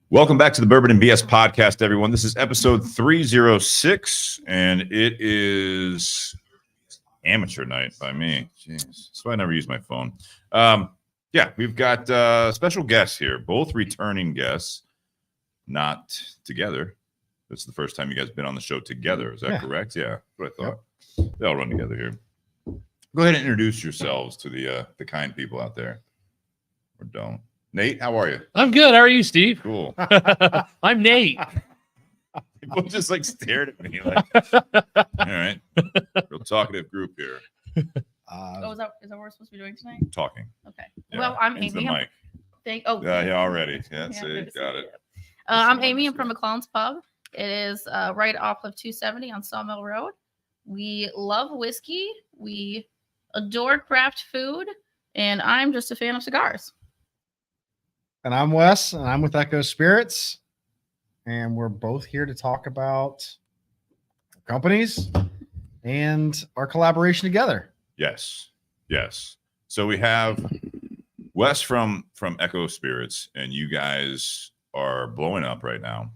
Welcome back to the Bourbon and BS podcast, everyone. This is episode 306, and it is amateur night by me. Jeez, so I never use my phone. Yeah, we've got special guests here, both returning guests, not together. This is the first time you guys have been on the show together. Is that correct? Yeah, that's what I thought. Yep. They all run together here. Go ahead and introduce yourselves to the kind people out there, or don't. Nate, how are you? I'm good. How are you, Steve? Cool. I'm Nate. People just like stared at me like, all right, real talkative group here. Is that what we're supposed to be doing tonight? Talking. Okay. Yeah, Well, I'm into Amy. The mic. Yeah, already. Yeah, that's it. Got it. I'm Amy. I'm from McClellan's Pub. It is right off of 270 on Sawmill Road. We love whiskey. We adore craft food, and I'm just a fan of cigars. And I'm Wes, and I'm with Echo Spirits, and we're both here to talk about companies and our collaboration together. Yes. So we have Wes from Echo Spirits, and you guys are blowing up right now,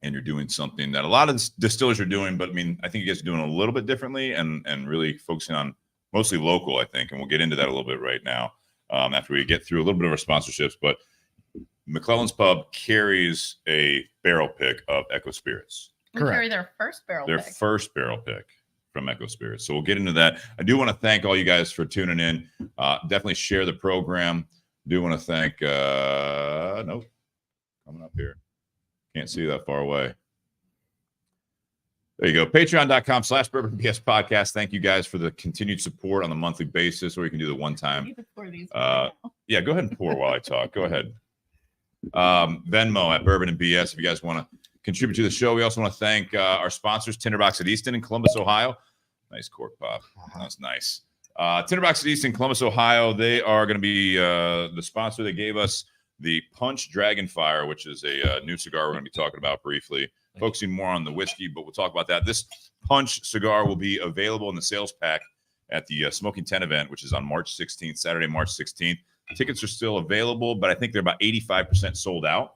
and you're doing something that a lot of distillers are doing, but I mean, I think you guys are doing a little bit differently and really focusing on mostly local, I think, and we'll get into that a little bit right now. After we get through a little bit of our sponsorships, but McClellan's Pub carries a barrel pick of Echo Spirits. We carry their first barrel pick. Their first barrel pick from Echo Spirits. So we'll get into that. I do want to thank all you guys for tuning in. Definitely share the program. Do want to thank, nope, coming up here. Can't see that far away. There you go. Patreon.com/Bourbon BS podcast. Thank you guys for the continued support on the monthly basis, or you can do the one time. Yeah, go ahead and pour while I talk. Go ahead. Venmo at Bourbon and BS if you guys want to contribute to the show. We also want to thank our sponsors, Tinder Box at Easton in Columbus, Ohio. Nice cork pop. That's nice. Tinder Box at Easton, Columbus, Ohio. They are going to be the sponsor. They gave us the Punch Dragonfire, which is a new cigar we're going to be talking about briefly. Focusing more on the whiskey, but we'll talk about that. This Punch cigar will be available in the sales pack at the Smoking 10 event, which is on March 16th, Saturday, March 16th. Tickets are still available, but I think they're about 85% sold out,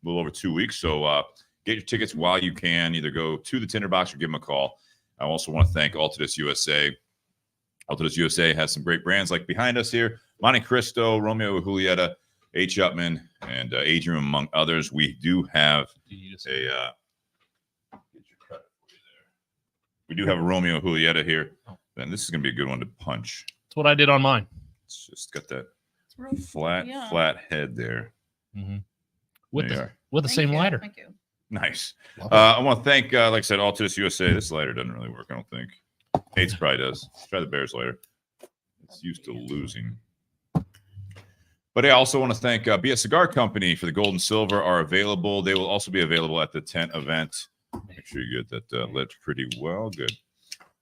a little over 2 weeks. So get your tickets while you can. Either go to the Tinder Box or give them a call. I also want to thank Altadis USA. Altadis USA has some great brands like behind us here, Monte Cristo, Romeo Julieta, H. Upman, and Adrian, among others. We do have we do have a Romeo Julieta here. And this is going to be a good one to punch. That's what I did on mine. It's just got that flat head there. Mm-hmm. With the same lighter. Thank you. Nice. I want to thank, like I said, Altadis USA. This lighter doesn't really work, I don't think. Nate's probably does. Let's try the Bears lighter. It's used to losing. But I also want to thank BS Cigar Company for the gold and silver are available. They will also be available at the tent event. Make sure you get that lit pretty well. Good.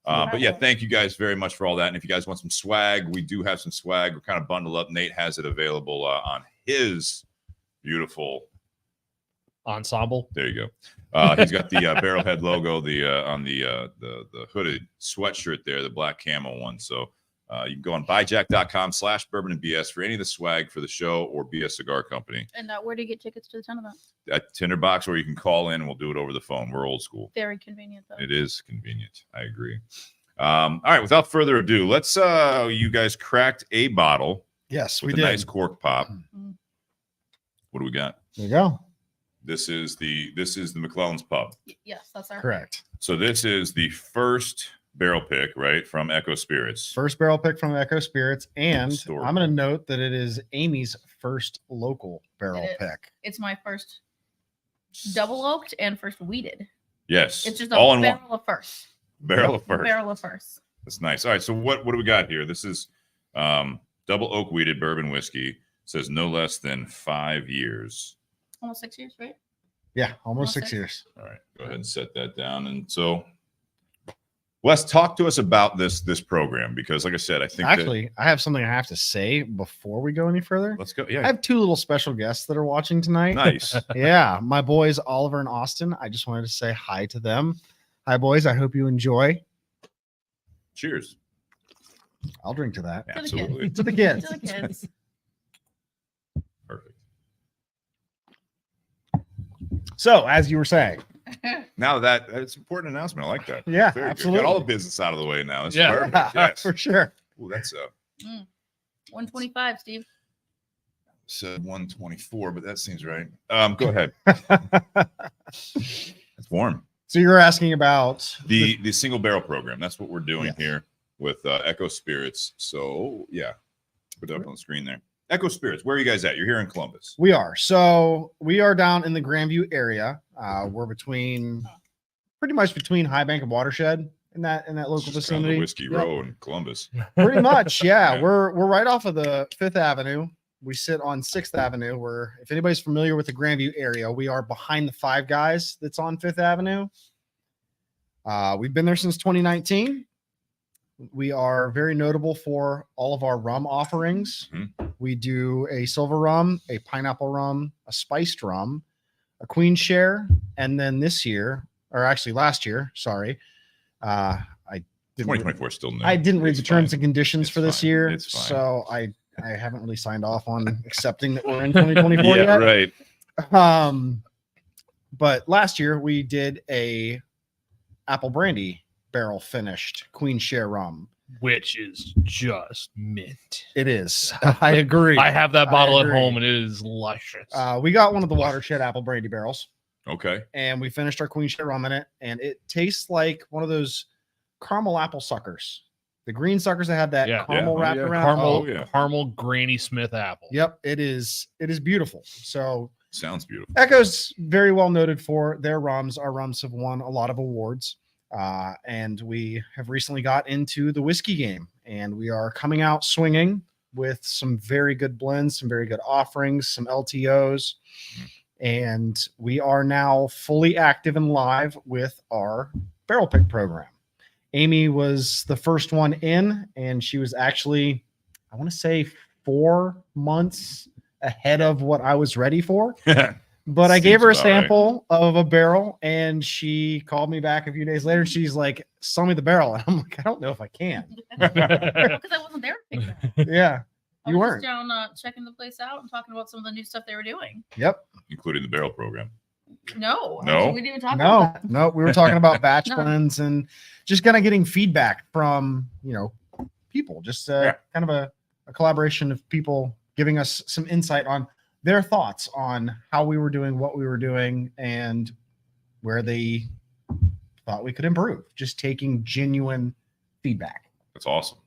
But yeah, thank you guys very much for all that. And if you guys want some swag, we do have some swag. We're kind of bundled up. Nate has it available on his beautiful ensemble. There you go. He's got the Barrelhead logo on the hooded sweatshirt there, the black camo one. So you can go on buyjack.com/Bourbon and BS for any of the swag for the show or BS Cigar Company. And where do you get tickets to the 10 event? At Tinder Box, or you can call in and we'll do it over the phone. We're old school. Very convenient, though. It is convenient. I agree. All right, without further ado, let's you guys cracked a bottle. Yes, with we a did. Nice cork pop. Mm-hmm. What do we got? There you go. This is the McClellan's Pub. Yes, that's our Correct. So this is the first barrel pick, right, from Echo Spirits. First barrel pick from Echo Spirits, and Historical. I'm going to note that it is Amy's first local barrel pick. It's my first double oaked and first weeded. Yes, It's just a all in barrel one. of first. Barrel of first. Barrel of first. That's nice. All right, so what do we got here? This is double oak weeded bourbon whiskey. It says no less than 5 years. Almost 6 years, right? Yeah, almost Almost 6 6. years. All right, go ahead and set that down. And so, Wes, talk to us about this program, because, like I said, I think Actually, I have something I have to say before we go any further. Let's go. I Yeah, have two little special guests that are watching tonight. nice. Yeah, my boys Oliver and Austin. I just wanted to say hi to them. Hi, boys. I hope you enjoy. Cheers. I'll drink to that. Absolutely. To the kids. To the kids. Perfect. So, as you were saying, Now that's an important announcement. I like that. yeah, Very good. absolutely. Got all the business out of the way now. That's Yeah. perfect. Yes. for sure. Ooh, that's 125, Steve. said 124, but that seems right. Go ahead. It's warm. So you're asking about The single barrel program. That's what we're doing Yes. here with Echo Spirits. So yeah, put it up on the screen there. Echo Spirits. Where are you guys at? You're here in Columbus. We are. So we are down in the Grandview area. We're pretty much between High Bank and Watershed in that local Just kind of vicinity. the Whiskey Yep. Row in Columbus. Pretty much, yeah. Yeah. We're right off of the 5th Avenue. We sit on 6th Avenue. If anybody's familiar with the Grandview area, we are behind the Five Guys that's on 5th Avenue. We've been there since 2019. We are very notable for all of our rum offerings. Mhm. We do a silver rum, a pineapple rum, a spiced rum, a queen share, and then this year, or actually last year, sorry, I didn't 2024 is still new. I didn't read It's the terms fine. and conditions It's for this fine. year, It's fine. so I haven't really signed off on accepting that we're in 2024 Yeah, yet. right. But last year we did a apple brandy barrel finished queen share rum. Which is just mint. It is. I agree. I have that bottle at agree. home and it is luscious. We got one of the Watershed apple brandy barrels, Okay. and we finished our queen share rum in it, and it tastes like one of those caramel apple suckers, the green suckers that have that Yeah. caramel Yeah. Oh, wrapped yeah. around. caramel, Oh, yeah. caramel Granny Smith apple. Yep, it is beautiful. So Sounds beautiful. Echo's very well noted for their rums. Our rums have won a lot of awards. And we have recently got into the whiskey game, and we are coming out swinging with some very good blends, some very good offerings, some LTOs. And we are now fully active and live with our barrel pick program. Amy was the first one in, and she was actually, I want to say, 4 months ahead of what I was ready for. But I gave her a Seems about right. sample of a barrel, and she called me back a few days later. She's like, "Sell me the barrel." And I'm like, "I don't know if I can." Because I wasn't there to pick that. Yeah, I you was weren't. just down checking the place out and talking about some of the new stuff they were doing. Yep. Including the barrel program. No. No? We didn't even talk about that. No. We were talking about batch No. blends and just kind of getting feedback from people. Just Yeah. kind of a collaboration of people giving us some insight on their thoughts on how we were doing, what we were doing, and where they thought we could improve. Just taking genuine feedback. That's awesome.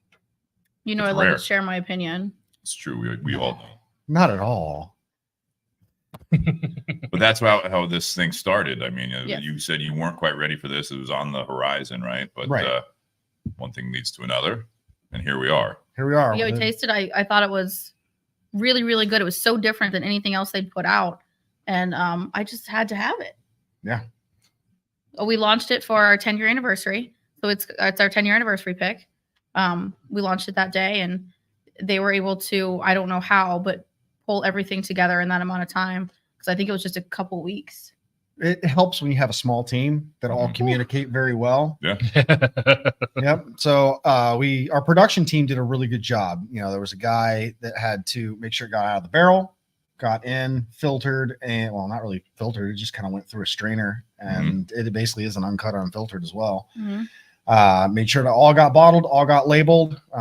You know, It's I love rare. to share my opinion. It's true. We all know. Not at all. But that's how this thing started. I mean, Yes. you said you weren't quite ready for this. It was on the horizon, right? But Right. One thing leads to another, and here we are. Here we are. Yeah, we tasted. I thought it was really, really good. It was so different than anything else they'd put out, and I just had to have it. Yeah. We launched it for our 10-year anniversary, so it's our 10-year anniversary pick. We launched it that day, and they were able to, I don't know how, but pull everything together in that amount of time, because I think it was just a couple weeks. It helps when you have a small team that all Mhm. communicate very well. Yeah. Yep. So our production team did a really good job. There was a guy that had to make sure it got out of the barrel, got in, filtered, and not really filtered. It just kind of went through a strainer, and it basically is an uncut or unfiltered as well. Made sure that all got bottled, all got labeled. They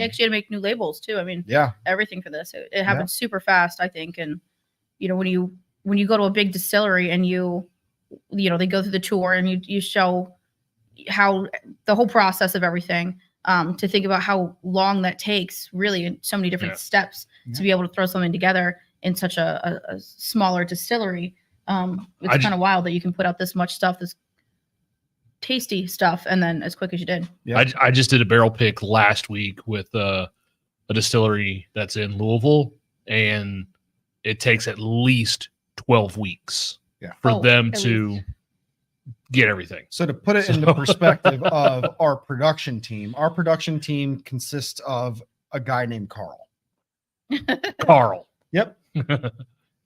actually had to make new labels too. I mean, Yeah. everything for this. It happened super fast, I think. And when you go to a big distillery and they go through the tour and you show how the whole process of everything, to think about how long that takes, really, in so many different steps to be able to throw something together in such a smaller distillery. It's kind of wild that you can put out this much stuff, this tasty stuff, and then as quick as you did. Yep. I just did a barrel pick last week with a distillery that's in Louisville, and it takes at least 12 weeks for them at to least. get everything. So to put it into perspective of our production team consists of a guy named Carl. Carl. Yep.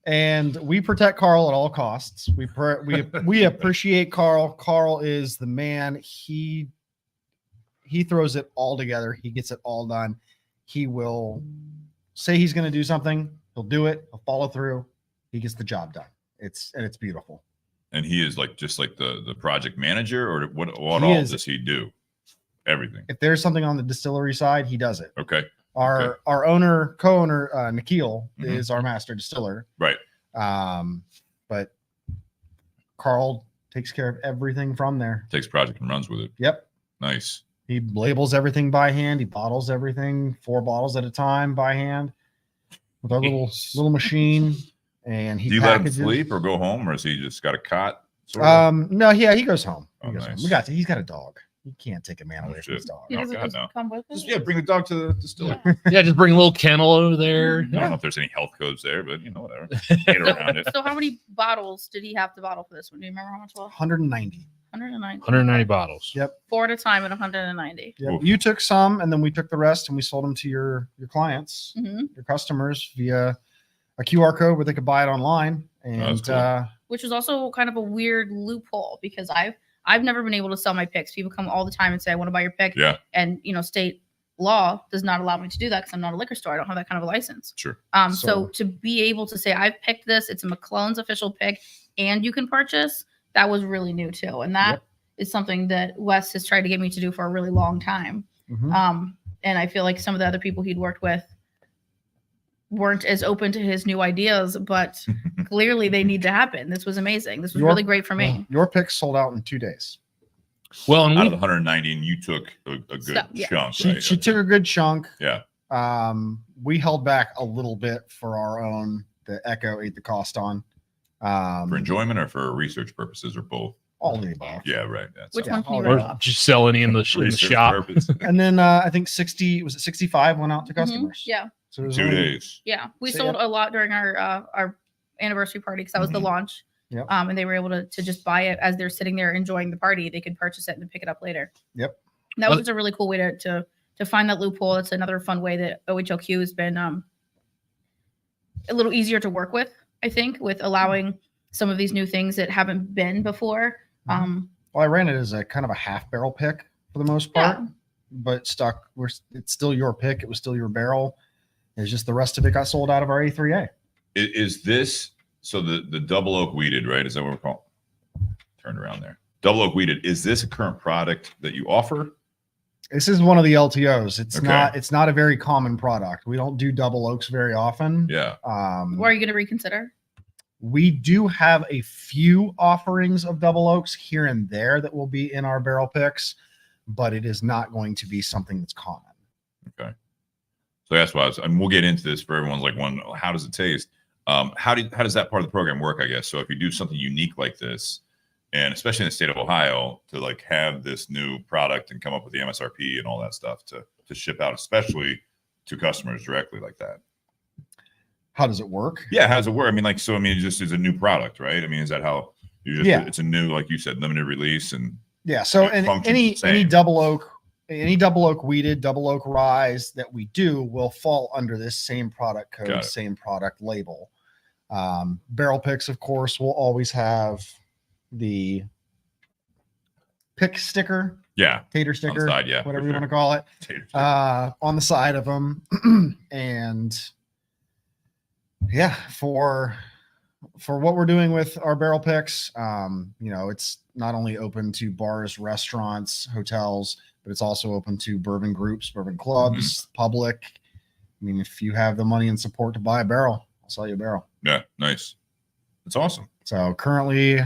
And we protect Carl at all costs. We appreciate Carl. Carl is the man. He throws it all together. He gets it all done. He will say he's going to do something. He'll do it. He'll follow through. He gets the job done. It's beautiful. And he is like just like the project manager, or what does he do? Everything. If there's something on the distillery side, he does it. Okay. Our co-owner McClellan is our master distiller. Right. But Carl takes care of everything from there. Takes project and runs with it. Yep. Nice. He labels everything by hand. He bottles everything 4 bottles at a time by hand with our little machine. And he do you let him packages. sleep or go home, or has he just got a cot? Sort of? No, yeah, he goes home. Oh, nice. Home. He's got a dog. You can't take a man away from his dog. He doesn't God, just no. come with Just, us? bring the dog to the distillery. Yeah, just bring a little kennel over there. I don't know if there's any health codes there, but whatever. Get around it. So how many bottles did he have to bottle for this one? Do you remember how much it was? 190. 190. 190 bottles. Yep. 4 at a time at 190. Yep. Oof. You took some, and then we took the rest, and we sold them to your clients, Mm-hmm. your customers, via a QR code where they could buy it online. And cool. Which is also kind of a weird loophole because I've never been able to sell my picks. People come all the time and say, I want to buy your pick. Yeah. And, state law does not allow me to do that because I'm not a liquor store. I don't have that kind of a license. Sure. So to be able to say, I've picked this, it's a McClellan's official pick, and you can purchase, that was really new too. And that is something that Wes has tried to get me to do for a really long time. Mhm. And I feel like some of the other people he'd worked with weren't as open to his new ideas, but clearly they need to happen. This was amazing. This was really great for me. Your picks sold out in 2 days. Well, and Out of the 190, and you took a good chunk. She took a good chunk. Yeah. We held back a little bit for our own. The Echo ate the cost on. For enjoyment or for research purposes or both? All of the above. Yeah, right. That's Which all. one can you Or write or off? just sell any in the Research shop. purpose. And then I think 65 went out to customers. Yeah. So it was 2 only- days. Yeah. We So, sold a lot during our anniversary party because that was the launch. Yep. And they were able to just buy it as they're sitting there enjoying the party. They could purchase it and then pick it up later. Yep. And that was just a really cool way to find that loophole. It's another fun way that OHLQ has been a little easier to work with, I think, with allowing some of these new things that haven't been before. Well, I ran it as a kind of a half barrel pick for the most part, but it's still your pick. It was still your barrel. It's just the rest of it got sold out of our A3A. Is this so the double oak weeded, right? Is that what we're calling? Turned around there. Double oak weeded. Is this a current product that you offer? This is one of the LTOs. It's Okay. it's not a very common product. We don't do double oaks very often. Yeah. Or are you going to reconsider? We do have a few offerings of double oaks here and there that will be in our barrel picks, but it is not going to be something that's common. Okay. So that's why we'll get into this for everyone's like, how does it taste? How does that part of the program work, I guess? So if you do something unique like this, and especially in the state of Ohio, to like have this new product and come up with the MSRP and all that stuff to ship out, especially to customers directly like that. How does it work? Yeah, how does it work? I mean, it just is a new product, right? I mean, is that how you just? Yeah. It's a new, like you said, limited release and. Yeah. So It and functions any the same. double oak weeded, double oak rise that we do will fall under this same product Got code, it. same product label. Barrel picks, of course, will always have the pick sticker, Yeah. tater sticker, side, yeah, whatever for you sure. want to call it, Tater. on the side of them. And yeah, for what we're doing with our barrel picks, it's not only open to bars, restaurants, hotels, but it's also open to bourbon groups, bourbon clubs, public. I mean, if you have the money and support to buy a barrel, I'll sell you a barrel. Yeah. Nice. That's awesome. So currently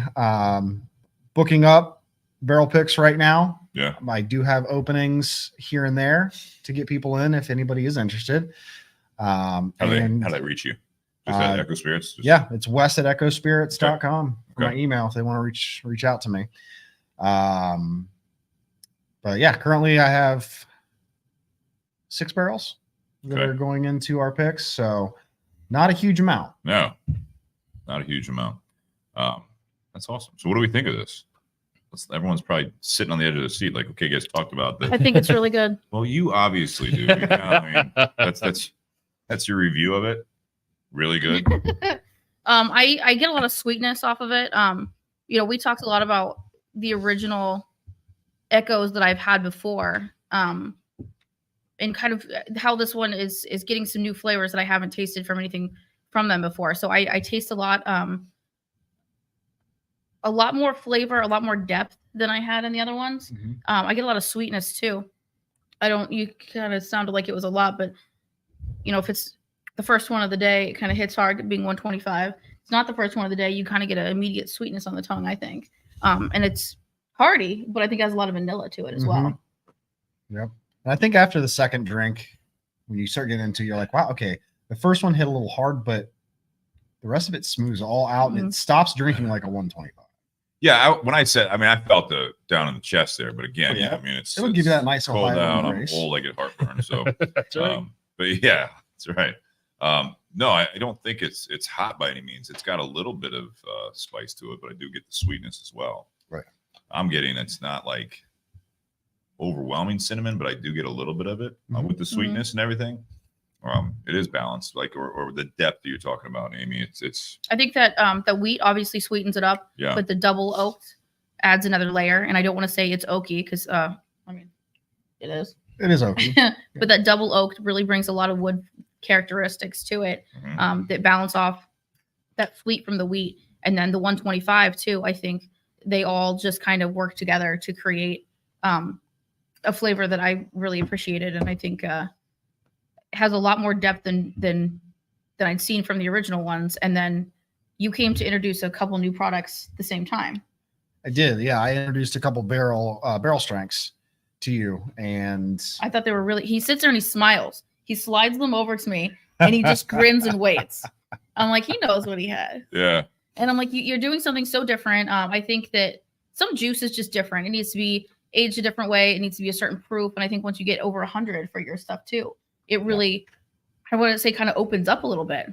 booking up barrel picks right now. Yeah. I do have openings here and there to get people in if anybody is interested. How do they reach you? Just at Echo Spirits? Yeah, it's Wes at echospirits.com for my Okay. email if they want to reach out to me. But yeah, currently I have 6 barrels that Okay. are going into our picks. So not a huge amount. No, not a huge amount. That's awesome. So what do we think of this? Everyone's probably sitting on the edge of the seat like, okay, guys talked about this. I think it's really good. Well, you obviously do. I mean, that's your review of it. Really good. I get a lot of sweetness off of it. We talked a lot about the original echoes that I've had before. And kind of how this one is getting some new flavors that I haven't tasted from anything from them before. So I taste a lot a lot more flavor, a lot more depth than I had in the other ones. Mhm. I get a lot of sweetness too. You kind of sounded like it was a lot, but if it's the first one of the day, it kind of hits hard being 125. It's not the first one of the day. You kind of get an immediate sweetness on the tongue, I think. And it's hearty, but I think it has a lot of vanilla to it as well. Yep. And I think after the second drink, when you start getting into, you're like, wow, okay, the first one hit a little hard, but the rest of it smooths all out and it stops drinking like a 125. Yeah, when I said, I felt the down in the chest there, but again, Yeah. it's It'll give you that nice cold Ohio down. embrace. I'm old, I get heartburn. So, That's right. but yeah, that's right. No, I don't think it's hot by any means. It's got a little bit of spice to it, but I do get the sweetness as well. Right. I'm getting, it's not like overwhelming cinnamon, but I do get a little bit of it with the sweetness and everything. It is balanced, like or the depth that you're talking about, Amy. It's. I think that the wheat obviously sweetens it up, Yeah. but the double oaked adds another layer. And I don't want to say it's oaky because it is. It is okay. But that double oaked really brings a lot of wood characteristics to it that balance off that sweet from the wheat. And then the 125 too, I think they all just kind of work together to create a flavor that I really appreciated. And I think has a lot more depth than I'd seen from the original ones. And then you came to introduce a couple new products at the same time. I did. Yeah. I introduced a couple barrel strengths to you, and I thought they were really, he sits there and he smiles. He slides them over to me and he just grins and waits. I'm like, he knows what he had. Yeah. And I'm like, you're doing something so different. I think that some juice is just different. It needs to be aged a different way. It needs to be a certain proof. And I think once you get over 100 for your stuff too, it really, I want to say, kind of opens up a little bit.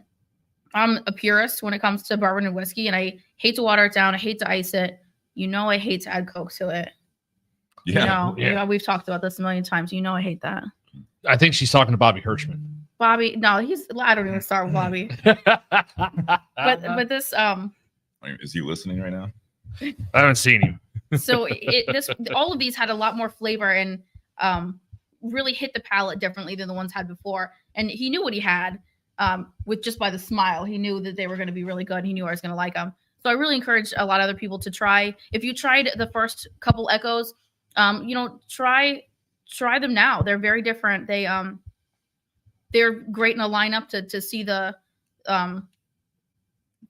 I'm a purist when it comes to bourbon and whiskey, and I hate to water it down. I hate to ice it. I hate to add Coke to it. Yeah. We've talked about this a million times. I hate that. I think she's talking to Bobby Hirschman. Bobby, no, I don't even start with Bobby. But this, Is he listening right now? I haven't seen him. so all of these had a lot more flavor and really hit the palate differently than the ones had before. And he knew what he had with just by the smile. He knew that they were going to be really good. He knew I was going to like them. So I really encourage a lot of other people to try. If you tried the first couple Echoes, try them now. They're very different. They're great in a lineup to see the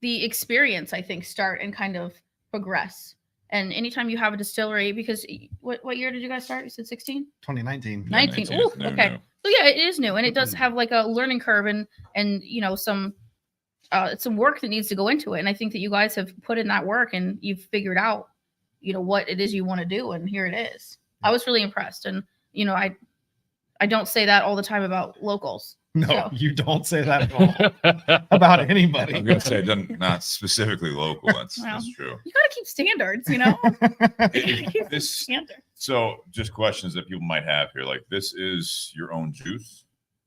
experience, I think, start and kind of progress. And anytime you have a distillery, because what year did you guys start? You said 16? 2019. 19. Yeah, Ooh, new, okay. new. So yeah, it is new, and it does have like a learning curve and some work that needs to go into it. And I think that you guys have put in that work and you've figured out, what it is you want to do, and here it is. I was really impressed, and I don't say that all the time about locals. No, So. you don't say that at all about anybody. I'm gonna say it doesn't, not specifically local. That's true. You got to keep standards, You gotta keep This- standards. So, just questions that people might have here. Like, this is your own juice?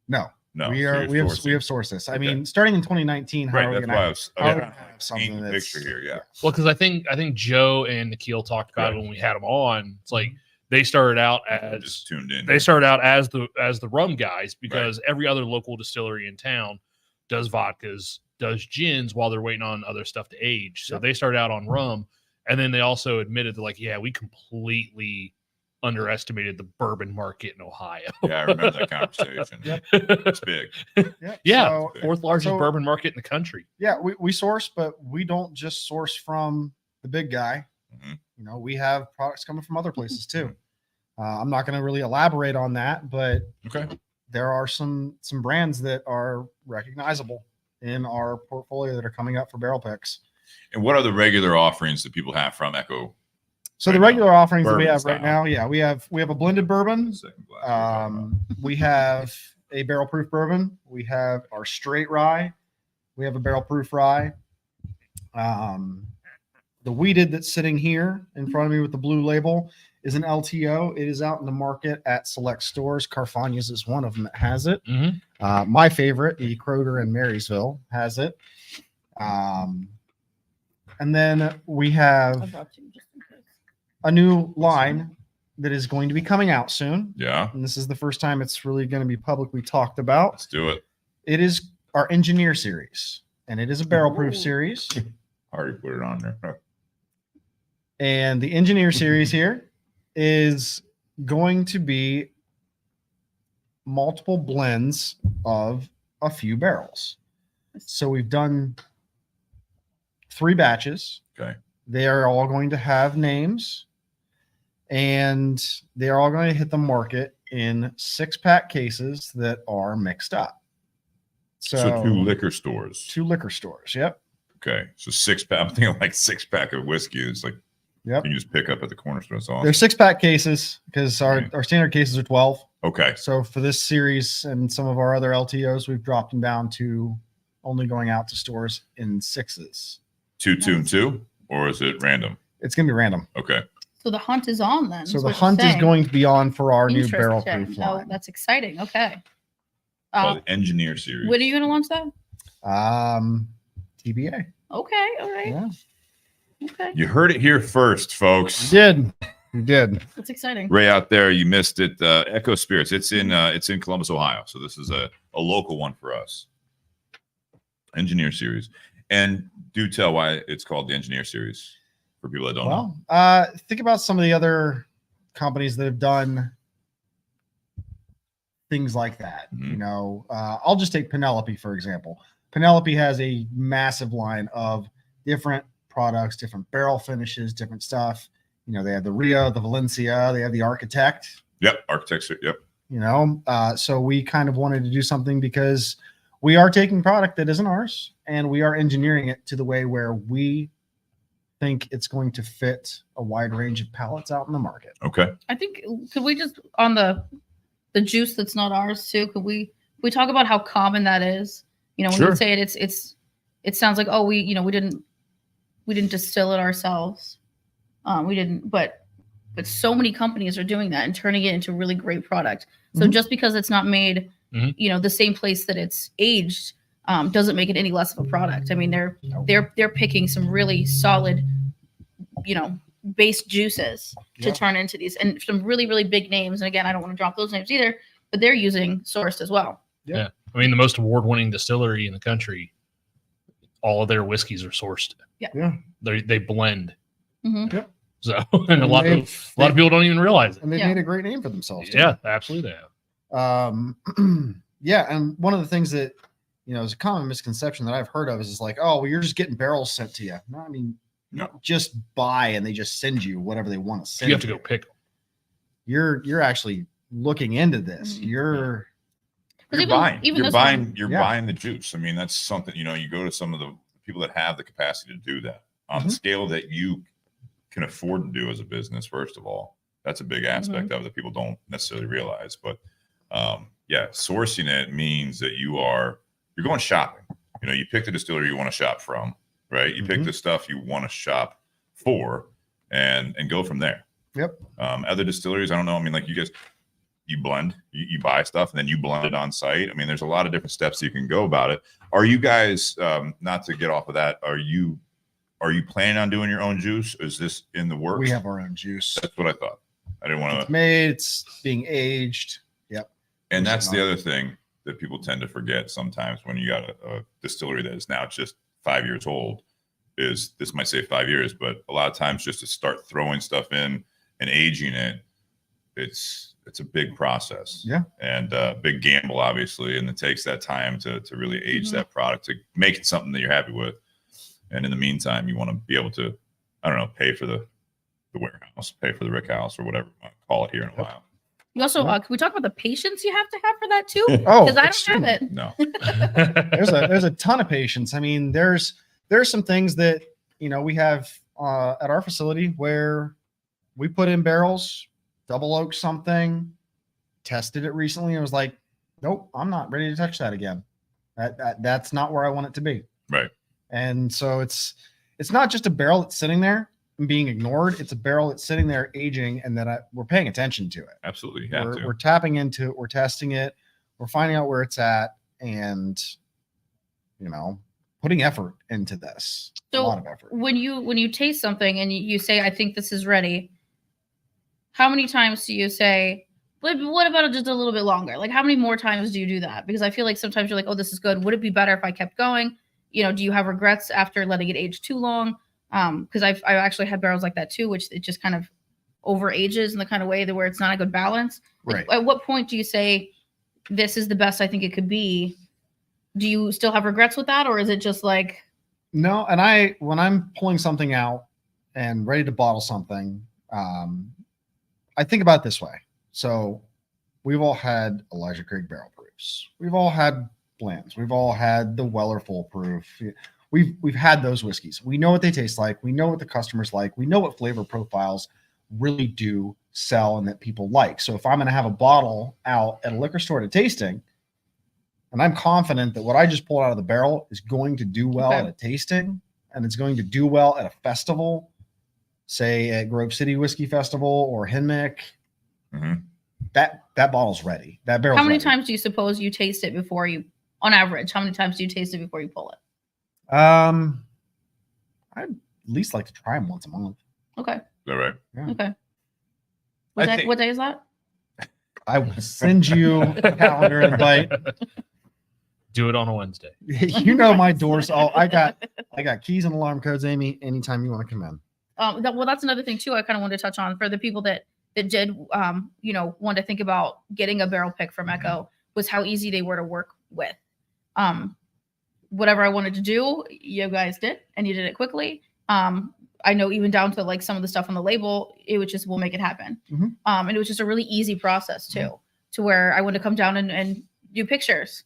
No, No, we so have you're sourcing. sourced this. I Okay. mean, starting in 2019, how Right. are we That's gonna why I have, was. how are we Okay. gonna have something Paint the that's picture here. Yeah. Well, because I think Joe and Nikhil talked about it Correct. when we had them on. It's like they started out I as just tuned in. they started out as the rum guys because every other local distillery in town does vodkas, does gins while they're waiting on other stuff to age. So Yep. they started out on rum, and then they also admitted that we completely underestimated the bourbon market in Ohio. Yeah, I remember that conversation. Yep. It's big. Yeah, So, fourth largest so- bourbon market in the country. yeah, we source, but we don't just source from the big guy. Mhm. We have products coming from other places too. I'm not going to really elaborate on that, but Okay. there are some brands that are recognizable in our portfolio that are coming up for barrel picks. And what are the regular offerings that people have from Echo? So Right the now, regular offerings that we bourbon have right style. now, yeah, we have a blended bourbon. Second glass we're talking We have a barrel proof bourbon. We have our straight rye. We have a barrel proof rye. The wheated that's sitting here in front of me with the blue label is an LTO. It is out in the market at select stores. Carfagna's is one of them that has it. Mhm. My favorite, the Kroger in Marysville, has it. And then we I have brought you just in case. a new line that is going to be coming out soon. Yeah. And this is the first time it's really going to be publicly talked about. Let's do it. It is our engineer series, and it is a barrel proof Ooh. series. I already put it on there. And the Engineer Series here is going to be multiple blends of a few barrels. So we've done 3 batches. Okay. They are all going to have names, and they are all going to hit the market in 6-pack cases that are mixed up. So 2 liquor stores. 2 liquor stores. Yep. Okay. So 6-pack. I'm thinking like 6-pack of whiskey. It's like Yep. you can just pick up at the corner store. That's awesome. They're 6-pack cases because Right. our standard cases are 12. Okay. So for this series and some of our other LTOs, we've dropped them down to only going out to stores in 6s. 2, 2, and 2, or is it random? It's going to be random. Okay. So the hunt is on then. So is the what you're hunt is saying. going to be on for our new barrel Interesting. proof Oh, line. that's exciting. Okay. Well, the Engineer Series. When are you going to launch that? TBA. Okay. All right. Yeah. Okay. You heard it here first, folks. You did. That's exciting. Ray out there, you missed it. Echo Spirits. It's in Columbus, Ohio. So this is a local one for us. Engineer Series. And do tell why it's called the Engineer Series for people that don't know. Well, think about some of the other companies that have done things like that. Mhm. You know, I'll just take Penelope, for example. Penelope has a massive line of different products, different barrel finishes, different stuff. You know, they have the Rio, the Valencia, they have the Architect. Yep. Architecture. Yep. You know, so we kind of wanted to do something because we are taking product that isn't ours and we are engineering it to the way where we think it's going to fit a wide range of palates out in the market. Okay. I think could we just on the juice that's not ours too? Could we talk about how common that is? You know, when Sure. you say it, it sounds like, oh, we didn't distill it ourselves. We didn't, but so many companies are doing that and turning it into a really great product. So Mhm. just because it's not made, Mhm. you know, the same place that it's aged, doesn't make it any less of a product. I mean, they're picking some really solid, you know, base juices to Yeah. turn into these, and some really, really big names. And again, I don't want to drop those names either, but they're using sourced as well. I mean, the most award-winning distillery in the country, all of their whiskeys are sourced. Yeah. They blend. Mhm. Yep. So, and a lot of people don't even realize it. And they've Yeah. made a great name for themselves. too. Yeah, absolutely they have. Yeah, and one of the things that is a common misconception that I've heard of is like, oh, well, you're just getting barrels sent to you. No, I mean, No. just buy and they just send you whatever they want to send. You have to go pick them. You're actually looking into this. Mhm. You're You're Even- buying. even You're this buying. one- You're Yeah. buying the juice. I mean, that's something. You go to some of the people that have the capacity to do that on the Mhm. scale that you can afford to do as a business. First of all, that's a big aspect of it that people don't necessarily realize. But yeah, sourcing it means that you're going shopping. You pick the distillery you want to shop from, right? You pick Mhm. the stuff you want to shop for, and go from there. Yep. Other distilleries, I don't know. I mean, like you guys. You blend, you buy stuff, and then you blend it on site. I mean, there's a lot of different steps you can go about it. Are you guys, not to get off of that, are you planning on doing your own juice? Is this in the works? we have our own juice. That's what I thought. I didn't want It's to. made, it's being aged. Yep. And that's the other thing that people tend to forget sometimes when you got a distillery that is now just 5 years old. Is this might say 5 years, but a lot of times just to start throwing stuff in and aging it, it's a big process. Yeah. And a big gamble, obviously. And it takes that time to really age Mhm. that product, to make it something that you're happy with. And in the meantime, you want to be able to, I don't know, pay for the warehouse, pay for the rick house, or whatever you want to call it here in a while. You also, can we talk about the patience you have to have for that too? Oh, Because I don't extremely. have it. No. there's a ton of patience. I mean, there's some things that we have at our facility where we put in barrels, double oak something, tested it recently, and was like, nope, I'm not ready to touch that again. That's not where I want it to be. Right. And so it's not just a barrel that's sitting there and being ignored. It's a barrel that's sitting there aging, and that we're paying attention to it. Absolutely. You have to. We're tapping into it. We're testing it. We're finding out where it's at, and putting effort into this. A So lot of effort. when you taste something and you say, I think this is ready, how many times do you say, but what about just a little bit longer? Like, how many more times do you do that? Because I feel like sometimes you're like, oh, this is good. Would it be better if I kept going? Do you have regrets after letting it age too long? Because I've actually had barrels like that too, which it just kind of overages in the kind of way that where it's not a good balance. Right. At what point do you say this is the best I think it could be? Do you still have regrets with that, or is it just like No, and when I'm pulling something out and ready to bottle something, I think about it this way. So we've all had Elijah Craig barrel proofs. We've all had blends. We've all had the Weller full proof. We've had those whiskeys. We know what they taste like. We know what the customers like. We know what flavor profiles really do sell and that people like. So if I'm going to have a bottle out at a liquor store at a tasting, and I'm confident that what I just pulled out of the barrel is going to do well at a tasting, and it's going to do well at a festival, say at Grove City Whiskey Festival or Hinmick, that bottle's ready. That barrel's how many ready. times do you suppose you taste it before you, on average, how many times do you taste it before you pull it? I'd at least like to try them once a month. Okay. All right. Yeah. Okay. I What day is that? I will send you a calendar invite. Do it on a Wednesday. You know my doors. Oh, I got keys and alarm codes, Amy. Anytime you want to come in. Well, that's another thing too. I kind of wanted to touch on for the people that did, want to think about getting a barrel pick from Echo was how easy they were to work with. Whatever I wanted to do, you guys did, and you did it quickly. I know even down to like some of the stuff on the label, it was just, we'll make it happen. And it was just a really easy process too, to where I wanted to come down and do pictures.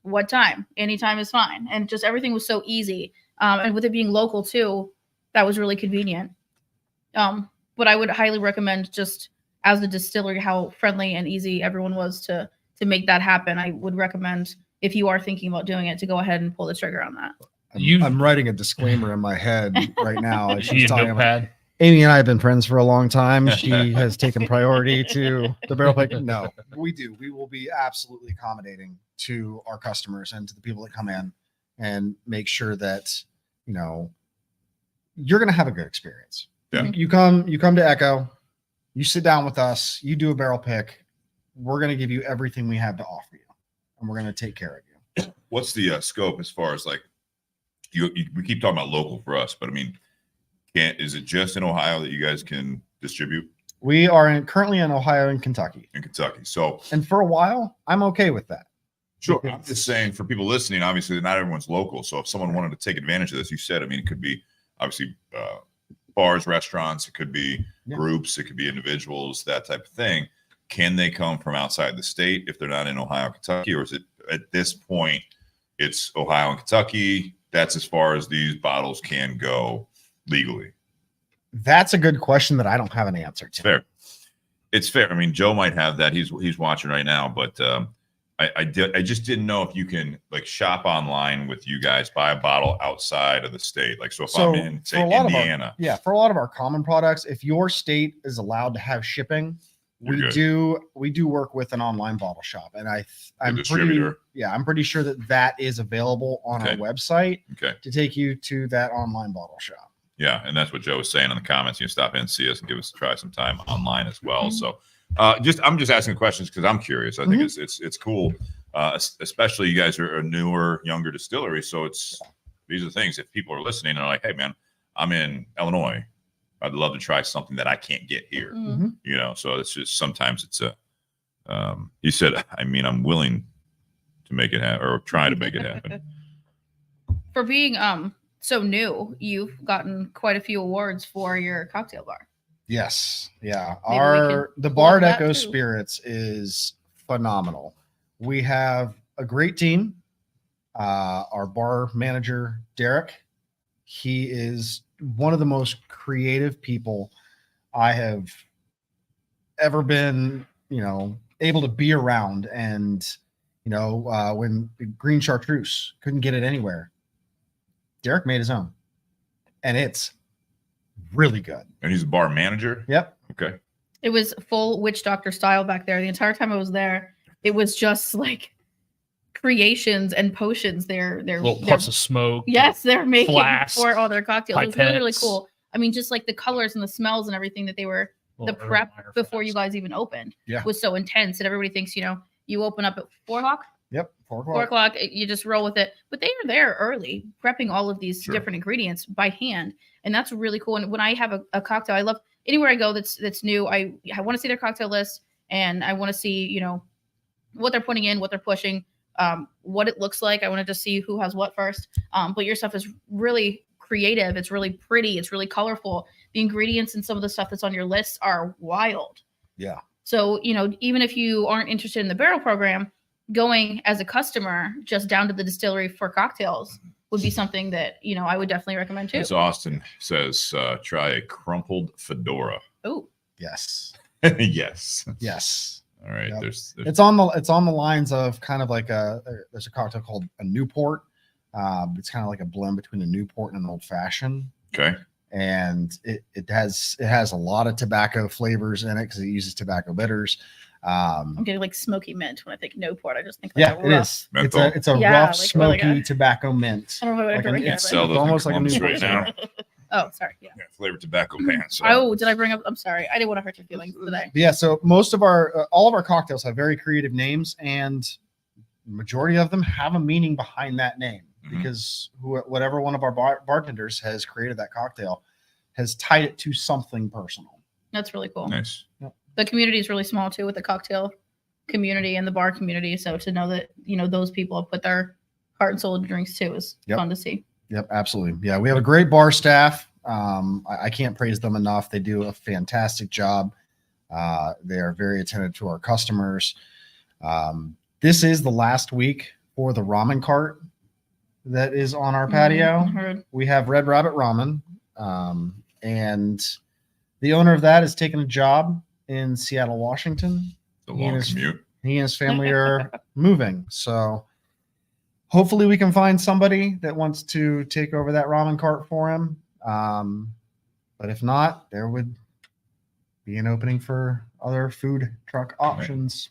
What time? Anytime is fine. And just everything was so easy. And with it being local too, that was really convenient. But I would highly recommend, just as a distillery, how friendly and easy everyone was to make that happen. I would recommend, if you are thinking about doing it, to go ahead and pull the trigger on that. I'm writing a disclaimer in my head right now. As she's You talking notepad. about. Amy and I have been friends for a long time. She has taken priority to the barrel pick. No, we do. We will be absolutely accommodating to our customers and to the people that come in, and make sure that, you're going to have a good experience. Yeah. You come to Echo, you sit down with us, you do a barrel pick. We're going to give you everything we have to offer you, and we're going to take care of you. What's the scope as far as like we keep talking about local for us, but I mean, is it just in Ohio that you guys can distribute? We are currently in Ohio and Kentucky. In Kentucky. So, and for a while, I'm okay with that. Sure. I'm just saying, for people listening, obviously not everyone's local. So if someone wanted to take advantage of this, you said, I mean, it could be obviously bars, restaurants, it could be groups, it could be individuals, that type of thing. Can they come from outside the state if they're not in Ohio, Kentucky, or is it at this point it's Ohio and Kentucky? That's as far as these bottles can go legally. That's a good question that I don't have an answer to. Fair. It's fair. I mean, Joe might have that. He's watching right now, but I just didn't know if you can like shop online with you guys, buy a bottle outside of the state. Like, so if I'm in, say, Indiana. For a lot of our common products, if your state is allowed to have shipping, we do work with an online bottle shop, and I'm pretty sure that is available on our website to take you to that online bottle shop. Yeah, and that's what Joe was saying in the comments. You can stop in and see us and give us a try sometime online as well. So I'm just asking questions because I'm curious. I think it's cool, especially you guys are a newer, younger distillery. So these are the things, if people are listening and are like, hey man, I'm in Illinois, I'd love to try something that I can't get here. So it's just, sometimes it's you said, I mean, I'm willing to make it happen, or try to make it happen. For being so new, you've gotten quite a few awards for your cocktail bar. Yes. Yeah. Maybe the bar at Echo too. Spirits is phenomenal. We have a great team. Our bar manager, Derek, he is one of the most creative people I have ever been, able to be around. And, when the green chartreuse couldn't get it anywhere, Derek made his own, and it's really good. And he's a bar manager? Yep. Okay. It was full witch doctor style back there. The entire time I was there, it was just like creations and potions. They're little puffs of smoke. Yes, they're making flasks, for all their cocktails. It was really, really pipettes. cool. I mean, just like the colors and the smells and everything that they were, the prep before you guys even opened was so intense. And everybody thinks, you open up at 4 o'clock. Yep, 4 o'clock. 4 o'clock, you just roll with it. But they are there early, prepping all of these Sure. different ingredients by hand, and that's really cool. And when I have a cocktail, I love anywhere I go that's new. I want to see their cocktail list, and I want to see what they're putting in, what they're pushing, what it looks like. I want to just see who has what first. But your stuff is really creative. It's really pretty. It's really colorful. The ingredients and some of the stuff that's on your list are wild. Yeah. So even if you aren't interested in the barrel program, going as a customer just down to the distillery for cocktails would be something that I would definitely recommend too. As Austin says, try a crumpled fedora. Oh, Yes. Yes. Yes. All right. Yep. There's It's on the lines of kind of like there's a cocktail called a Newport. It's kind of like a blend between a Newport and an old fashioned. okay. And it has a lot of tobacco flavors in it because it uses tobacco bitters. I'm getting like smoky mint when I think Newport. I just think like Yeah, a it rough- is. Menthol. It's a Yeah, rough, like really smoky good. tobacco mint. I don't know what Like I'm drinking. Can't sell those almost in like a Columbus Newport. right now. Oh, sorry. Yeah. Yeah, flavored tobacco pan. So. Oh, did I bring up? I'm sorry. I didn't want to hurt your feelings today. Yeah, so most of our all of our cocktails have very creative names, and majority of them have a meaning behind that name Mhm. because whatever one of our bartenders has created that cocktail has tied it to something personal. That's really cool. Nice. The community is really small too, with the cocktail community and the bar community. So to know that those people have put their heart and soul into drinks too is Yep. fun to see. Yep, absolutely. Yeah, we have a great bar staff. I can't praise them enough. They do a fantastic job. They are very attentive to our customers. This is the last week for the ramen cart that is on our patio. Mhm. We have Red Rabbit Ramen, and the owner of that is taking a job in Seattle, Washington. The He long is- commute. He and his family are moving, so hopefully we can find somebody that wants to take over that ramen cart for him. But if not, there would be an opening for other food truck options.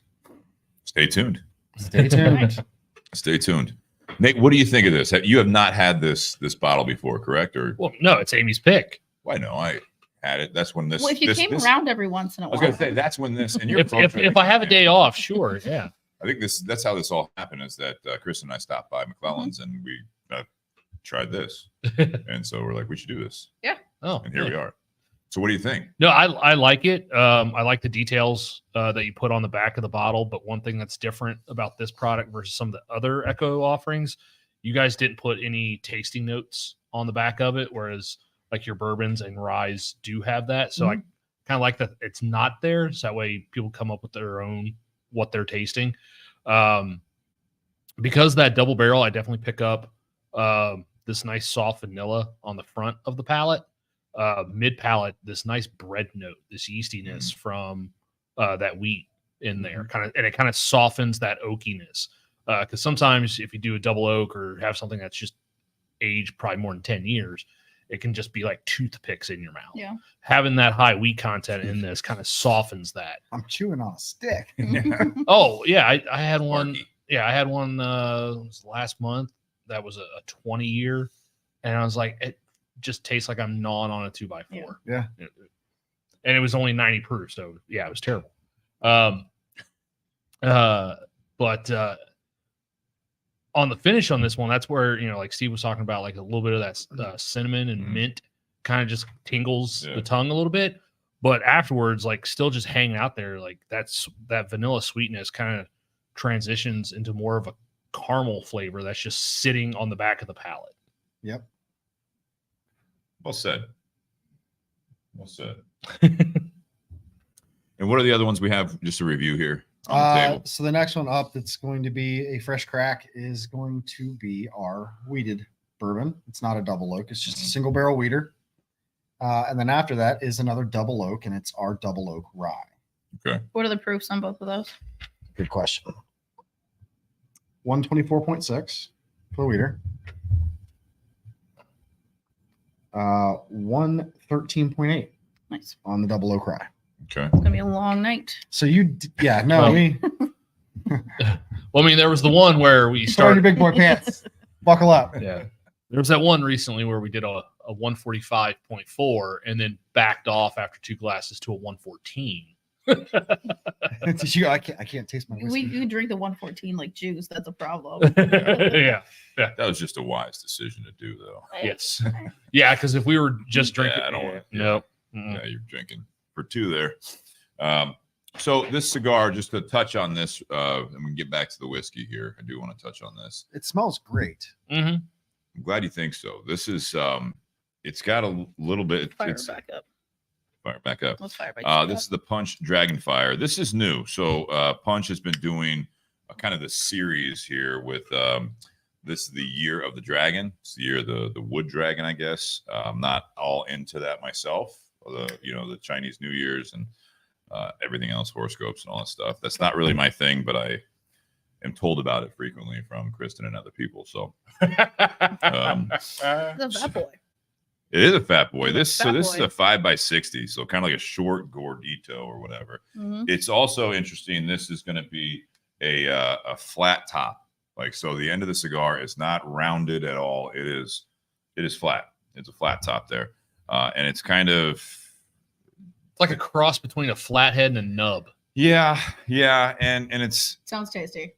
Stay tuned. Stay tuned. Stay tuned. Nate, what do you think of this? You have not had this bottle before, correct? Or Well, no, it's Amy's pick. why no? I had it. That's when this. Well, if you this, came this- around every once in a I was while, gonna say that's when this. And your If I have a day off, sure, yeah. I think that's how this all happened. Is that Chris and I stopped by McClellan's and we tried this, and so we're like, we should do this, Oh, and here yeah. we are. So what do you think? No, I like it. I like the details that you put on the back of the bottle. But one thing that's different about this product versus some of the other Echo offerings, you guys didn't put any tasting notes on the back of it, whereas like your bourbons and ryes do have that. So I kind of like that it's not there. So that way people come up with their own what they're tasting. Because that double barrel, I definitely pick up this nice soft vanilla on the front of the palate. Mid palate, this nice bread note, this yeastiness from that wheat in there, and it kind of softens that oakiness. Because sometimes if you do a double oak or have something that's just aged probably more than 10 years, it can just be like toothpicks in your mouth. Yeah. Having that high wheat content in this kind of softens that. I'm chewing on a stick. Oh yeah, I had one. Marky. Yeah, I had one it was last month. That was a 20-year, and I was like, it just tastes like I'm gnawing on a 2x4. Yeah. And it was only 90 proof, so yeah, it was terrible. But on the finish on this one, that's where like Steve was talking about, like a little bit of that cinnamon and Mhm. mint kind of just tingles Yeah. the tongue a little bit. But afterwards, like still just hanging out there, like that vanilla sweetness kind of transitions into more of a caramel flavor that's just sitting on the back of the palate. Yep. Well said. Well said. And what are the other ones we have just to review here on the table? So the next one up that's going to be a fresh crack is going to be our wheated bourbon. It's not a double oak. It's just a single barrel wheater. And then after that is another double oak, and it's our double oak rye. what are the proofs on both of those? Good question. 124.6 for the wheater. 113.8 Nice. on the double oak rye. Okay. It's gonna be a long night. So yeah, no, Well, we Well, I mean, there was the one where we start your started. big boy pants. Buckle up. Yeah. There was that one recently where we did a 145.4 and then backed off after two glasses to a 114. Did you? I can't taste my whiskey. We drink the 114 like juice. That's a problem. Yeah. That was just a wise decision to do, though. Yes. Yeah, because if we were just drinking, Yeah, I don't want. nope. Yeah, you're drinking for two there. So this cigar, just to touch on this, and we get back to the whiskey here. I do want to touch on this. It smells great. Mm-hmm. I'm glad you think so. This is, it's got a little bit. Fire It's back up. fire back up. Let's fire back This is the Punch Dragonfire. This is new. So Punch has been doing a kind of the series here with this is the year of the dragon. It's the year of the wood dragon, I guess. I'm not all into that myself. The Chinese New Year's and everything else, horoscopes and all that stuff. That's not really my thing, but I am told about it frequently from Kristen and other people. So It's a fat boy. it is a fat boy. This Fat is boy. a 5x60, so kind of like a short gordito or whatever. Mhm. It's also interesting. This is going to be a flat top. Like, so the end of the cigar is not rounded at all. It is flat. It's a flat top there. And it's kind of, It's like a cross between a flathead and a nub. yeah. And it's Sounds tasty.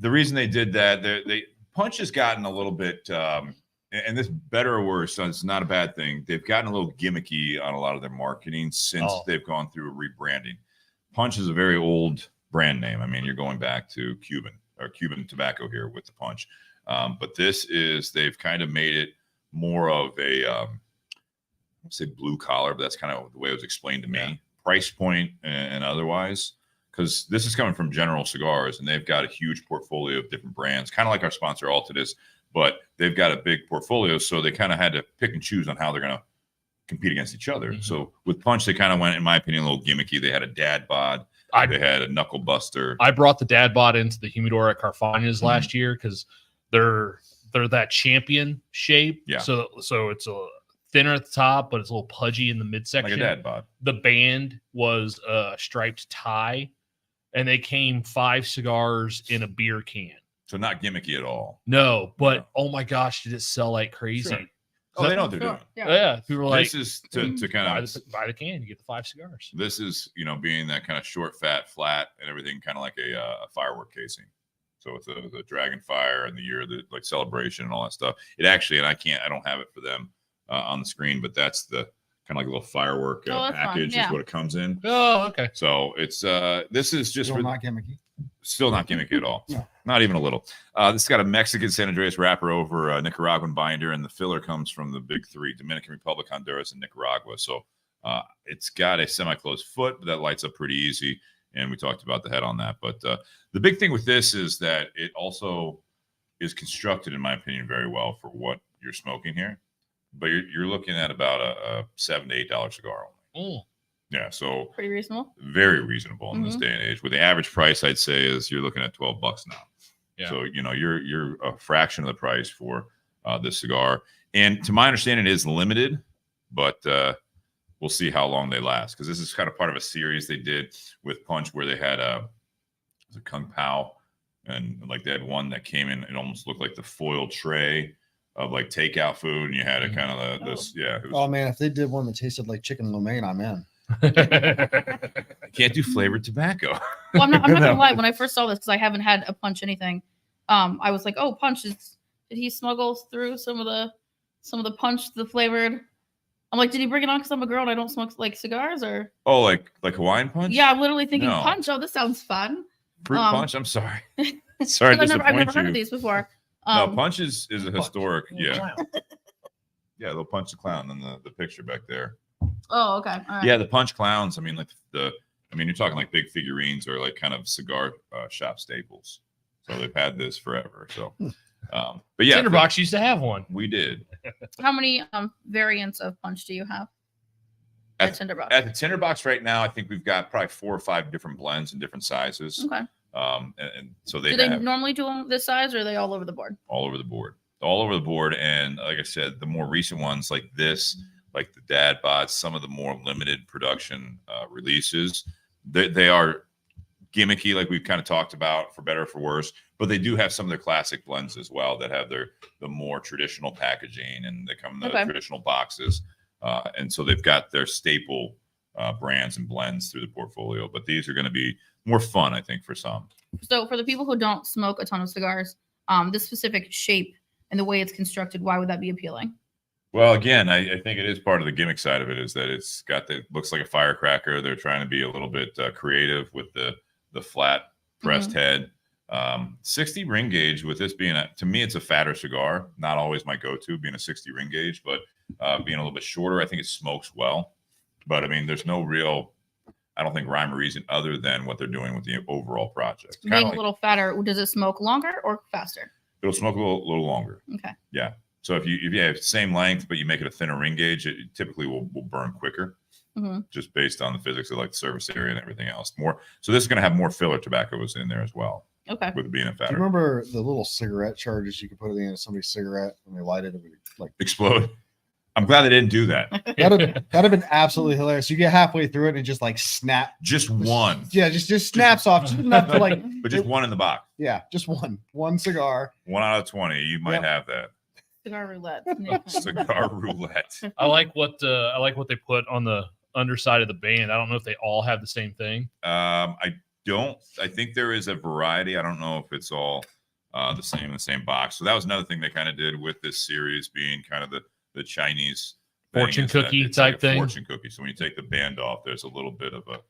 the reason they did that. They Punch has gotten a little bit, and this better or worse, so it's not a bad thing. They've gotten a little gimmicky on a lot of their marketing since they've gone through a rebranding. Punch is a very old brand name. I mean, you're going back to Cuban tobacco here with the Punch. But this is, they've kind of made it more of a, I don't say blue collar, but that's kind of the way it was explained to me. Yeah. Price point and otherwise, because this is coming from General Cigars, and they've got a huge portfolio of different brands, kind of like our sponsor Altadis, but they've got a big portfolio, so they kind of had to pick and choose on how they're going to compete against each other. Mm-hmm. So with Punch, they kind of went, in my opinion, a little gimmicky. They had a dad bod. They had a knuckle buster. I brought the dad bod into the humidor at Carfagna's last year because they're that champion shape. Yeah. So it's a thinner at the top, but it's a little pudgy in the midsection. Like a dad bod. The band was a striped tie, and they came 5 cigars in a beer can. So not gimmicky at all. No, but No. oh my gosh, did it sell like crazy? Sure. Oh, they know what they're doing. Yeah, people were like, This is to kind of, buy the can, you get the 5 cigars. this is, being that kind of short, fat, flat, and everything, kind of like a firework casing. So it's the dragon fire and the year of the like celebration and all that stuff. It actually, and I don't have it for them on the screen, but that's the kind of like a little firework that's fun. package Yeah. is what it comes in. Oh, okay. So it's this is just Still for, not gimmicky. still not gimmicky at all. No. Not even a little. This has got a Mexican San Andreas wrapper over a Nicaraguan binder, and the filler comes from the big three: Dominican Republic, Honduras, and Nicaragua. So it's got a semi-closed foot, but that lights up pretty easy. And we talked about the head on that. But the big thing with this is that it also is constructed, in my opinion, very well for what you're smoking here. But you're looking at about a $7 to $8 cigar only. Mm. Yeah, so Pretty reasonable. very reasonable in this Mhm. day and age. With the average price, I'd say is you're looking at $12 now. Yeah. So you're a fraction of the price for this cigar. And to my understanding, it is limited, but we'll see how long they last, because this is kind of part of a series they did with Punch where they had a Kung Pao, and like they had one that came in. It almost looked like the foil tray of like takeout food, and you had it kind of this. Yeah, it was, Oh man, if they did one that tasted like chicken lo mein, I'm in. I can't do flavored tobacco. Well, I'm not No. gonna lie. When I first saw this, because I haven't had a Punch anything, I was like, "Oh, Punch is." Did he smuggle through some of the Punch, the flavored? I'm like, did he bring it on because I'm a girl and I don't smoke like cigars, or? Oh, like Hawaiian Punch? Yeah, I'm literally thinking No. Punch. Oh, this sounds fun. Fruit Um, Punch. I'm sorry. Sorry to I've never disappoint heard of you. these before. No, Punch is a historic. Punch. Yeah, yeah. They'll punch the clown in the picture back there. Oh, okay. All right. Yeah, the Punch clowns. I mean, like you're talking like big figurines or like kind of cigar shop staples. So they've had this forever. So, but yeah, Tinder Box used to have one. we did How many variants of Punch do you have at Tinder Box? at the Tinder Box right now. I think we've got probably 4 or 5 different blends and different sizes. Okay. And so they Do they have normally do them this size, or are they all over the board? all over the board. And like I said, the more recent ones like this, like the dad bots, some of the more limited production releases, they are gimmicky, like we've kind of talked about, for better or for worse, but they do have some of their classic blends as well that have the more traditional packaging, and they come in the Okay. traditional boxes. And so they've got their staple brands and blends through the portfolio. But these are going to be more fun, I think, for some. So for the people who don't smoke a ton of cigars, this specific shape and the way it's constructed, why would that be appealing? Well, again, I think it is part of the gimmick side of it is that it's got the looks like a firecracker. They're trying to be a little bit creative with the flat pressed head. 60 ring gauge with this being to me, it's a fatter cigar. Not always my go-to being a 60 ring gauge, but being a little bit shorter, I think it smokes well. But I mean, there's no real, I don't think, rhyme or reason other than what they're doing with the overall project. Being a little fatter, does it smoke longer or faster? It'll smoke a little longer. Okay. Yeah. So if you have the same length, but you make it a thinner ring gauge, it typically will burn quicker, just based on the physics of like the surface area and everything else. So this is going to have more filler tobaccos in there as well. Okay. With it being a Do fatter. you remember the little cigarette charges you could put at the end of somebody's cigarette when they light it? It would like Explode. I'm glad they didn't do that. that'd have been absolutely hilarious. You get halfway through it and just like snap. Just one. Yeah, just snaps off. Just enough to like. But just one in the box. Yeah, just one cigar. 1 out of 20. You might have that. Cigar roulette. Cigar roulette. I like what they put on the underside of the band. I don't know if they all have the same thing. I think there is a variety. I don't know if it's all the same in the same box. So that was another thing they kind of did with this series being kind of the Chinese fortune cookie it's type like thing. Fortune cookie. So when you take the band off, there's a little bit of a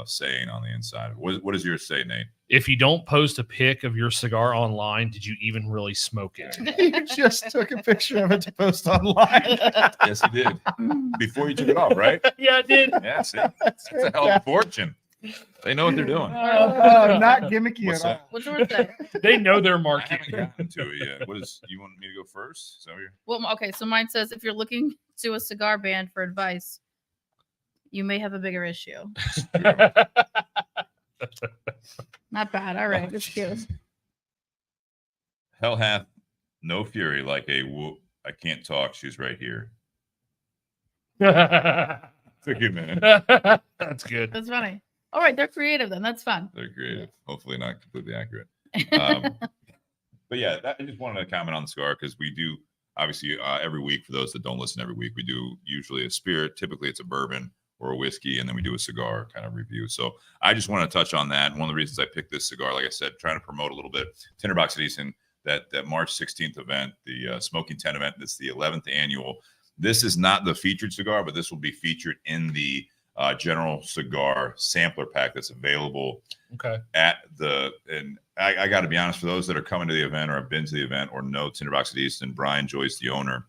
saying on the inside. What does yours say, Nate? If you don't post a pic of your cigar online, did you even really smoke it? You just took a picture of it to post online. Yes, he did. Before you took it off, right? Yeah, I did. Yeah, see, that's a hell of a fortune. They know what they're doing. Not gimmicky What's at all. What's yours say? They know their I market. haven't gotten to it yet. You want me to go first? Is that what you're... Well, okay, so mine says if you're looking to a cigar band for advice, you may have a bigger issue. Not bad. All right, it's cute. Hell hath no fury like a I can't talk. She's right here. Took you a minute. That's good. That's funny. All right, they're creative then. That's fun. They're creative. Hopefully not completely accurate. But yeah, I just wanted to comment on the cigar because we do obviously every week. For those that don't listen every week, we do usually a spirit. Typically, it's a bourbon or a whiskey, and then we do a cigar kind of review. So I just want to touch on that. One of the reasons I picked this cigar, like I said, trying to promote a little bit Tinder Box at Easton, that March 16th event, the Smoking 10 event. That's the 11th annual. This is not the featured cigar, but this will be featured in the general cigar sampler pack that's available at and I got to be honest, for those that are coming to the event or have been to the event or know Tinder Box at Easton, Brian Joyce, the owner,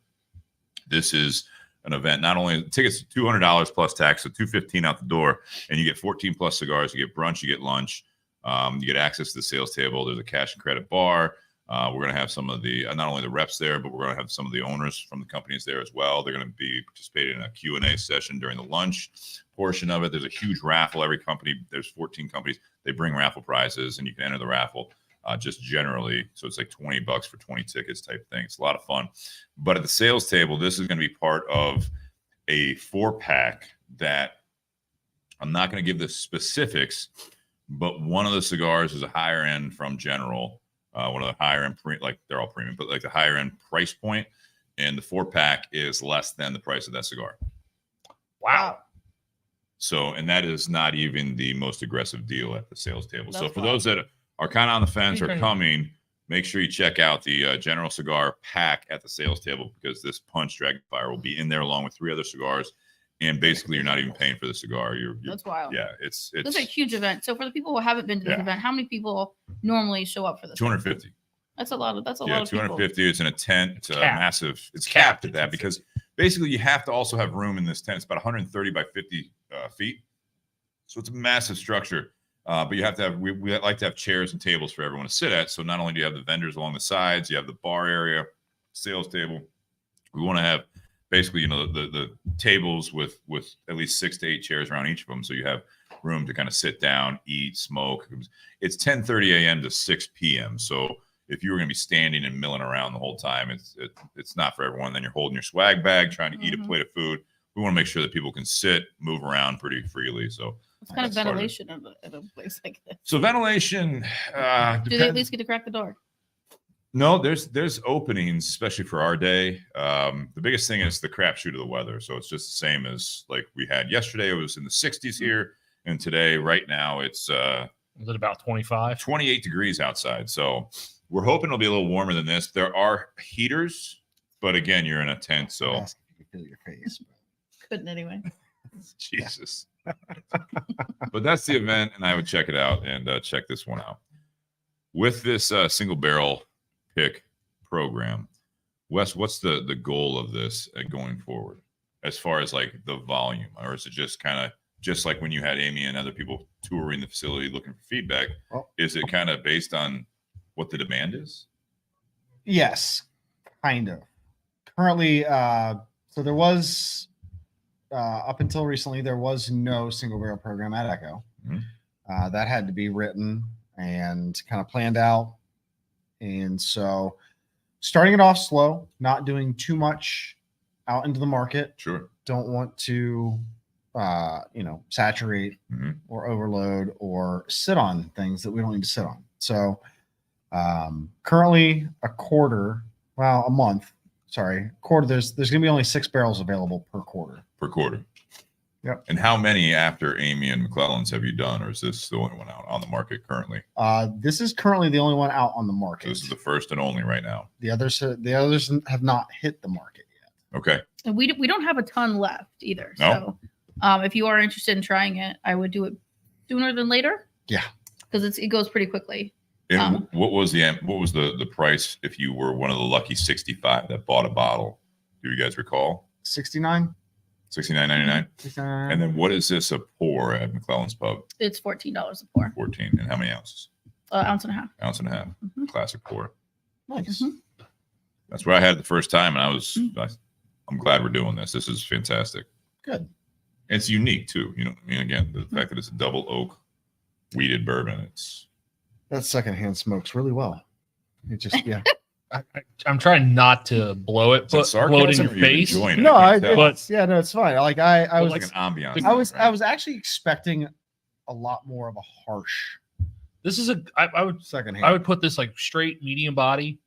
this is an event. Not only tickets $200 plus tax, so $215 out the door, and you get 14 plus cigars. You get brunch, you get lunch, you get access to the sales table. There's a cash and credit bar. We're going to have some of the not only the reps there, but we're going to have some of the owners from the companies there as well. They're going to be participating in a Q&A session during the lunch portion of it. There's a huge raffle. Every company, there's 14 companies. They bring raffle prizes, and you can enter the raffle just generally. So it's like $20 for 20 tickets type thing. It's a lot of fun. But at the sales table, this is going to be part of a 4-pack that I'm not going to give the specifics, but one of the cigars is a higher end from General. One of the higher end, like they're all premium, but like the higher end price point, and the 4-pack is less than the price of that cigar. Wow. So, and that is not even the most aggressive deal at the sales table. That's so for fine. those that are kind of on the fence or coming, make sure you check out the General Cigar pack at the sales table, because this Punch Dragonfire will be in there along with 3 other cigars. And basically, you're not even paying for the cigar. You're That's wild. Yeah, it's This is a huge event. So for the people who haven't been to this event, how many people normally show up for this? 250. That's a lot of. That's a lot Yeah, of people. 250. It's in a tent. It's Capped. massive. It's capped at that, because basically you have to also have room in this tent. It's about 130 by 50 feet. So it's a massive structure. But you have to have, we like to have chairs and tables for everyone to sit at. So not only do you have the vendors along the sides, you have the bar area, sales table. We want to have basically, you know, the tables with at least 6 to 8 chairs around each of them. So you have room to kind of sit down, eat, smoke. It's 10:30 a.m. to 6 p.m. So if you were going to be standing and milling around the whole time, it's not for everyone. Then you're holding your swag bag, trying to eat a plate of food. We want to make sure that people can sit, move around pretty freely. So It's kind of that's part of it. ventilation at a place like this. So ventilation. Do they at least get to crack the door? No, there's openings, especially for our day. The biggest thing is the crapshoot of the weather. So it's just the same as like we had yesterday. It was in the 60s here, and today, right now, it's Is it about 25? 28 degrees outside. So we're hoping it'll be a little warmer than this. There are heaters, but again, you're in a tent, so Ask if you can feel your face. Couldn't anyway. Jesus. But that's the event, and I would check it out and check this one out. With this single barrel pick program, Wes, what's the goal of this going forward as far as like the volume? Or is it just kind of just like when you had Amy and other people touring the facility looking for feedback? Oh. Is it kind of based on what the demand is? Yes, kind of. Currently, so there was up until recently there was no single barrel program at Echo. Mhm. That had to be written and kind of planned out, and so starting it off slow, not doing too much out into the market. Sure. Don't want to saturate Mhm. or overload or sit on things that we don't need to sit on. So currently a month, quarter, there's going to be only 6 barrels available per quarter. Per quarter. Yep. And how many after Amy and McClellan's have you done, or is this the only one out on the market currently? This is currently the only one out on the So market. this is the first and only right now. The others have not hit the market yet. Okay. And we don't have a ton left either. No? So if you are interested in trying it, I would do it sooner than later. Yeah. Because it goes pretty quickly. And what was the price if you were one of the lucky 65 that bought a bottle? Do you guys recall? 69. $69.99. 69. And then what is this a pour at McClellan's Pub? It's $14 a pour. 14. And how many ounces? Ounce and a half. Ounce and a half. Mhm. Classic pour. Nice. Mhm. That's where I had it the first time, and I'm glad we're doing this. This is fantastic. Good. It's unique too. You know what I mean? Again, the fact that it's a double oak weeded bourbon. It's That secondhand smokes really well. It just I'm trying not to blow it, Is that blow it in sarcasm your or you face. enjoying it? no, I can't tell. it's fine. Like I was like an ambiance. I was actually expecting a lot more of a harsh This is I would secondhand. I would put this like straight medium body.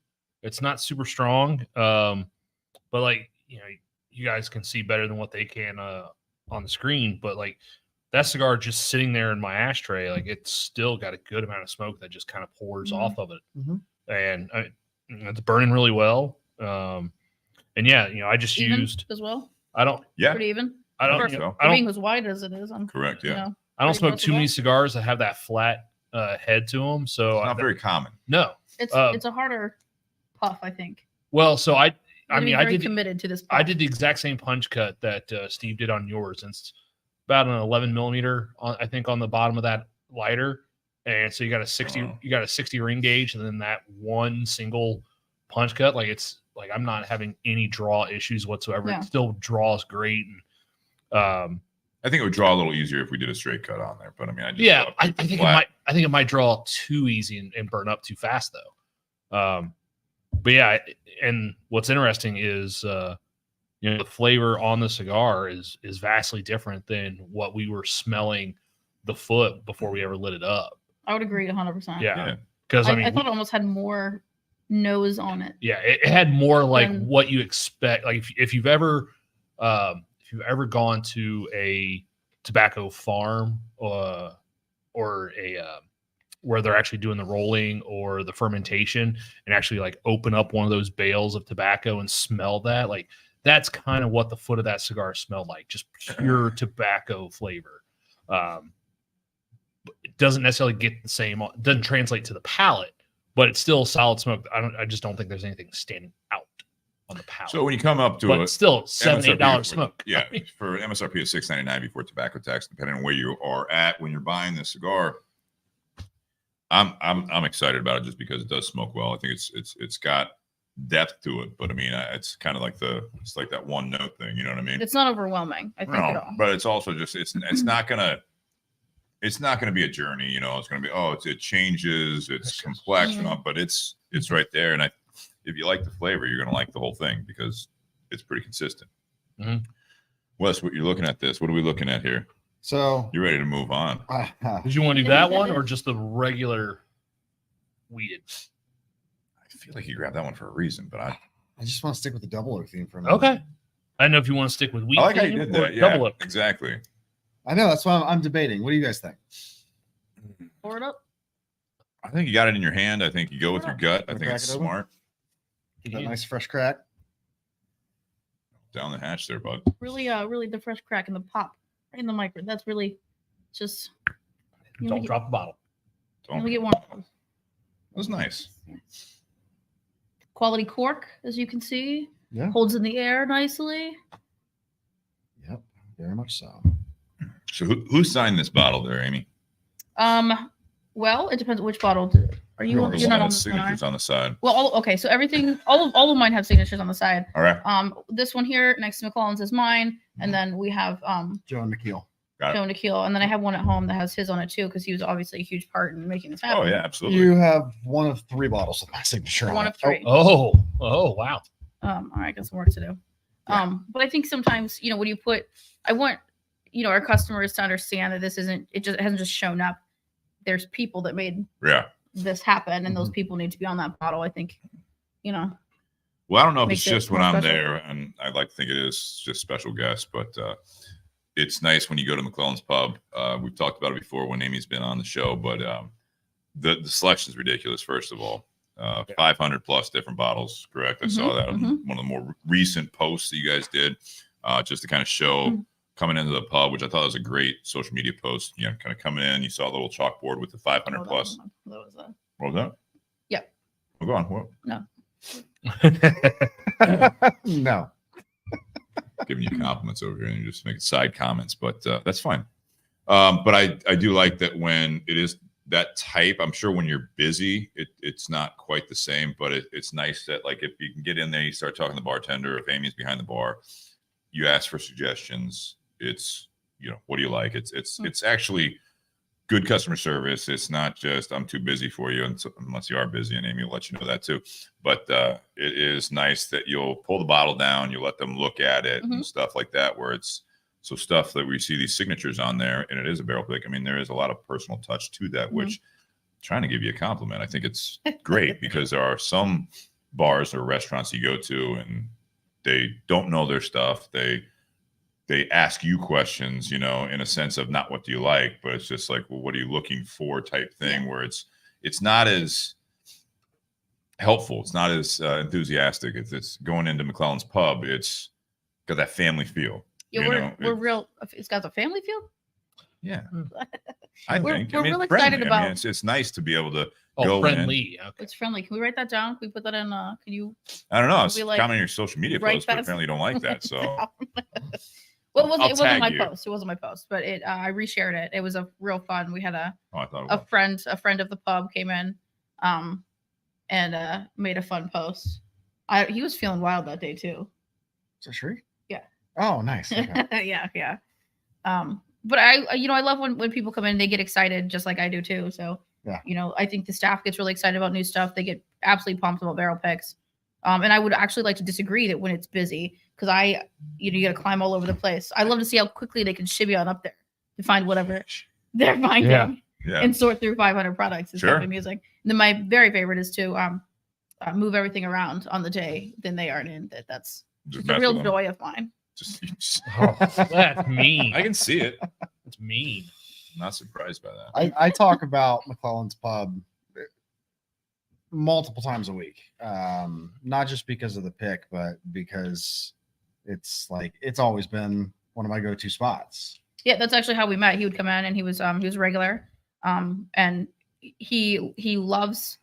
It's not super strong, but like you guys can see better than what they can on the screen. But like that cigar just sitting there in my ashtray, like it's still got a good amount of smoke that just kind of pours off of it, Mhm. and it's burning really well. And I just Even used. as well. I don't. Yeah, Pretty even. I don't. think so. I Being don't. as wide as it is. Correct. Yeah. I don't pretty smoke close too to many that. cigars that have that flat head to them. So It's not very common. no. It's Um, it's a harder puff, I think. Well, so I You gotta be mean, I very did committed to this. I puff. did the exact same punch cut that Steve did on yours. And it's about an 11 millimeter, I think, on the bottom of that lighter. And so you got a 60, Oh. you got a 60 ring gauge, and then that one single punch cut. Like it's like I'm not having any draw issues whatsoever. Yeah. It still draws great. And I think it would draw a little easier if we did a straight cut on there. But I mean, I just yeah, thought I it was think flat. I think it might draw too easy and burn up too fast though. But yeah, and what's interesting is the flavor on the cigar is vastly different than what we were smelling the foot before we ever lit it up. I would agree 100%. Yeah, because I, I mean, I thought it almost had more nose on it. yeah, it had more like Then- what you expect. Like if you've ever gone to a tobacco farm or a where they're actually doing the rolling or the fermentation and actually like open up one of those bales of tobacco and smell that, like that's kind of what the foot of that cigar smelled like, just pure tobacco flavor. It doesn't necessarily get the same, doesn't translate to the palate, but it's still solid smoke. I just don't think there's anything standing out on the palate. So when you come up to but a still $7-8 MSRP smoke. yeah, for MSRP is $6.99 before tobacco tax, depending on where you are at when you're buying the cigar. I'm excited about it just because it does smoke well. I think it's got depth to it, but I mean, it's kind of like it's like that one note thing. You know what I mean? It's not overwhelming, I think, at all. But it's also just it's not gonna be a journey. You know, it's gonna be it changes, it's complex, Mhm. but it's right there. And if you like the flavor, you're gonna like the whole thing because it's pretty consistent. Mhm. Wes, what you're looking at this? What are we looking at here? So You ready to move on? Did you want to do that one or just the regular weeded? I feel like you grabbed that one for a reason, but I just want to stick with the double oak theme for a minute. Okay. I don't know if you want to stick with wheat I like how theme you did or that. Yeah, double oak. exactly. I know, that's why I'm debating. What do you guys think? Pour it up. I think you got it in your hand. I think you go with your gut. I Wanna think crack it's it open? smart. Give that nice fresh crack. Down the hatch there, bud. Really, really the fresh crack and the pop right in the micro. That's really just. Don't drop a bottle. Let me get one. That was nice. Quality cork, as you can see. Yeah. Holds in the air nicely. Yep, very much so. So who signed this bottle there, Amy? Well, it depends which bottle. Are you? The You're one not that on has this one, are you? signatures on the side. Well, okay. So everything, all of mine have signatures on the side. All right. This one here next to McClellan's is mine, and then we have Joe and McKeel. Got it. Joe Nikhil, and then I have one at home that has his on it too, because he was obviously a huge part in making this happen. Oh yeah, absolutely. You have one of 3 bottles with my signature on One it. of 3. Oh, wow. All right, got some work to do. Yeah. But I think sometimes, when you put, I want, our customers to understand that this isn't, it hasn't just shown up. There's people that made Yeah. this happen, and those people need to be on that bottle. I think, Well, I don't know if it's Makes it just when more I'm special. there, and I'd like to think it is just special guests, but it's nice when you go to McClellan's Pub. We've talked about it before when Amy's been on the show, but the selection is ridiculous. First of all, 500 plus different bottles. Correct. I saw that on one of the more recent posts that you guys did, just to kind of show coming into the pub, which I thought was a great social media post. Kind of coming in, you saw a little chalkboard with the 500 plus. That was What was that? Yeah. Oh, go on. What? No. Giving you compliments over here and you're just making side comments, but that's fine. But I do like that when it is that type. I'm sure when you're busy, it's not quite the same, but it's nice that like if you can get in there, you start talking to the bartender. If Amy's behind the bar, you ask for suggestions. It's what do you like? It's actually good customer service. It's not just I'm too busy for you, unless you are busy, and Amy will let you know that too. But it is nice that you'll pull the bottle down, you let them look at it and stuff like that, where it's so stuff that we see these signatures on there, and it is a barrel pick. I mean, there is a lot of personal touch to that, which trying to give you a compliment. I think it's great because there are some bars or restaurants you go to and they don't know their stuff. They ask you questions, in a sense of not what do you like, but it's just like, well, what are you looking for type thing, where it's not as helpful. It's not as enthusiastic. It's going into McClellan's Pub. It's got that family feel. Yeah, we're real. It's got a family feel. Yeah. I We're think. real excited about. It's nice to be able to go friendly. in. Okay. It's friendly. Can we write that down? Can we put that in? Can you? I don't know. Can It's we, like, comment on your social media write posts, but that- apparently you don't like that. So Well, it wasn't tag my you. post. It wasn't my post, but I reshared it. It was a real fun. We had I thought it a was. friend of the pub came in, and made a fun post. He was feeling wild that day too. Is that true? Yeah. Oh, nice. Okay. yeah. But I love when people come in, they get excited just like I do too. So Yeah. I think the staff gets really excited about new stuff. They get absolutely pumped about barrel picks. And I would actually like to disagree that when it's busy, because you got to climb all over the place. I love to see how quickly they can shimmy on up there to find whatever they're finding Yeah. and sort through 500 products. It's Sure. kind of amusing. And then my very favorite is to move everything around on the day then they aren't in. That's Just a mess real with them. joy of mine. Just- Oh, that's mean. I can see it. That's mean. Not surprised by that. I talk about McClellan's Pub multiple times a week. Not just because of the pick, but because it's always been one of my go-to spots. Yeah, that's actually how we met. He would come in and he was a regular. And he loves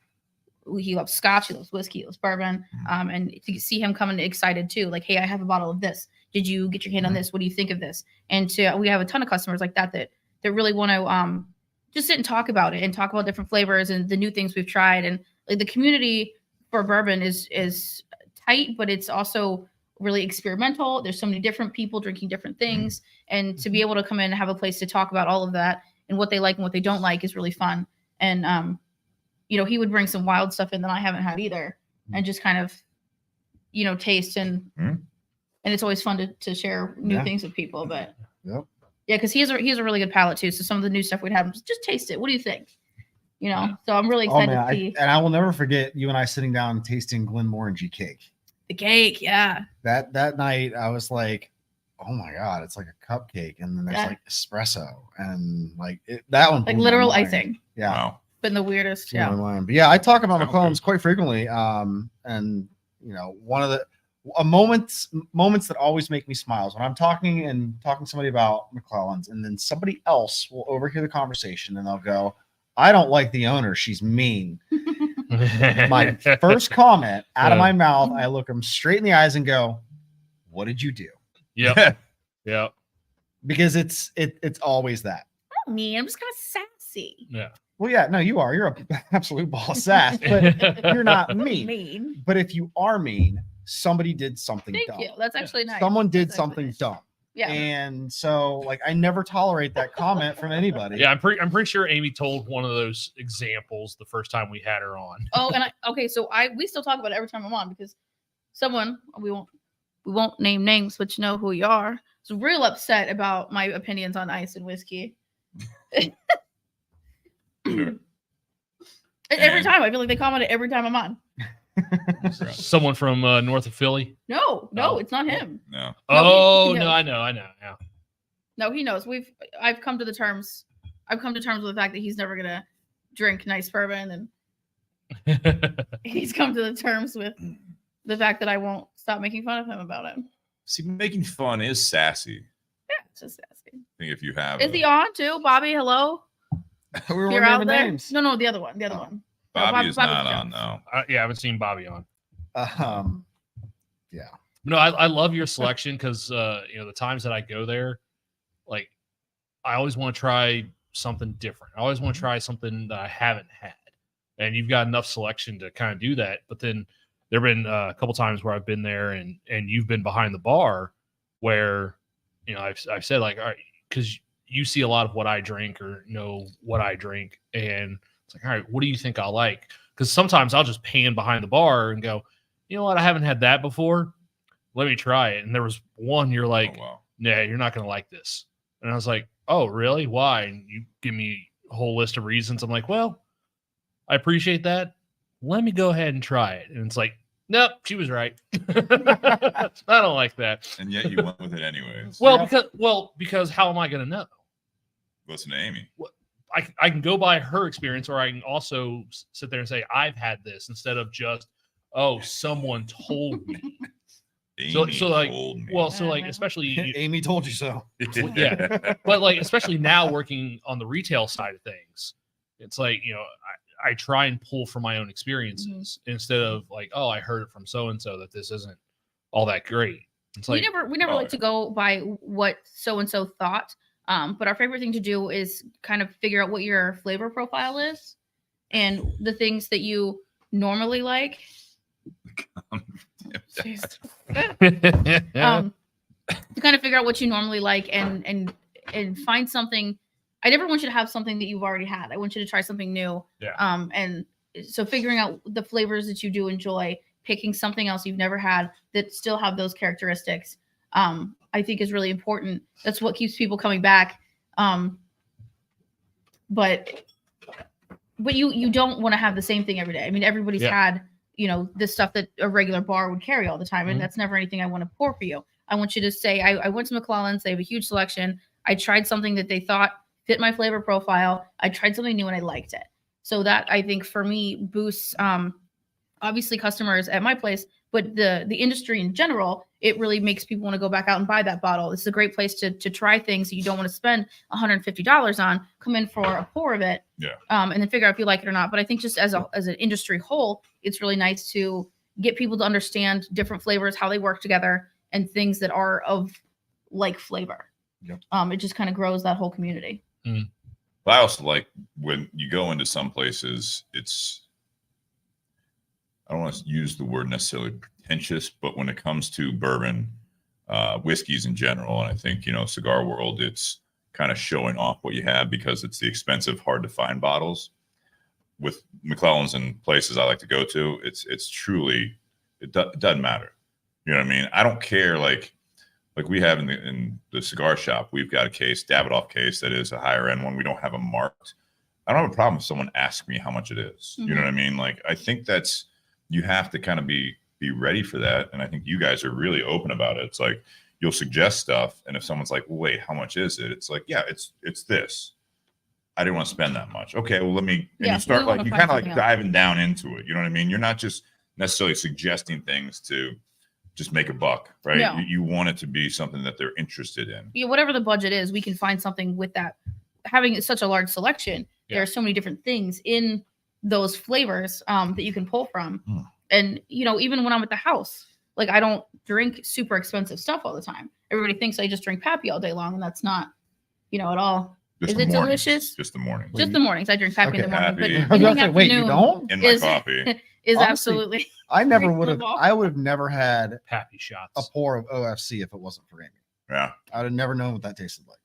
scotch, he loves whiskey, he loves bourbon. And to see him coming excited too, like, hey, I have a bottle of this. Did you get your hand on this? What do you think of this? And we have a ton of customers like that really want to just sit and talk about it and talk about different flavors and the new things we've tried. And like the community for bourbon is tight, but it's also really experimental. There's so many different people drinking different things, and to be able to come in and have a place to talk about all of that and what they like and what they don't like is really fun. And he would bring some wild stuff in that I haven't had either, and just kind of taste and it's always fun to share new things with people. But Yep. yeah, because he has a really good palate too. So some of the new stuff we'd have, just taste it. What do you think? You know, Yeah. so I'm really Oh excited man, to see and I will never forget you and I sitting down and tasting Glenmorangie cake. the cake. Yeah, That night, I was like, "Oh my god, it's like a cupcake," and then there's Yeah. like espresso, and like that one, like blew my literal mind. icing. Yeah, Wow. Been the weirdest. blew my Yeah. mind. But yeah, I talk about Okay. McClellan's quite frequently. And you know, one of the moments that always make me smile is when I'm talking to somebody about McClellan's, and then somebody else will overhear the conversation and they'll go, "I don't like the owner. She's mean." My first comment out of my mouth, I look them straight in the eyes and go, "What did you do?" Yep. Yep. Because it's always that. Not me. I'm just kind of sassy. Yeah. Well, yeah, no, you are. You're a absolute ball of sass, but you're not mean. Mean. But if you are mean, somebody did something Thank dumb. you. That's actually nice. Someone did That's actually something nice. dumb. Yeah. And so, like, I never tolerate that comment from anybody. Yeah, I'm pretty sure Amy told one of those examples the first time we had her on. Oh, and so we still talk about it every time I'm on because someone we won't name names, but you know who you are. Is real upset about my opinions on ice and whiskey. Sure. Every And- time I feel like they comment it every time I'm on. Someone from north of Philly. No, Oh. it's not him. No. Oh he no, knows. I know. Yeah. No, he knows. I've come to terms with the fact that he's never gonna drink nice bourbon, and he's come to the terms with the fact that I won't stop making fun of him about it. See, making fun is sassy. Yeah, it's just sassy. I think if you have Is he on too, Bobby? Hello, We were you're out naming there. names. No, the other one. The other Oh. one. Bobby is Bobby not counts. on, no. Yeah, I haven't seen Bobby on. No, I love your selection because the times that I go there, like I always want to try something different. I always want to try something that I haven't had, and you've got enough selection to kind of do that. But then there've been a couple times where I've been there and you've been behind the bar, where I've said like, all right, because you see a lot of what I drink or know what I drink, and it's like, all right, what do you think I like? Because sometimes I'll just pan behind the bar and go, you know what, I haven't had that before. Let me try it. And there was one you're like, Oh, wow. nah, you're not going to like this. And I was like, oh, really? Why? And you give me a whole list of reasons. I'm like, well, I appreciate that. Let me go ahead and try it. And it's like, nope, she was right. I don't like that. And yet you went with it anyways. Well, because how am I going to know? Listen to Amy. I can go by her experience, or I can also sit there and say, I've had this, instead of just, oh, someone told me. Amy So like, told me. well, so like, especially, Amy told you so. yeah. But like, especially now working on the retail side of things, it's like, I try and pull from my own experiences instead of like, oh, I heard it from so-and-so that this isn't all that great. It's like, we never like to go by what so and so thought. But our favorite thing to do is kind of figure out what your flavor profile is and the things that you normally like. Jeez. To kind of figure out what you normally like and find something. I never want you to have something that you've already had. I want you to try something new. Yeah. And so figuring out the flavors that you do enjoy, picking something else you've never had that still have those characteristics, I think is really important. That's what keeps people coming back. But you don't want to have the same thing every day. I mean, everybody's had, this stuff that a regular bar would carry all the time. And that's never anything I want to pour for you. I want you to say, I went to McClellan's. They have a huge selection. I tried something that they thought fit my flavor profile. I tried something new and I liked it. So that, I think, for me, boosts obviously customers at my place, but the industry in general. It really makes people want to go back out and buy that bottle. It's a great place to try things that you don't want to spend $150 on. Come in for a pour of it, and then figure out if you like it or not. But I think just as an industry whole, it's really nice to get people to understand different flavors, how they work together, and things that are of like flavor. Yep. It just kind of grows that whole community. But I also like when you go into some places, I don't want to use the word necessarily pretentious, but when it comes to bourbon, whiskeys in general, and I think, cigar world, it's kind of showing off what you have because it's the expensive, hard to find bottles. With McClellan's and places I like to go to, it's truly, it doesn't matter. You know what I mean? I don't care. Like we have in the cigar shop, we've got a case, Davidoff case, that is a higher end one. We don't have a marked I don't have a problem if someone asks me how much it is. You know what I mean? Like, I think you have to kind of be ready for that. And I think you guys are really open about it. It's like, you'll suggest stuff. And if someone's like, well, wait, how much is it? It's like, yeah, it's this. I didn't want to spend that much. Okay, well, let me, and you start like, you kind of like diving down into it. You know what I mean? You're not just necessarily suggesting things to just make a buck, right? No. You want it to be something that they're interested in. Yeah, whatever the budget is, we can find something with that. Having such a large selection, there are so many different things in those flavors that you can pull from. And, you know, even when I'm at the house, like, I don't drink super expensive stuff all the time. Everybody thinks I just drink Pappy all day long, and that's not, you know, at all. Just Is the it mornings. delicious? Just the morning. Just the mornings. I drink Pappy in the morning. Pappy. But in the Wait, you afternoon don't? In my coffee. is Honestly, absolutely. I never would have. reasonable. I would have never had Pappy a shots. pour of OFC if it wasn't for Amy. Yeah. I would have never known what that tasted like.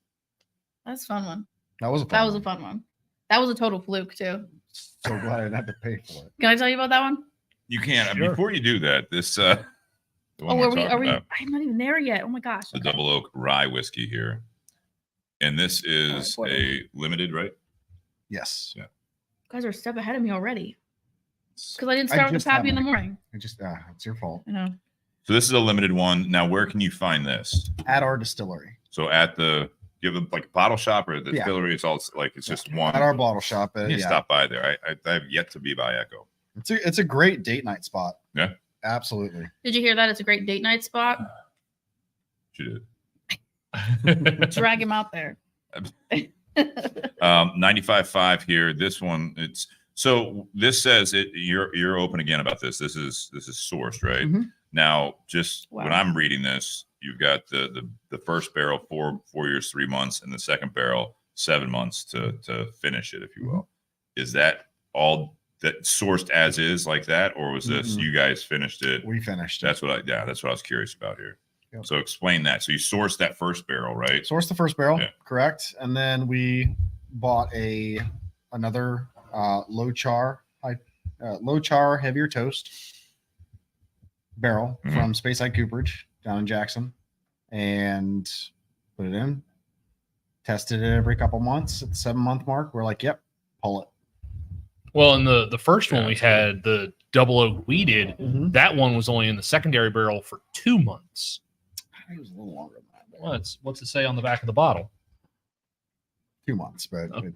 That's a fun one. That was a fun That was one. a fun one. That was a total fluke, too. So glad I didn't have to pay for it. Can I tell you about that one? You can. Sure. Before you do that, this the one Oh, we're are we? talking about, I'm not even there yet. Oh my gosh. the Okay. Double Oak Rye whiskey here. And this is what a limited, right? Yes. Yeah. You guys are a step ahead of me already. Because I didn't I start with just the Pappy in the haven't. morning. It's your fault. You know. So this is a limited one. Now, where can you find this? At our distillery. So at the, you have like a bottle shop or the Yeah. distillery? It's all like, it's just one. At our bottle shop. You Yeah. stop by there. I have yet to be by Echo. It's a great date night spot. Yeah. Absolutely. Did you hear that? It's a great date night spot. She did. Drag him out there. 95.5 here. This one, it's so this says it. You're open again about this. This is sourced, right? Mhm. Now, just when Wow. I'm reading this, you've got the first barrel 4 years 3 months, and the second barrel 7 months to finish it, if you will. Is that all that sourced as is like that, or was this Mhm. you guys finished it? We finished it. That's what I was curious about here. Yep. So explain that. So you sourced that first barrel, right? Sourced the first barrel, Yeah. correct, and then we bought another low char, heavier toast barrel Mhm. from Speyside Cooperage down in Jackson, and put it in. Tested it every couple months. At the 7-month mark, we're like, "Yep, pull it." Well, in the first one Yeah, we that's good. had the double oak weeded. Mhm. That one was only in the secondary barrel for 2 months. I think it was a little longer than that. but What's it say on the back of the bottle? 2 months, but Oh.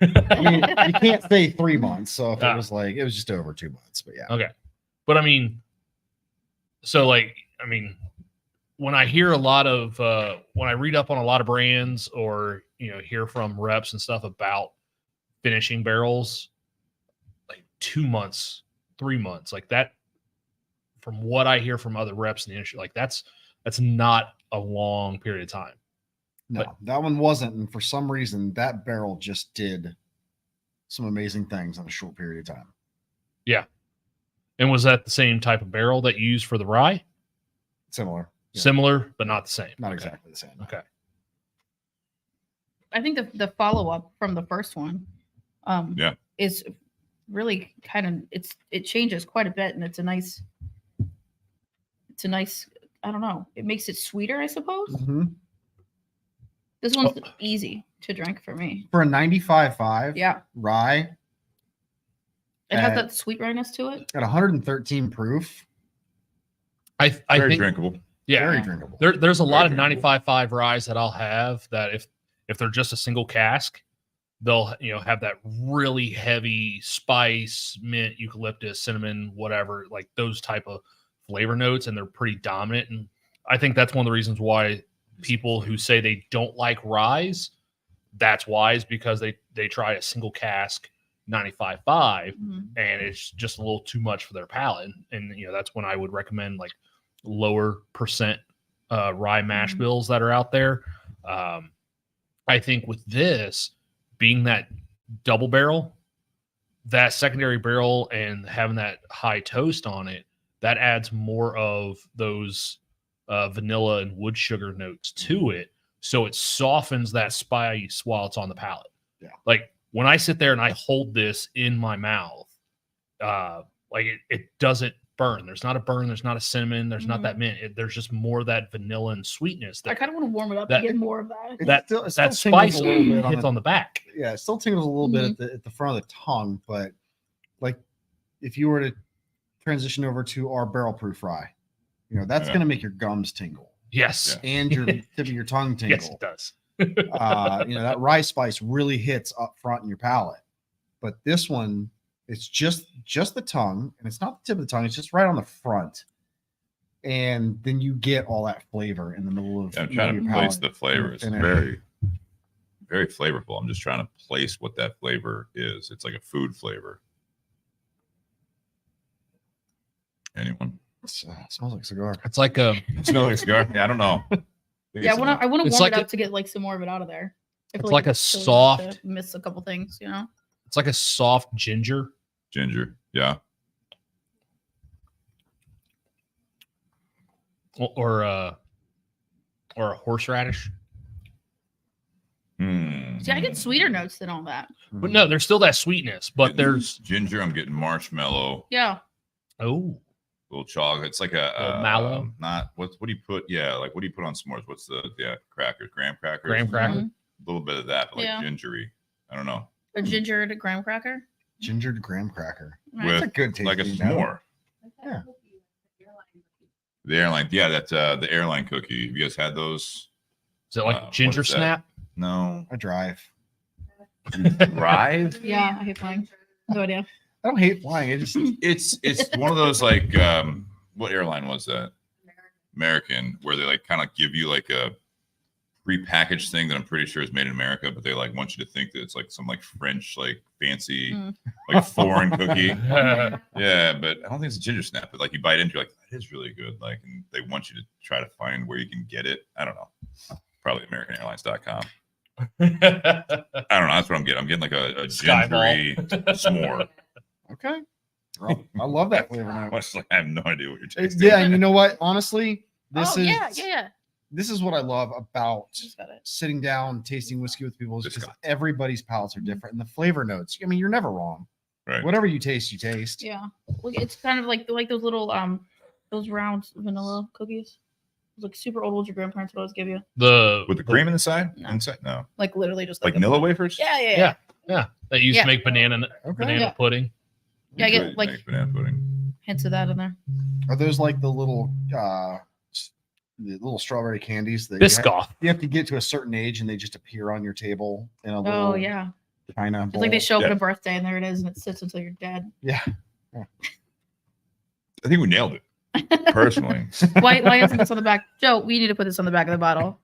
I mean, you can't say 3 months. So if Ah. it was just over 2 months. But yeah, Okay. But I mean, so like, I mean, when I hear a lot of, when I read up on a lot of brands or, you know, hear from reps and stuff about finishing barrels, like 2 months, 3 months, like that, from what I hear from other reps in the industry, like that's not a long period of time. no, that one wasn't. And for some reason, that barrel just did some amazing things in a short period of time. And was that the same type of barrel that you used for the rye? Similar, yeah. Similar, but not the same. Not Okay. exactly the same. Okay. I think the follow up from the first one, Yeah. is really kind of it changes quite a bit, and it's a nice. I don't know. It makes it sweeter, I suppose. Mhm. This one's easy to drink for me. For a 95.5 Yeah, rye it has Uh, that sweet rightness to it. at 113 proof, I Very think, drinkable. yeah, very drinkable. there's a lot of Very drinkable. 95.5 ryes that I'll have that if they're just a single cask, they'll, you know, have that really heavy spice, mint, eucalyptus, cinnamon, whatever, like those type of flavor notes, and they're pretty dominant. And I think that's one of the reasons why people who say they don't like ryes, that's why, is because they try a single cask 95.5 Mhm. and it's just a little too much for their palate. And you know, that's when I would recommend like lower percent rye mash Mhm. bills that are out there. I think with this being that double barrel, that secondary barrel and having that high toast on it, that adds more of those vanilla and wood sugar notes to it. So it softens that spice while it's on the palate. Yeah. Like when I sit there and I hold this in my mouth, like it doesn't burn. There's not a burn. There's not a cinnamon. There's not that mint. There's just more of that vanilla and sweetness. I That kind of want to warm it up that- to get more of that. It still that tingles spice a little bit hits on the back. Yeah, it still tingles a little bit at the front of the tongue, but like if you were to transition over to our barrel proof rye, that's going to make your gums tingle Yes. and your tip of your tongue tingle. Yes, it does. That rye spice really hits up front in your palate, but this one, it's just the tongue, and it's not the tip of the tongue. It's just right on the front, and then you get all that flavor in the middle of. I'm trying to place the flavor. It's Finish. very, very flavorful. I'm just trying to place what that flavor is. It's like a food flavor. Anyone? It smells like a cigar. It's like a It smells like a cigar. Yeah, I don't know. Yeah, I want to warm It's it like up to get like some more of it out of there. I feel It's like a it's silly not to soft- miss a couple things, it's like a soft ginger. Ginger. Yeah. Or a horseradish. See, I get sweeter notes than all that. But no, there's still that sweetness, but there's ginger. I'm getting marshmallow, Yeah. little chocolate. It's like a Little mallow? not what do you put? Yeah, like what do you put on s'mores? What's the crackers? Graham crackers. graham cracker. Mhm. A little bit of that, but like Yeah. gingery. I don't know. A gingered graham cracker. Gingered graham cracker. Right. With That's a good taste. like a s'more. Yeah. The airline, yeah, that's the airline cookie. Have you guys had those? Is it like What ginger is that? snap? No. I drive. Rye? Yeah, I hate flying. No idea. I don't hate flying. It just It's one of those like what airline was that? American, where they like kind of give you like a prepackaged thing that I'm pretty sure is made in America, but they like want you to think that it's like some like French like fancy like foreign cookie. Yeah, but I don't think it's a ginger snap. But like you bite into, you're like, that is really good. Like, and they want you to try to find where you can get it. I don't know. Probably AmericanAirlines.com. I don't know. That's what I'm getting. I'm getting like a gingery s'more. okay. Well, I love that flavor now. I have no idea what you're tasting. Yeah, and you know what? Honestly, this is yeah. this is what I love about Just got it. sitting down, tasting whiskey with people, is Just because got everybody's palates are different, and the flavor notes. I mean, you're never wrong. Right. Whatever you taste, you taste. Yeah. Look, it's kind of like those little those round vanilla cookies. It's like super old ones your grandparents would always give you. With the cream inside? No. Inside? No. Like literally just Like a- Nilla wafers? Yeah. Yeah, that used Yeah. to make banana Okay. Yeah. pudding. Yeah, I get, Good, like- make banana pudding. Hints of that in there. Are those like the little strawberry candies that Biscoff. you have to get to a certain age and they just appear on your table in a little Oh yeah. kind of It's like they show up Yeah. at a birthday and there it is and it sits until you're dead. Yeah. I think we nailed it. Personally, Why isn't this on the back? Joe, we need to put this on the back of the bottle.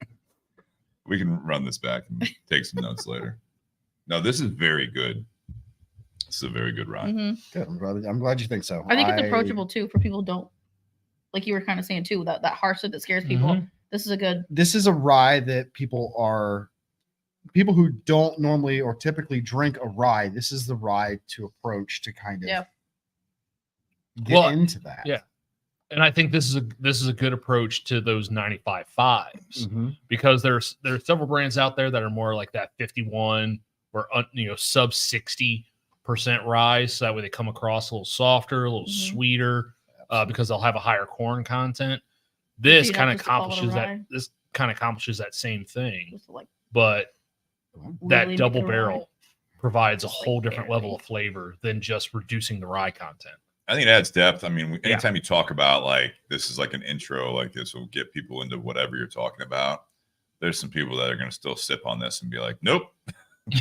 we can run this back and take some notes later. No, this is very good. This is a very good rye. Mhm. Good. I'm glad you think so. I think it's approachable too for people who don't, like you were kind of saying too, that harshness that scares people. Mhm. This is a good. This is a rye that people who don't normally or typically drink a rye. This is the rye to approach to kind of Yeah. get Well, into that. yeah. And I think this is a good approach to those 95.5s Mhm. because there are several brands out there that are more like that 51 or sub 60% rye, so that way they come across a little softer, a little Mhm. sweeter, because they'll have a higher corn content. This You'd kind have of to call it a accomplishes that. rye. This kind of accomplishes that same thing, Just to, like but that really double make it a rye. barrel provides a Just, like, whole different barely. level of flavor than just reducing the rye content. I think it adds depth. I mean, Yeah. anytime you talk about like this is like an intro, like this will get people into whatever you're talking about. There's some people that are going to still sip on this and be like, nope.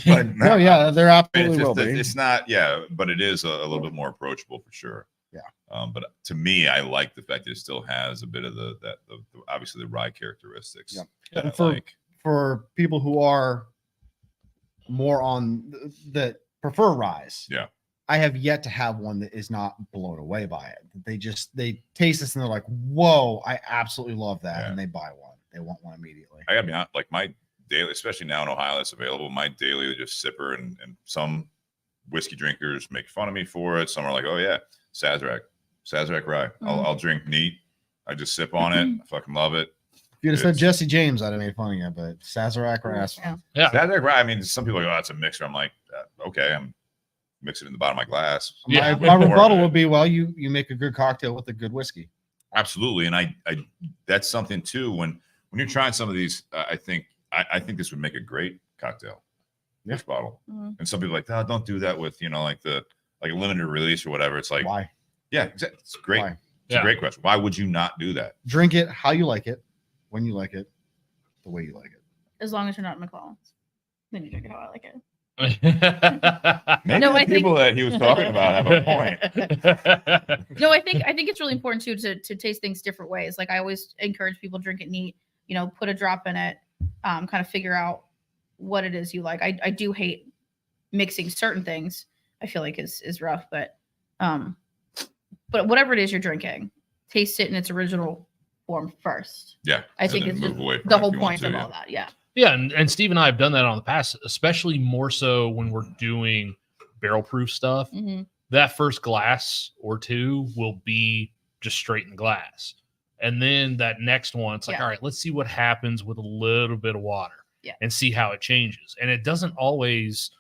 But No, yeah, there it's, absolutely will just, be. it's not, yeah, but it is a little bit more approachable for sure. Yeah. But to me, I like the fact that it still has a bit of the obviously the rye characteristics. Yeah. that I And for- like. For people who are more on that prefer ryes. Yeah. I have yet to have one that is not blown away by it. They taste this and they're like, whoa, I absolutely love that. Yeah. And they buy one. They want one immediately. I gotta be honest, like my daily, especially now in Ohio, that's available. My daily just sipper, and some whiskey drinkers make fun of me for it. Some are like, "Oh yeah, Sazerac rye. I'll drink neat. I just sip on it. I fucking love it." If you'd have said It's- Jesse James, I'd have made fun of you, but Sazerac or Yeah. Yeah. Sazerac rye. I mean, some people are like, "Oh, it's a mixer." I'm like, okay, I'm mix it in the bottom of my glass. Yeah. My rebuttal would be, well, you make a good cocktail with a good whiskey. Absolutely, and I that's something too. When you're trying some of these, I think this would make a great cocktail. Yeah. This bottle. Mhm. And some people are like, oh, don't do that with like a limited release or whatever. It's like, Why? yeah, exactly. It's great. Why? It's a great question. Why would you not do that? Drink it how you like it, when you like it, the way you like it. As long as you're not McClellan's. Then you drink it how I like it. Maybe No, the I think- people that he was talking about have a point. No, I think it's really important too to taste things different ways. Like I always encourage people to drink it neat, put a drop in it, kind of figure out what it is you like. I do hate mixing certain things. I feel like is rough, but whatever it is you're drinking, taste it in its original form first. Yeah, I think and it's then just move away from the it if whole you want point of to, all that. Yeah. Yeah, and Steve and I have done that on the past, especially more so when we're doing barrel proof stuff. Mhm. That first glass or two will be just straight in the glass. And then that next one, it's like, Yeah. all right, let's see what happens with a little bit of water and see how it changes. And it doesn't always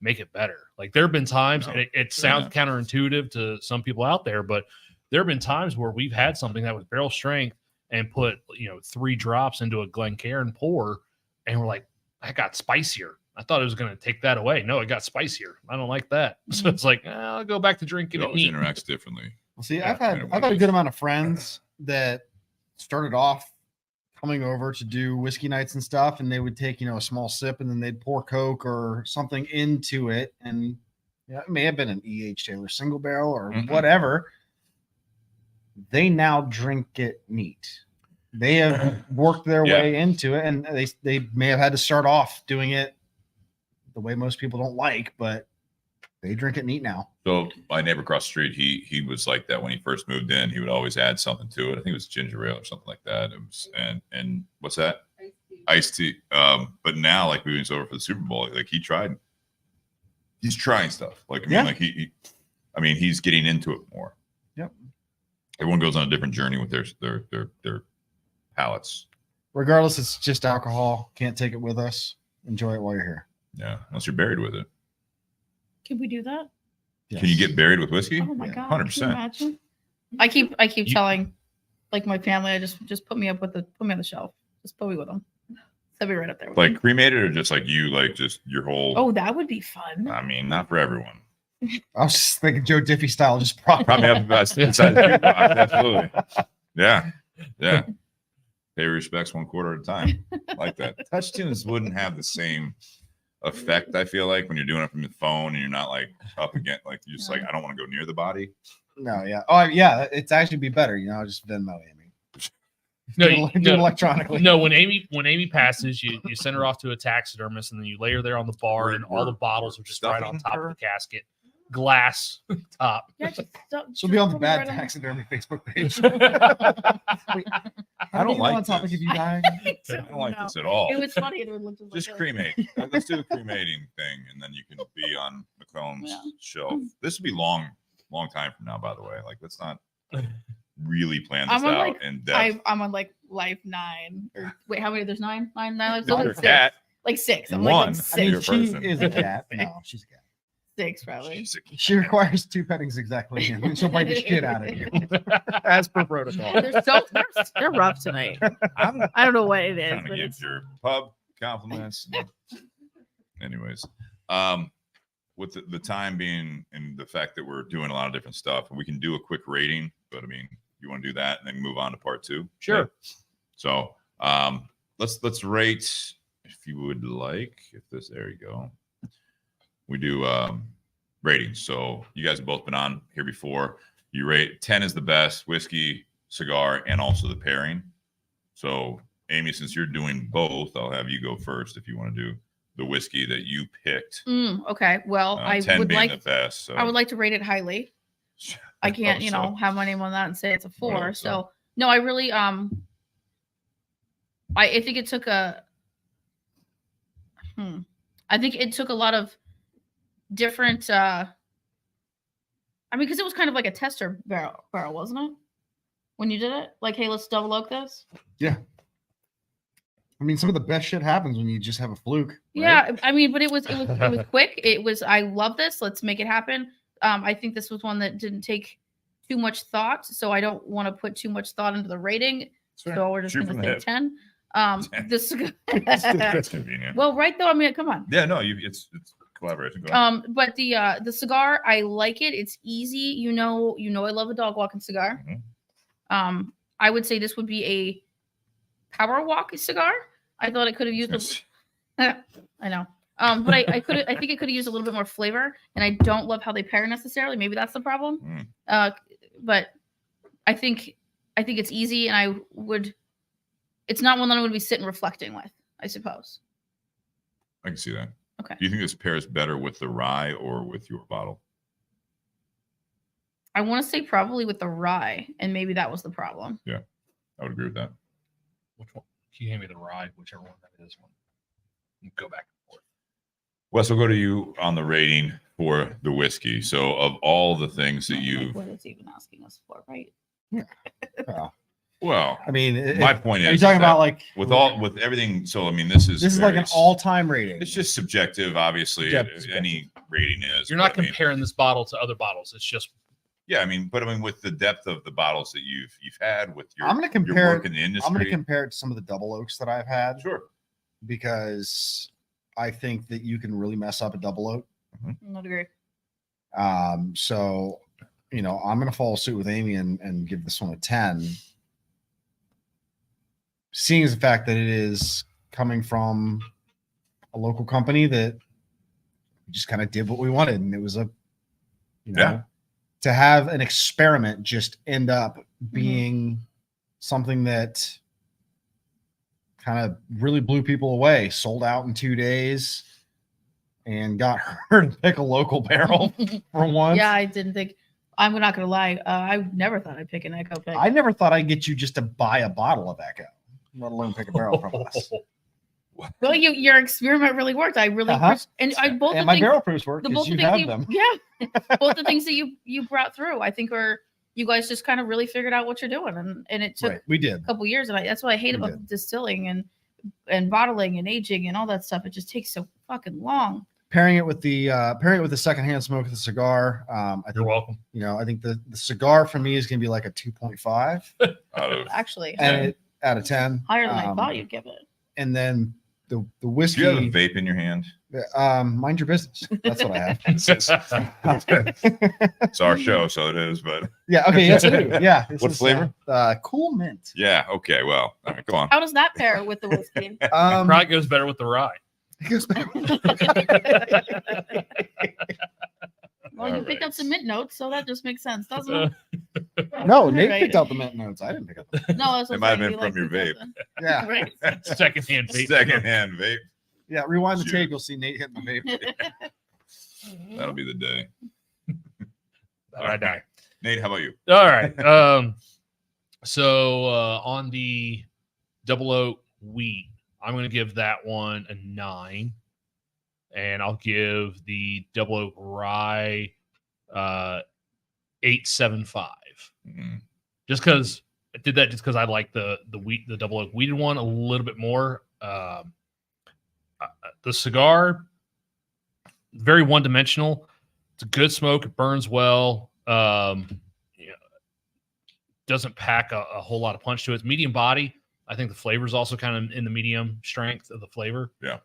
make it better. Like there have been times, No. and it sounds counterintuitive to some people out there, but there have been times where we've had something that was barrel strength and put 3 drops into a Glencairn pour, and we're like, that got spicier. I thought it was going to take that away. No, it got spicier. I don't like that. So it's like, I'll go back to drinking It it always neat. interacts differently. Well, see, Yeah, I've had a good amount of friends that started off coming over to do whiskey nights and stuff, and they would take a small sip, and then they'd pour Coke or something into it, and it may have been an E.H. Taylor single barrel or Mhm. whatever. They now drink it neat. They have worked their Yeah. way into it, and they may have had to start off doing it the way most people don't like, but they drink it neat now. So my neighbor across the street, he was like that when he first moved in. He would always add something to it. I think it was ginger ale or something like that. It was and what's that? Iced tea. But now, like moving over for the Super Bowl, like he's trying stuff. Like I mean, he's getting into it more. Yep. Everyone goes on a different journey with their palates. Regardless, it's just alcohol. Can't take it with us. Enjoy it while you're here. Yeah, unless you're buried with it. Can we do that? Can you get buried with whiskey? Oh my Yeah, god! 100%. Can you imagine? I keep telling like my family, I just put me on the shelf. Just put me with them. They'll be right up there. With Like me. cremated or just like you, like just your whole? Oh, that would be fun. I mean, not for everyone. I was just thinking Joe Diffie style, just prop. Probably up inside the jukebox. Absolutely. Yeah. Pay respects 1 quarter at a time. Like that. Touch tunes wouldn't have the same effect, I feel like, when you're doing it from the phone and you're not like up against, like you're just like, I don't want to go near the body. No, yeah. Oh, yeah. It's actually be better. Just Venmo Amy. No, do it electronically. No, when Amy passes, you send her off to a taxidermist, and then you lay her there on the bar, and all the bottles are just right on top of the casket, glass top. Yeah, just She'll be on the put me bad right on- taxidermy Facebook page. I don't like on topic this. if you die. I don't like this at all. It was funny. It would look Just like cremate. Let's do the cremating thing, and then you can be on McClellan's Yeah. shelf. This would be long time from now, by the way. Like, let's not really plan this I'm on, out like, in depth. I'm on like life 9. Or, wait, how many? There's 9 lives. Not Like your 6. cat. Like 6. I'm One. like on I 6. mean, Your she person. is a cat. No, she's a cat. 6 probably. She's a- She requires 2 pettings exactly, and she'll bite the shit out of you, as per protocol. They're rough tonight. I'm I don't know what it is, trying to but give it's your pub compliments. Anyways, with the time being and the fact that we're doing a lot of different stuff, we can do a quick rating. But I mean, you want to do that and then move on to part 2? Sure. So let's rate, if you would like. There you go. We do ratings. So you guys have both been on here before. You rate 10 is the best whiskey, cigar, and also the pairing. So Amy, since you're doing both, I'll have you go first if you want to do the whiskey that you picked. Okay. Well, I 10 would being like the best. So. I would like to rate it highly. I can't, have my name on that and say it's a 4. Whatever, So no, I really I think it took I think it took a lot of different because it was kind of like a tester barrel, wasn't it? When you did it? Like, hey, let's double oak this. Yeah. I mean, some of the best shit happens when you just have a fluke. Right? Yeah, I mean, but it was quick. It was, I love this. Let's make it happen. I think this was one that didn't take too much thought, so I don't want to put too much thought into the rating. So we're just Shoot going from to the say hip. 10. This That's convenient. well, right though. I mean, come on. Yeah, no, it's collaboration. Go ahead. But the cigar, I like it. It's easy. You know, I love a dog walking cigar. Mhm. I would say this would be a power walk cigar. I thought it could have used. I know. But I think it could have used a little bit more flavor, and I don't love how they pair necessarily. Maybe that's the problem. But I think it's easy, and it's not one that I would be sitting reflecting with, I suppose. I can see that. Okay. Do you think this pairs better with the rye or with your bottle? I want to say probably with the rye, and maybe that was the problem. Yeah, I would agree with that. Which one? Can you hand me the rye, whichever one that is? Go back and forth. Wes, we'll go to you on the rating for the whiskey. So, of all the things that you've, What it's even asking us for, right? well, I mean, my point is, are you talking that about like with everything? So, I mean, this is like very an all-time rating? It's just subjective, obviously. Yeah, Any rating is. You're not but I mean, comparing this bottle to other bottles. It's just yeah, I mean, with the depth of the bottles that you've had with your, I'm going to your compare. work in the industry. I'm going to compare it to some of the double oaks that I've had. Sure. Because I think that you can really mess up a double oak. Not agree. So, I'm going to follow suit with Amy and give this one a 10. Seeing as the fact that it is coming from a local company that just kind of did what we wanted. And it was to have an experiment just end up being something that kind of really blew people away, sold out in 2 days, and got her to pick a local barrel for once. Yeah, I didn't think. I'm not gonna lie. I never thought I'd pick an Echo pick. I never thought I'd get you just to buy a bottle of Echo, let alone pick a barrel from us. Well, your experiment really worked. I really and both and the my things, barrel proofs work the because both you the things have them. Yeah, both the things that you brought through, I think you guys just kind of really figured out what you're doing, and it took We did a couple years, and that's what I hate about distilling and bottling and aging and all that stuff. It just takes so fucking long. Pairing it with the secondhand smoke of the cigar. You're welcome. I think the cigar for me is going to be like a 2.5 Actually, out of 10, higher than I thought you'd give it. And then the whiskey. Do you have a vape in your hand? Mind your business. That's what I have. It's our show, so it is. But yeah, okay, yes, I do. Yeah. What flavor? Cool mint. Yeah. Okay. Well, all right, go on. How does that pair with the whiskey? Probably goes better with the rye. It goes better. Well, you picked up some mint notes, so that just makes sense, doesn't it? No, Nate Right. picked out the mint notes. I didn't pick up the No, that's It might have been from your vape. Yeah. Right. Secondhand vape. Secondhand vape. Yeah, rewind the Shoot. tape. You'll see Nate hitting the vape. That'll be the day. I die. Nate, how about you? All right. So on the double oak wheat, I'm going to give that one a 9, and I'll give the double oak rye 8.75. Just because I did that, just because I like the double oak wheated one a little bit more. The cigar, very one dimensional. It's a good smoke. It burns well. Doesn't pack a whole lot of punch to it. It's medium body. I think the flavor is also kind of in the medium strength of the flavor. Yeah.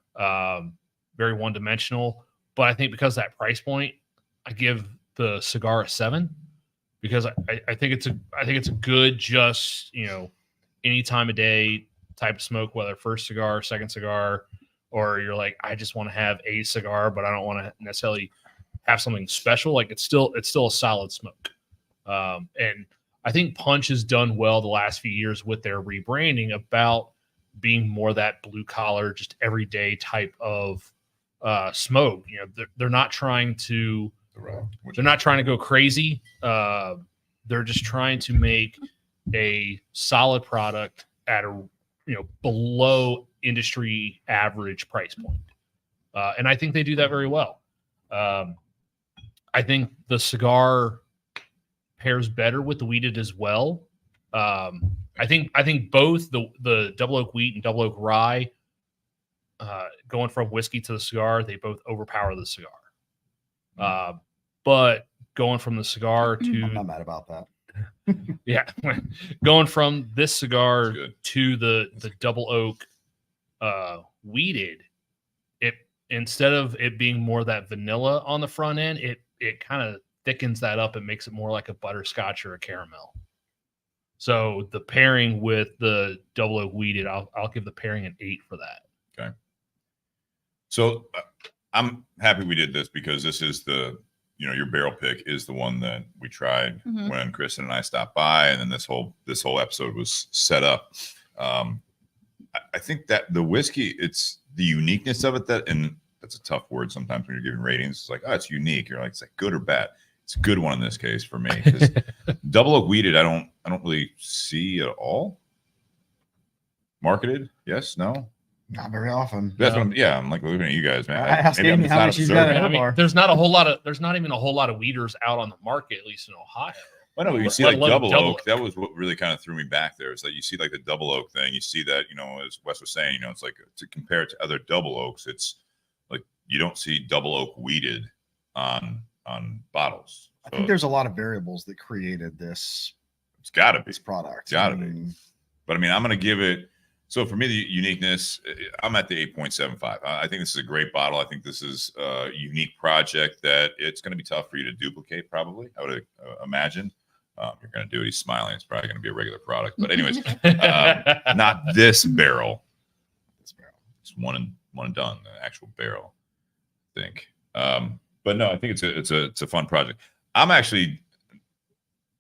Very one dimensional. But I think because of that price point, I give the cigar a 7 because I think it's a good, just, any time of day type of smoke, whether first cigar, second cigar, or you're like, I just want to have a cigar, but I don't want to necessarily have something special. Like it's still a solid smoke. And I think Punch has done well the last few years with their rebranding about being more that blue collar, just everyday type of smoke. They're not trying to go crazy. They're just trying to make a solid product at a below industry average price point. And I think they do that very well. I think the cigar pairs better with the wheated as well. I think both the double oak wheat and double oak rye, going from whiskey to the cigar, they both overpower the cigar. But going from the cigar I'm to not mad about that. going from this cigar That's good. to the double oak wheated, it instead of it being more that vanilla on the front end, it kind of thickens that up and makes it more like a butterscotch or a caramel. So the pairing with the double oak wheated, I'll give the pairing an 8 for that. Okay. So I'm happy we did this because this is your barrel pick is the one that we tried when Kristen and I stopped by, and then this whole episode was set up. I think that the whiskey, it's the uniqueness of it and that's a tough word sometimes when you're giving ratings. It's like, oh, it's unique. You're like, it's like good or bad. It's a good one in this case for me. Double oak wheated, I don't really see at all. Marketed? Yes? No? Not very often. That's what I'm like looking at you guys, man. I asked Amy how much she's got. I mean, there's not even a whole lot of wheaters out on the market, at least in Ohio. I know, but you see like double oak. That was what really kind of threw me back there. Is that you see like the double oak thing. You see that, as Wes was saying, it's like to compare it to other double oaks, it's like you don't see double oak wheated on bottles. I think there's a lot of variables that created this. It's got to be this product. It's got to be. But I mean, I'm going to give it. So for me, the uniqueness, I'm at the 8.75. I think this is a great bottle. I think this is a unique project that it's going to be tough for you to duplicate. Probably, I would imagine. You're going to do it. He's smiling. It's probably going to be a regular product. But anyways, not this barrel. This barrel. It's one and done. The actual barrel, I think. But no, I think it's a fun project. I'm actually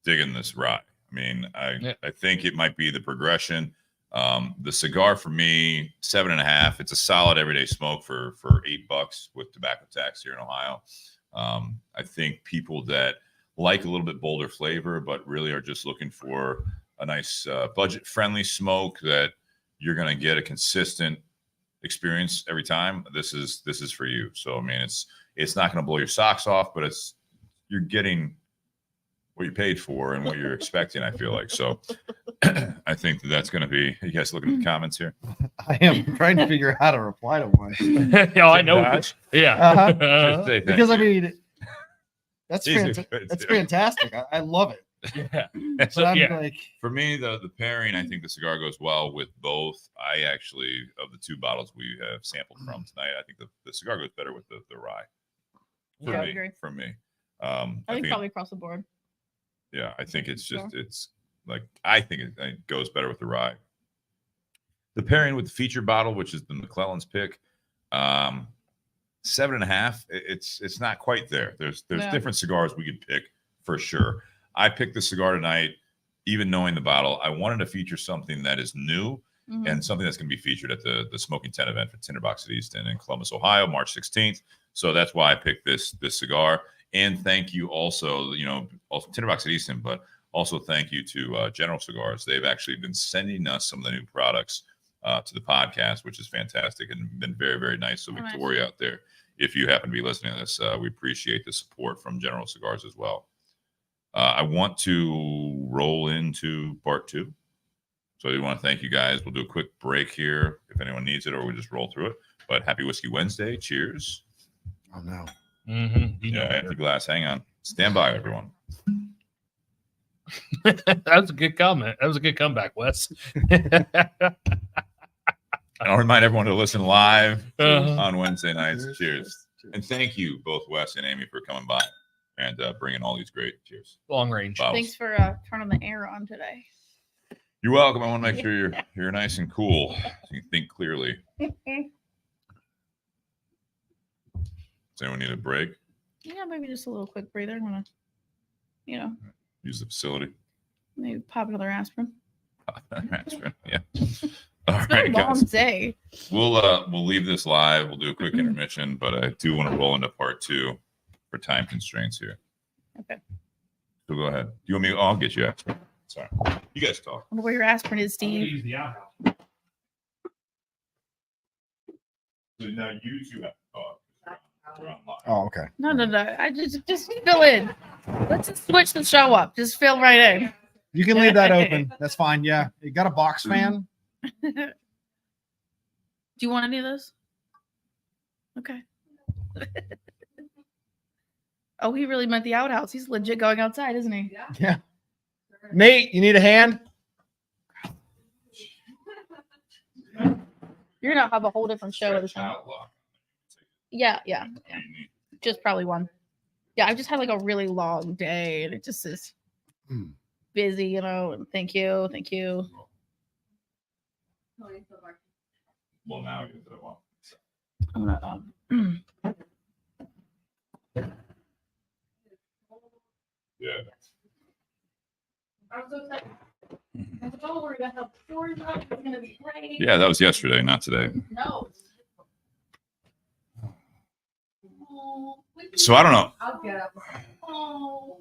digging this rye. I mean, I think it might be the progression. The cigar for me, 7.5. It's a solid everyday smoke for $8 with tobacco tax here in Ohio. I think people that like a little bit bolder flavor, but really are just looking for a nice budget-friendly smoke that you're going to get a consistent experience every time. This is for you. So I mean, it's not going to blow your socks off, but you're getting what you paid for and what you're expecting. I feel like so. I think that's going to be. You guys looking at the comments here? I am trying to figure out how to reply to one. I know. Yeah. Because I mean. That's fantastic. I love it. Yeah. So like, for me, the pairing, I think the cigar goes well with both. I actually, of the two bottles we have sampled from tonight, I think the cigar goes better with the rye. For me. I think probably across the board. Yeah, I think it's just I think it goes better with the rye. The pairing with the feature bottle, which is the McClellan's pick, 7.5. It's not quite there. There's different cigars we could pick for sure. I picked the cigar tonight, even knowing the bottle. I wanted to feature something that is new and something that's going to be featured at the Smoking 10 event for Tinder Box at Easton in Columbus, Ohio, March 16th. So that's why I picked this cigar. And thank you also, also Tinder Box at Easton, but also thank you to General Cigars. They've actually been sending us some of the new products to the podcast, which is fantastic and been very, very nice. So Victoria out there, if you happen to be listening to this, we appreciate the support from General Cigars as well. I want to roll into part 2. So I do want to thank you guys. We'll do a quick break here if anyone needs it, or we'll just roll through it. But happy Whiskey Wednesday. Cheers. Oh, no. Yeah, empty glass. Hang on. Stand by, everyone. That was a good comment. That was a good comeback, Wes. I'll remind everyone to listen live on Wednesday nights. Cheers. And thank you, both Wes and Amy, for coming by and bringing all these great cheers. Long range. Bottles. Thanks for turning the air on today. You're welcome. I want to make sure you're nice and cool so you can think clearly. Does anyone need a break? Yeah, maybe just a little quick breather. I'm gonna, use the facility. Maybe pop another aspirin. Aspirin, yeah. All right, guys. Long day. We'll leave this live. We'll do a quick intermission, but I do want to roll into part 2 for time constraints here. Okay. So go ahead. Do you want me? I'll get you aspirin. Sorry. You guys talk. I wonder where your aspirin is, Steve. So now you two have to talk. Oh, okay. No. I just fill in. Let's just switch the show up. Just fill right in. You can leave that open. That's fine. Yeah. You got a box fan? Do you want any of this? Okay. Oh, he really meant the outhouse. He's legit going outside, isn't he? Yeah. Nate, you need a hand? You're gonna have a whole different show at the time. Yeah. Just probably one. Yeah, I've just had like a really long day and it just is busy, you know. And thank you. Well, now you want. I'm gonna Yeah. I'm so excited. Don't worry about how stories are. It's gonna be great. Yeah, that was yesterday, not today. No. So I don't know. I'll get up. Oh.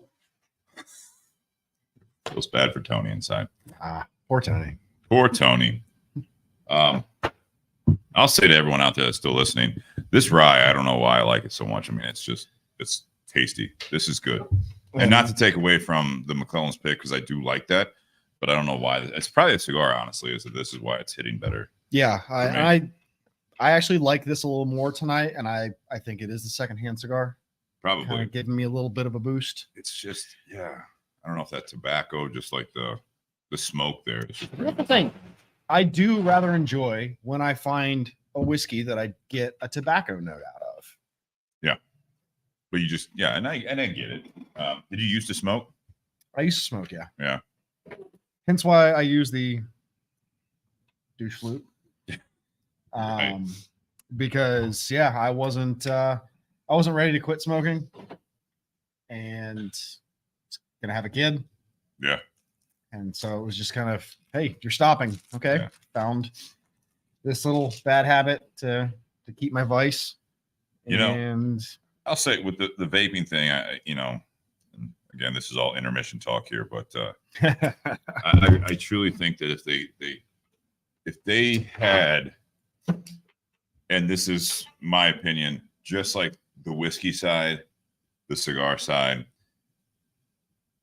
Feels bad for Tony inside. Poor Tony. Poor Tony. I'll say to everyone out there that's still listening, this rye, I don't know why I like it so much. I mean, it's tasty. This is good. And not to take away from the McClellan's pick, because I do like that, but I don't know why. It's probably a cigar, honestly, is that this is why it's hitting better. Yeah, I actually like this a little more tonight, and I think it is the secondhand cigar. Probably. Kind of giving me a little bit of a boost. It's just, yeah. I don't know if that tobacco, just like the smoke there. That's the thing. I do rather enjoy when I find a whiskey that I get a tobacco note out of. Yeah. But you just, yeah, and I get it. Did you used to smoke? I used to smoke, yeah. Yeah. Hence why I use the douche flute. Right. Because I wasn't ready to quit smoking and gonna have a kid. Yeah. And so it was just kind of, hey, you're stopping. Okay. Yeah. Found this little bad habit to keep my vice. You know, and I'll say with the vaping thing, again, this is all intermission talk here, but I truly think that if they had, and this is my opinion, just like the whiskey side, the cigar side,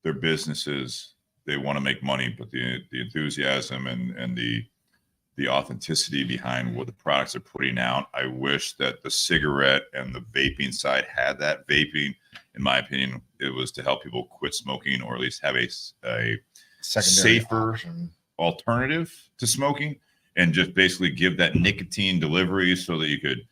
their businesses, they want to make money, but the enthusiasm and the authenticity behind what the products they're putting out. I wish that the cigarette and the vaping side had that. Vaping, in my opinion, it was to help people quit smoking or at least have a safer option. Alternative to smoking, and just basically give that nicotine delivery so that you could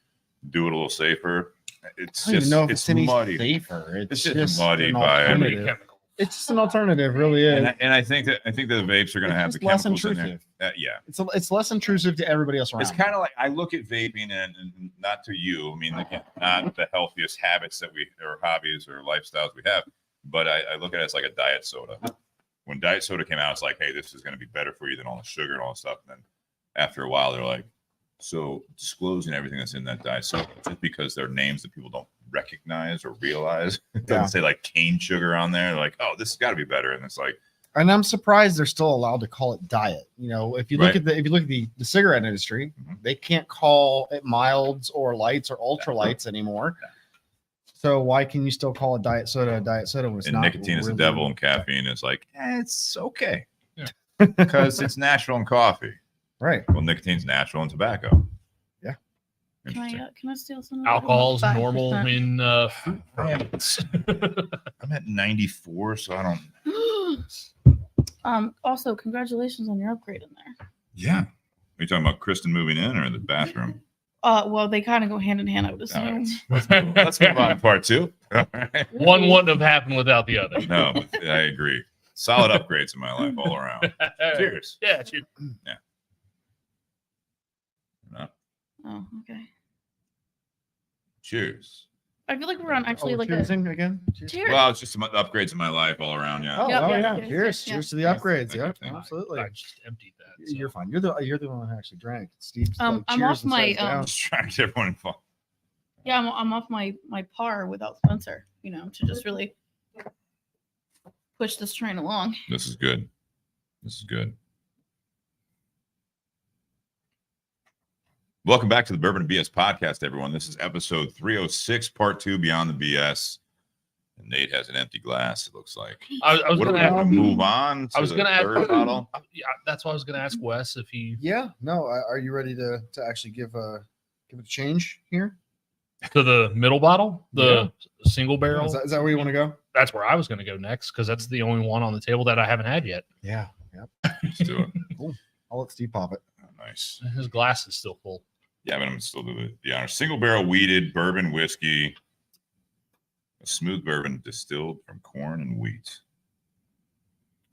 do it a little safer. It's I don't even know if it's it's any muddy. safer. It's just muddy an by alternative. It's just an alternative, really is. And I think that the vapes are going to have the just less chemicals in there. intrusive. Yeah. It's less intrusive to everybody else around. It's kind of like I look at vaping and not to you. I mean, not the healthiest habits that or hobbies or lifestyles we have, but I look at it as like a diet soda. When diet soda came out, it's like, hey, this is going to be better for you than all the sugar and all the stuff. And then after a while, they're like, so disclosing everything that's in that diet soda just because they're names that people don't recognize or realize. It doesn't say like cane sugar on there. They're like, oh, this has got to be better. And it's like, and I'm surprised they're still allowed to call it diet. You know, if you look at the cigarette industry, they can't call it milds or lights or ultralights anymore. So why can you still call it diet soda when it's and not? nicotine is the devil and caffeine is like, it's okay. Because it's natural in coffee. Right. Well, nicotine's natural in tobacco. Yeah. Can I steal some? Alcohol's normal in fruit. I'm at 94, so I don't. Also, congratulations on your upgrade in there. Yeah. Are you talking about Kristen moving in or the bathroom? Well, they kind of go hand in hand, I would assume. Let's move on to part two. All right. One wouldn't have happened without the other. No, but I agree. Solid upgrades in my life all around. Cheers. Yeah, cheers. Yeah. No. Oh, okay. Cheers. I feel like we're on actually like choosing again. cheers. Well, it's just some upgrades in my life all around. Yeah. Oh, Yep, yeah. yep, Cheers. yeah. Cheers to the upgrades. Yeah. Yeah, absolutely. I just emptied that. so. You're fine. You're the one who actually drank. Steve's I'm cheers off and my, says down. Just trying to get everyone involved. Yeah, I'm off my par without Spencer, to just really push this train along. This is good. This is good. Welcome back to the Bourbon and BS podcast, everyone. This is episode 306, part 2, Beyond the BS. And Nate has an empty glass, it looks like. I was What are going we to going to move on to I was the going to ask. third bottle? Yeah, that's why I was going to ask Wes if he Yeah. No. Are you ready to actually give it a change here? to the middle bottle, the single barrel. Is that where you want to go? That's where I was going to go next because that's the only one on the table that I haven't had yet. Yeah. Yep. Let's do it. Cool. I'll let Steve pop it. Oh, nice. His glass is still full. Yeah, but I'm still do the honor. Single barrel weeded bourbon whiskey. A smooth bourbon distilled from corn and wheat.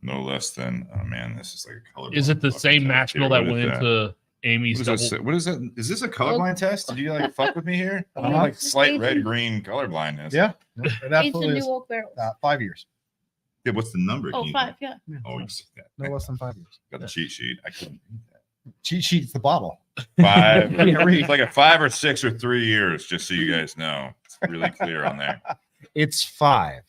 No less than, oh man, this is like a color. Is it the same mash bill that went into Amy's What is, double? what is that? Is this a colorblind test? Did you like fuck with me here? I'm Uh-huh. like slight red green colorblindness. Yeah. No, it Aged in absolutely New is. Oak barrels. 5 years. Yeah, what's the number? Oh, Can you- 5, yeah. Oh, you said that. No less than 5 years. Got the cheat sheet. I couldn't read that. Cheat sheet's the bottle. 5. Can't read. It's like a 5 or 6 or 3 years, just so you guys know. It's really clear on there. It's 5.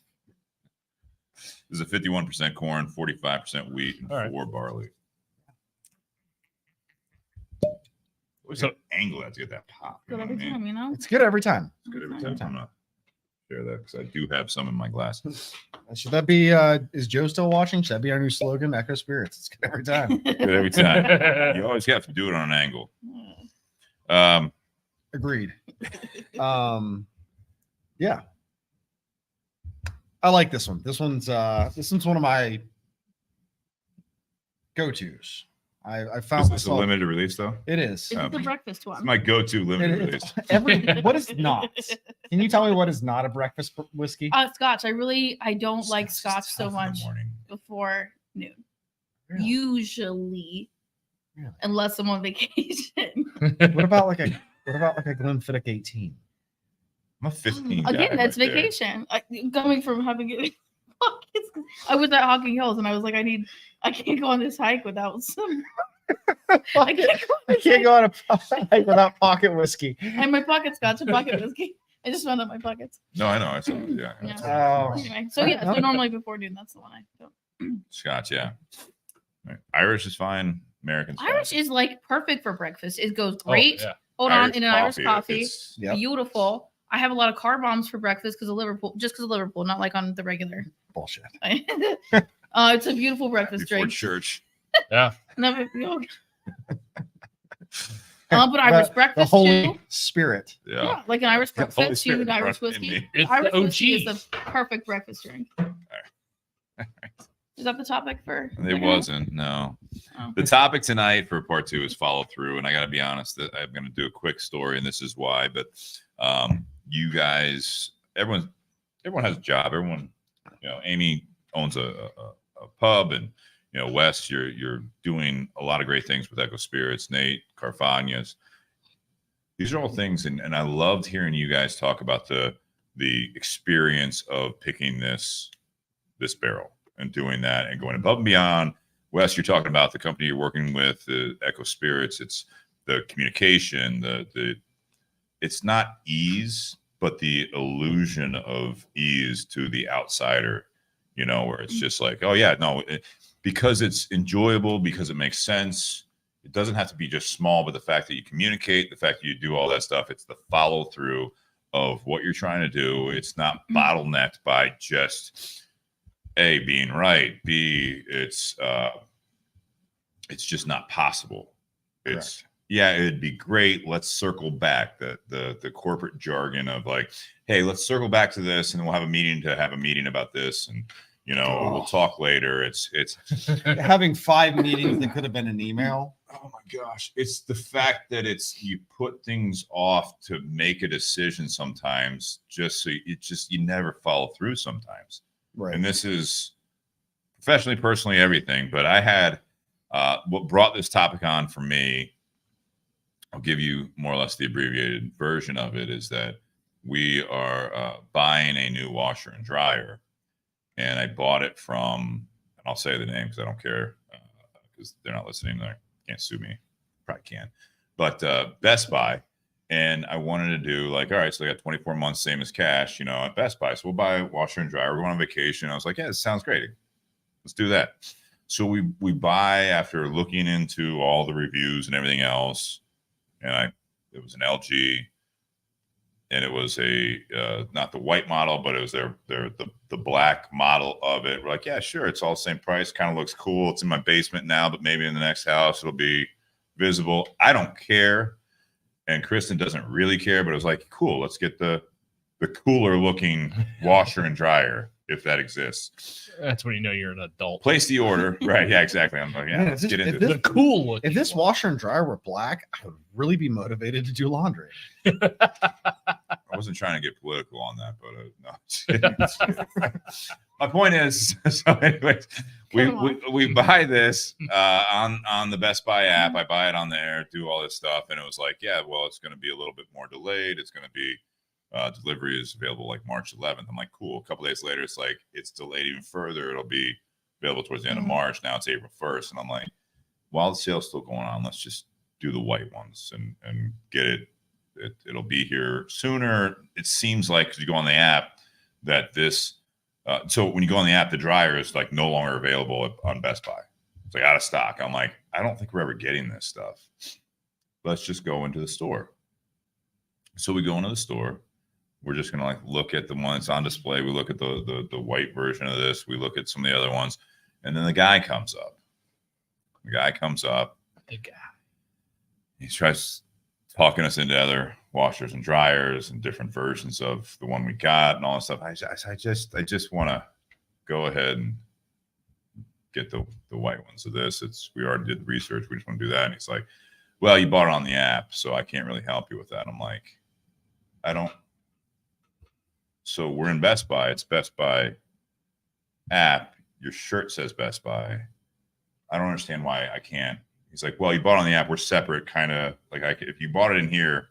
This is a 51% corn, 45% wheat, and All right. 4 barley. What's So- the angle that to get that pop? You Good know every what I mean? time, you know? It's good every time. It's good every Every time. I'm gonna share that because I do have some in my glass. Should that be? Is Joe still watching? Should that be our new slogan? Echo Spirits. It's good every time. Good every time. You always have to do it on an angle. Agreed. Yeah. I like this one. This one's one of my go-tos. I found Is this a myself. limited release though? It is. Is it the breakfast It's one? my go-to It limited is. release. What is not? Can you tell me what is not a breakfast whiskey? Scotch. I don't like Scotch scotch is so tough in the much morning. before noon. Really? Usually, Really? unless I'm on vacation. What about like a Glenfiddich 18? I'm a 15 guy Again, that's right there. vacation. Coming from having it. I was at Hocking Hills and I was like, I can't go on this hike without some. I can't go on I this can't hike. go on a hike without pocket whiskey. And my pocket scotch and pocket whiskey. I just found out my pockets. No, I know. I saw it. Yeah. Yeah. Oh, Anyway, so yeah, so normally before noon, that's the one I don't. Scotch, yeah. All right. Irish is fine. American's fine. Irish is like perfect for breakfast. It goes Oh, great. yeah. Hold on, in an Irish coffee. it's- Yep. Beautiful. I have a lot of car bombs for breakfast because of Liverpool, just because of Liverpool, not like on the regular. bullshit. It's a beautiful breakfast Before drink. church. Yeah. Never, but Irish The breakfast Holy too. Spirit. Yeah. Yeah, like an Irish The Holy breakfast too, Spirit Irish running in whiskey. me. It's Irish the whiskey is OG. the perfect breakfast drink. Is that the topic for? It dinner? wasn't. No. Oh. The topic tonight for part 2 is follow through, and I got to be honest that I'm going to do a quick story, and this is why. But you guys, everyone has a job. Everyone, Amy owns a pub, and Wes, you're doing a lot of great things with Echo Spirits. Nate, Carfagnas. These are all things, and I loved hearing you guys talk about the experience of picking this barrel and doing that and going above and beyond. Wes, you're talking about the company you're working with, the Echo Spirits. It's the communication, it's not ease, but the illusion of ease to the outsider, where it's just like, oh yeah, no, because it's enjoyable, because it makes sense. It doesn't have to be just small, but the fact that you communicate, the fact that you do all that stuff, it's the follow through of what you're trying to do. It's not bottlenecked by just A, being right, B, it's just not possible. It's yeah, it'd be great. Let's circle back. The corporate jargon of like, hey, let's circle back to this, and we'll have a meeting about this, and we'll talk later. It's Having 5 meetings that could have been an email. oh my gosh, it's the fact that you put things off to make a decision sometimes, just so you never follow through sometimes. Right. And this is professionally, personally, everything. But I had what brought this topic on for me. I'll give you more or less the abbreviated version of it, is that we are buying a new washer and dryer, and I bought it from, and I'll say the name because I don't care, because they're not listening. They can't sue me. Probably can. But Best Buy. And I wanted to do like, all right, so they got 24 months, same as cash, at Best Buy. So we'll buy a washer and dryer. We're going on vacation. I was like, yeah, this sounds great. Let's do that. So we buy after looking into all the reviews and everything else. And it was an LG. and it was a not the white model, but it was the black model of it. We're like, yeah, sure, it's all the same price. Kind of looks cool. It's in my basement now, but maybe in the next house it'll be visible. I don't care, and Kristen doesn't really care. But it was like, cool. Let's get the cooler looking washer and dryer if that exists. That's when you know you're an adult. Place the order, right? Yeah, exactly. I'm like, yeah, Man, let's get into The it. cool look. If this washer and dryer were black, I would really be motivated to do laundry. I wasn't trying to get political on that, but no. My point is, so anyways, we buy this on the Best Buy app. I buy it on there, do all this stuff, and it was like, yeah, well, it's going to be a little bit more delayed. It's going to be delivery is available like March 11th. I'm like, cool. A couple days later, it's like it's delayed even further. It'll be available towards the end of March. Now it's April 1st, and I'm like, while the sale's still going on, let's just do the white ones and get it. It'll be here sooner. It seems like, because you go on the app, that this. So when you go on the app, the dryer is like no longer available on Best Buy. It's like out of stock. I'm like, I don't think we're ever getting this stuff. Let's just go into the store. So we go into the store. We're just gonna like look at the one that's on display. We look at the white version of this. We look at some of the other ones, and then the guy comes up. The guy comes up. The guy. He tries talking us into other washers and dryers and different versions of the one we got and all that stuff. I just want to go ahead and get the white ones. So we already did the research. We just want to do that. And he's like, well, you bought it on the app, so I can't really help you with that. I'm like, I don't. So we're in Best Buy. It's Best Buy app. Your shirt says Best Buy. I don't understand why I can't. He's like, well, you bought it on the app. We're separate, kind of like if you bought it in here,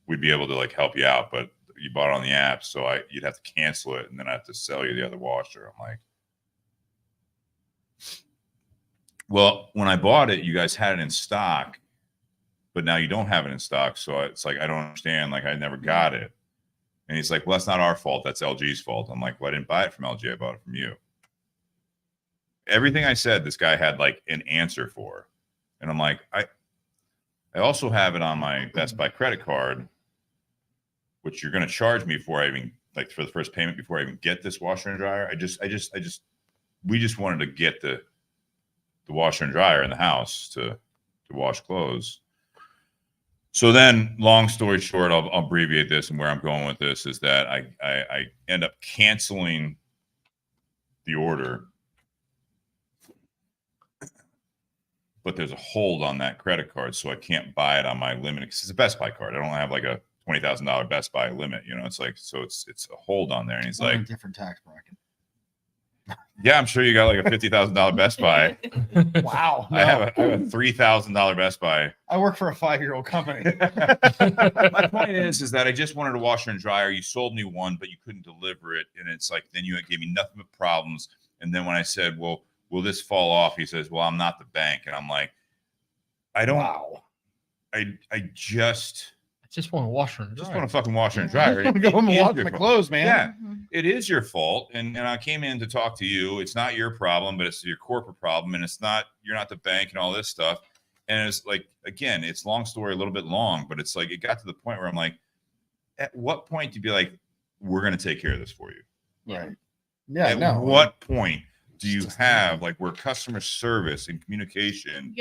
we'd be able to like help you out. But you bought it on the app, so you'd have to cancel it, and then I have to sell you the other washer. I'm like, well, when I bought it, you guys had it in stock, but now you don't have it in stock. So it's like, I don't understand. Like, I never got it. And he's like, well, that's not our fault. That's LG's fault. I'm like, well, I didn't buy it from LG. I bought it from you. Everything I said, this guy had like an answer for. And I'm like, I also have it on my Best Buy credit card, which you're going to charge me for. I even like for the first payment before I even get this washer and dryer. We just wanted to get the washer and dryer in the house to wash clothes. So then, long story short, I'll abbreviate this, and where I'm going with this is that I end up canceling the order, but there's a hold on that credit card, so I can't buy it on my limit because it's a Best Buy card. I don't have like a $20,000 Best Buy limit, It's like, so it's a hold on there, and he's like, different tax bracket. yeah, I'm sure you got like a $50,000 Best Buy. Wow, I have a $3,000 Best Buy. I work for a 5-year-old company. My point is that I just wanted a washer and dryer. You sold me one, but you couldn't deliver it, and it's like then you gave me nothing but problems. And then when I said, well, will this fall off? He says, well, I'm not the bank. And I'm like, I don't. Wow. I just want to washer and dryer. Just want to fucking washer and dryer. I'm going to wash my clothes, man. Yeah, it is your fault. And I came in to talk to you. It's not your problem, but it's your corporate problem. And you're not the bank and all this stuff. And it's like, again, it's long story, a little bit long, but it's like, it got to the point where I'm like, at what point do you be like, we're going to take care of this for you? Right. Yeah. At what point do you have like where customer service and communication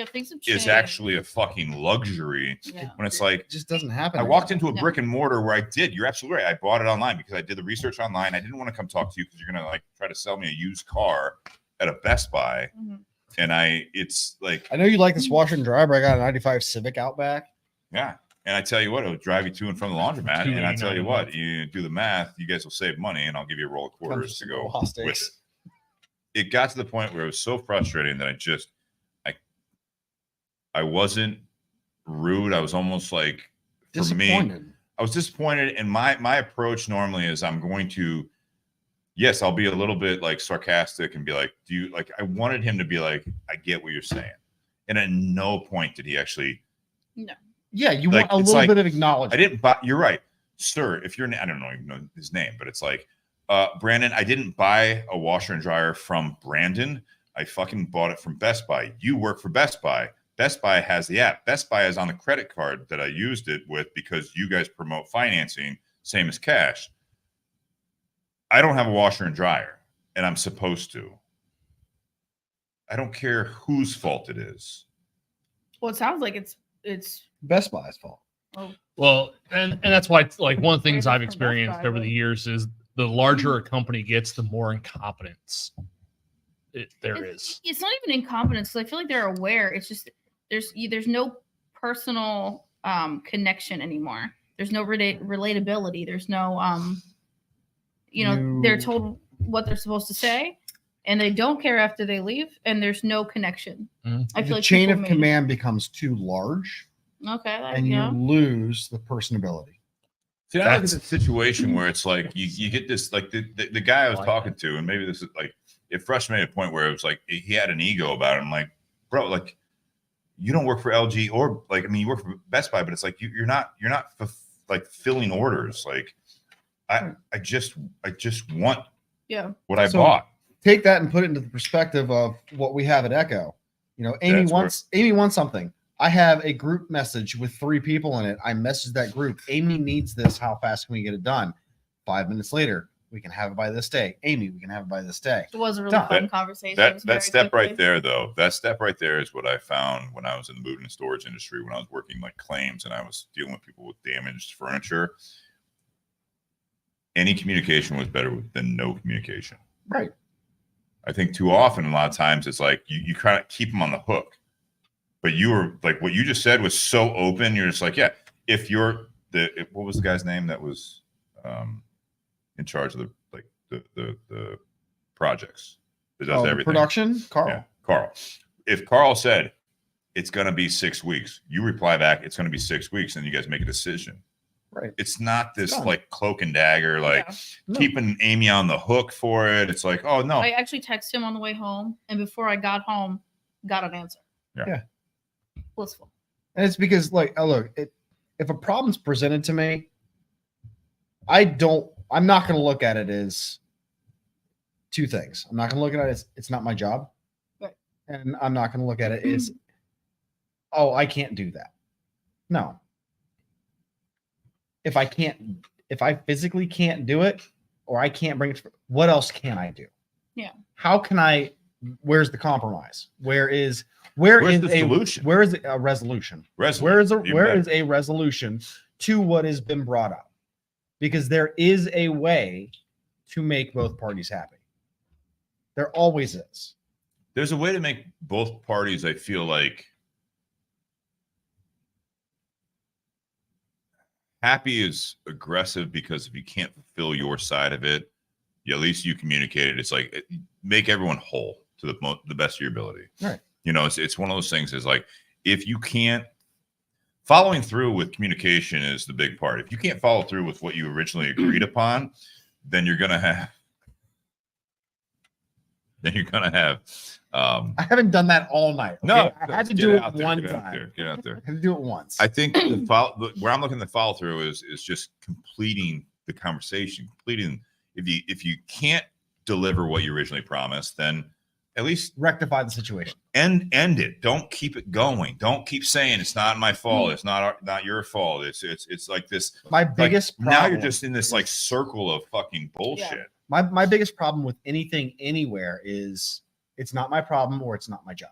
is actually a fucking luxury when it's like it just doesn't happen? I walked into a brick and mortar where I did. You're absolutely right. I bought it online because I did the research online. I didn't want to come talk to you because you're going to like try to sell me a used car at a Best Buy. And it's like, I know you like this washer and dryer, but I got a 95 Civic Outback. Yeah. And I tell you what, it'll drive you to and from the laundromat. And I tell you what, you do the math, you guys will save money, and I'll give you a roll of quarters to go with it. It got to the point where it was so frustrating that I wasn't rude. I was almost like, for me, I was disappointed. And my approach normally is I'm going to, yes, I'll be a little bit like sarcastic and be like, I wanted him to be like, I get what you're saying. And at no point did he actually. No. Yeah, you want a little bit of acknowledgement. I didn't buy. You're right, sir. If you're, I don't even know his name, but it's like, Brandon, I didn't buy a washer and dryer from Brandon. I fucking bought it from Best Buy. You work for Best Buy. Best Buy has the app. Best Buy is on the credit card that I used it with because you guys promote financing. same as cash. I don't have a washer and dryer, and I'm supposed to. I don't care whose fault it is. Well, it sounds like it's Best Buy's fault. Well, and that's why like one of the things Right, I've that's from Best experienced Buy, over but- the years is the larger a company gets, the more incompetence there is. It's not even incompetence. 'Cause I feel like they're aware. It's just there's no personal connection anymore. There's no relatability. There's no they're told what they're supposed to say, and they don't care after they leave, and there's no connection. I feel The like chain people of made- command becomes too large, Okay, and you lose the personability. See, I look at That's- the situation where it's like you get this, like the guy I was talking to, and maybe this is like, it frustrated me to a point where it was like he had an ego about it. I'm like, bro, like you don't work for LG or like, I mean, you work for Best Buy, but it's like you're not like filling orders. Like I just want what I So- bought. Take that and put it into the perspective of what we have at Echo. Amy That's wants something. I have a group message with 3 people in it. I message that group. Amy needs this. How fast can we get it done? 5 minutes later, we can have it by this day. Amy, we can have it by this day. It was a really Done. fun conversation. It That was very step quickly. right there, though, that step right there is what I found when I was in the moving and storage industry, when I was working like claims and I was dealing with people with damaged furniture. Any communication was better than no communication. Right. I think too often, a lot of times, it's like you kind of keep them on the hook. But you were like, what you just said was so open. You're just like, yeah, if you're what was the guy's name that was in charge of the projects that does The everything? production, Carl. Yeah, Carl. If Carl said it's going to be 6 weeks, you reply back, it's going to be 6 weeks, and you guys make a decision. Right. It's not this Done. like cloak and dagger, like Yeah. No. keeping Amy on the hook for it. It's like, oh no, I actually texted him on the way home, and before I got home, got an answer. Yeah. Blissful. And it's because, like, look, if a problem's presented to me, I'm not going to look at it as 2 things. I'm not going to look at it as it's not my job. Right. And I'm not going to look at it as, oh, I can't do that. No. If I physically can't do it, or I can't bring it, what else can I do? Yeah. How can where's the compromise? Where's the solution? Where is a resolution? Resolution. Where is a resolution to what has been brought up? Because there is a way to make both parties happy. There always is. There's a way to make both parties, I feel like, happy is aggressive, because if you can't fulfill your side of it, at least you communicate it. It's like make everyone whole to the best of your ability. Right. It's one of those things is like, if you can't, following through with communication is the big part. If you can't follow through with what you originally agreed upon, then you're going to have I haven't done that all night. no, okay? I had to get do it out there, one get out time. there, get out there. I had to do it once. I think where I'm looking to follow through is just completing the conversation. If you can't deliver what you originally promised, then at least Rectify the situation. end it. Don't keep it going. Don't keep saying it's not my fault. It's not your fault. It's like this. My Like, biggest problem, now you're just in this like circle of fucking bullshit. my biggest problem with anything anywhere is it's not my problem or it's not my job.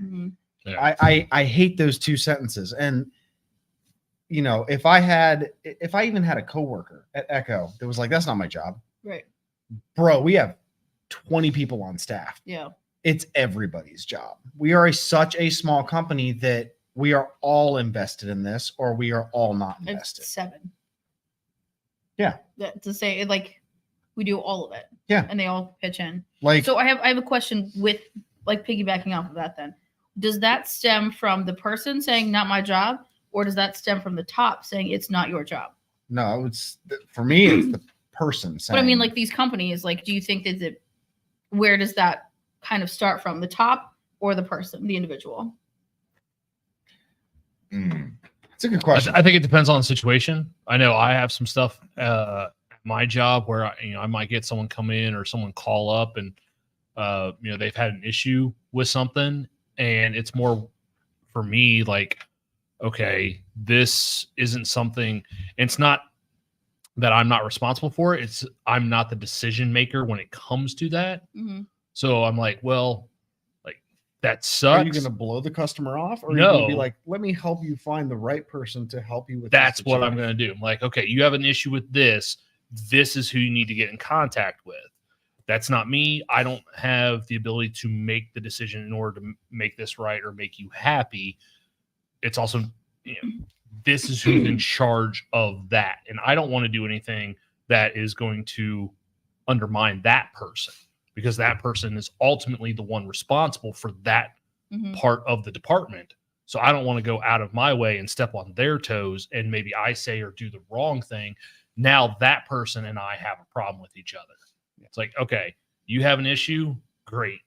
Mhm. Yeah. I hate those 2 sentences. And if I even had a coworker at Echo that was like, that's not my job, Right. bro, we have 20 people on staff. Yeah. It's everybody's job. We are such a small company that we are all invested in this, or we are all not It's invested. 7. Yeah. That to say it, like we do all of it. Yeah. And they all pitch in. Like, So I have a question with like piggybacking off of that then. Does that stem from the person saying not my job, or does that stem from the top saying it's not your job? no, for me, it's the person saying. But I mean, like these companies, like, do you think where does that kind of start from? The top or the person, the individual? it's a good question. I think it depends on the situation. I know I have some stuff at my job where I might get someone come in or someone call up and they've had an issue with something, and it's more for me like, okay, this isn't something. It's not that I'm not responsible for. It's I'm not the decision maker when it comes to that. Mhm. So I'm like, well, like that Are sucks. you going to blow the customer off, or are you going to be No. like, let me help you find the right person to help you with? That's this what I'm situation? going to do. I'm like, okay, you have an issue with this. This is who you need to get in contact with. That's not me. I don't have the ability to make the decision in order to make this right or make you happy. It's also, this is who's in charge of that. And I don't want to do anything that is going to undermine that person, because that person is ultimately the one responsible for that Mhm. part of the department. So I don't want to go out of my way and step on their toes, and maybe I say or do the wrong thing. Now that person and I have a problem with each other. It's like, okay, you have an issue. Great.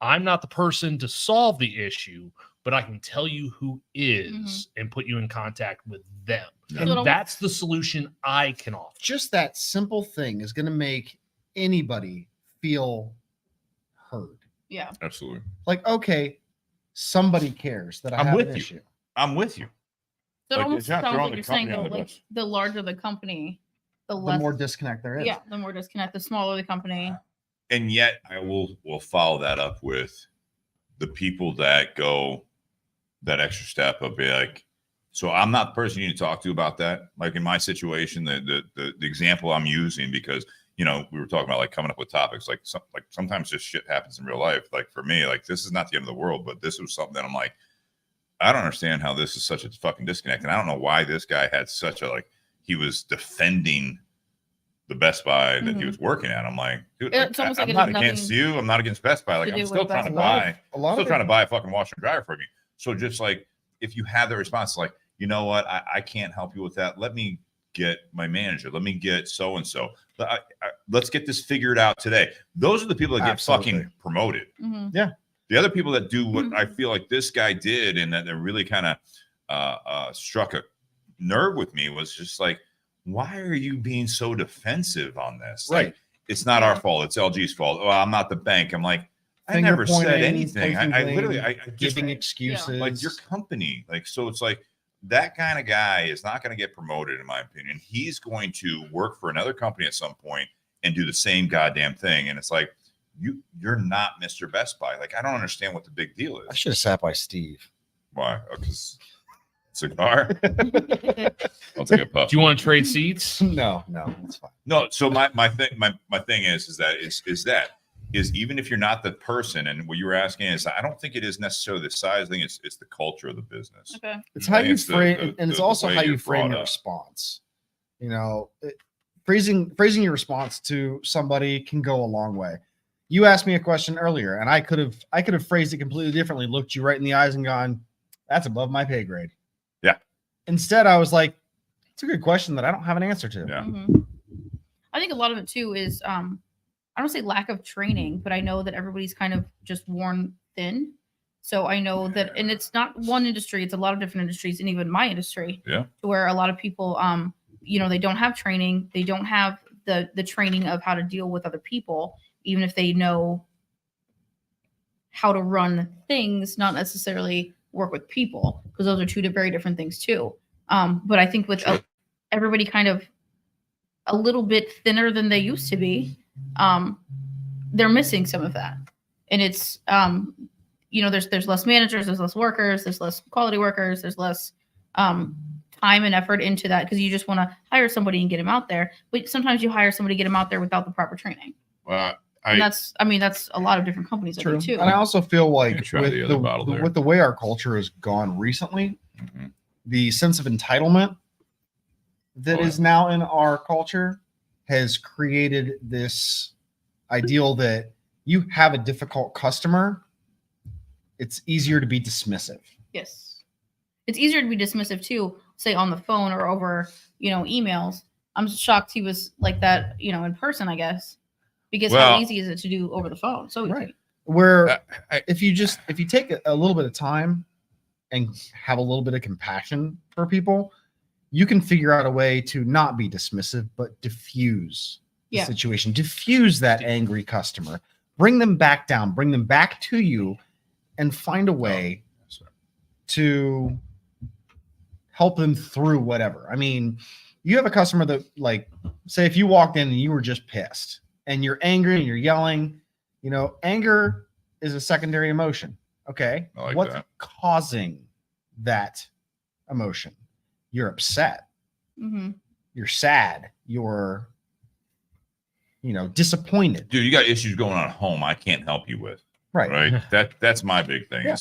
I'm not the person to solve the issue, but I can tell you who is and put you in contact with them. Yeah. And that's the solution I can offer. Just that simple thing is going to make anybody feel heard. Yeah. Absolutely. Like, okay, somebody cares that I I'm have with an you. issue. I'm with you. So it Like, almost it's not sounds throwing like the you're saying, company though, on the like bus. the larger the company, the The less. more disconnect there is. Yeah, the more disconnect. The smaller the company. And yet I will follow that up with the people that go that extra step of be like, so I'm not the person you need to talk to about that. Like in my situation, the example I'm using, because we were talking about like coming up with topics, like sometimes just shit happens in real life. Like for me, like this is not the end of the world, but this was something that I'm like, I don't understand how this is such a fucking disconnect, and I don't know why this guy had such a he was defending the Best Buy that he was working at. I'm like, dude, It's almost like I'm it has not against nothing you. I'm not against Best Buy. Like to I'm do still with trying to Best Buy. buy. A lot Still of trying to buy a fucking washer and dryer from you. So just like if you have the response, like, you know what, I can't help you with that. Let me get my manager. Let me get so and so. Let's get this figured out today. Those are the people that get Absolutely. fucking promoted. Mhm. The other people that do what I feel like this guy did, and that really kind of struck a nerve with me, was just like, why are you being so defensive on this? Right. Like, it's not our fault. It's LG's fault. Oh, I'm not the bank. I'm like, I Finger never said pointing, anything. I pointing literally, blame, I just giving excuses. like your company. Like, so it's like that kind of guy is not going to get promoted, in my opinion. He's going to work for another company at some point and do the same goddamn thing. And it's like, you're not Mr. Best Buy. Like, I don't understand what the big deal I is. should have sat by Steve. Why? Because cigar. I'll take a puff. Do you want to trade seats? No, it's fine. No. So my thing is even if you're not the person, and what you were asking is, I don't think it is necessarily the size. I think it's the culture of the business. Okay. It's I how think you it's the- frame, and it's the also way how you you're frame brought your up. response. Phrasing your response to somebody can go a long way. You asked me a question earlier, and I could have phrased it completely differently, looked you right in the eyes, and gone, "That's above my pay grade." Yeah. Instead, I was like, "It's a good question that I don't have an answer to." Yeah. Mhm. I think a lot of it too is I don't say lack of training, but I know that everybody's kind of just worn thin. So I know that, and it's not one industry; it's a lot of different industries, and even my industry. Yeah. Where a lot of people, they don't have training. They don't have the training of how to deal with other people, even if they know how to run things, not necessarily work with people, because those are two very different things too. But I think with everybody kind of a little bit thinner than they used to be, they're missing some of that. And it's, there's less managers, there's less workers, there's less quality workers, there's less time and effort into that, because you just want to hire somebody and get them out there. But sometimes you hire somebody, get them out there without the proper training. Well, And that's a lot of different companies that do too. And I also feel like Try with the other bottle there. with the way our culture has gone recently, Mhm. the sense of entitlement that is now in our culture has created this ideal that you have a difficult customer, it's easier to be dismissive. Yes. It's easier to be dismissive too, say on the phone or over, emails. I'm shocked he was like that, in person, I guess. Because how easy is it to do over the phone? So easy. Right. Where if you take a little bit of time and have a little bit of compassion for people, you can figure out a way to not be dismissive, but diffuse the situation, diffuse that angry customer, bring them back down, bring them back to you, and find a way to help them through whatever. I mean, you have a customer that, like, say if you walked in and you were just pissed and you're angry and you're yelling, anger is a secondary emotion. Okay. I like What's that. causing that emotion? You're upset. Mm-hmm. You're sad. You're, disappointed. Dude, you got issues going on at home I can't help you with. Right. Right. That's my big thing. Yeah.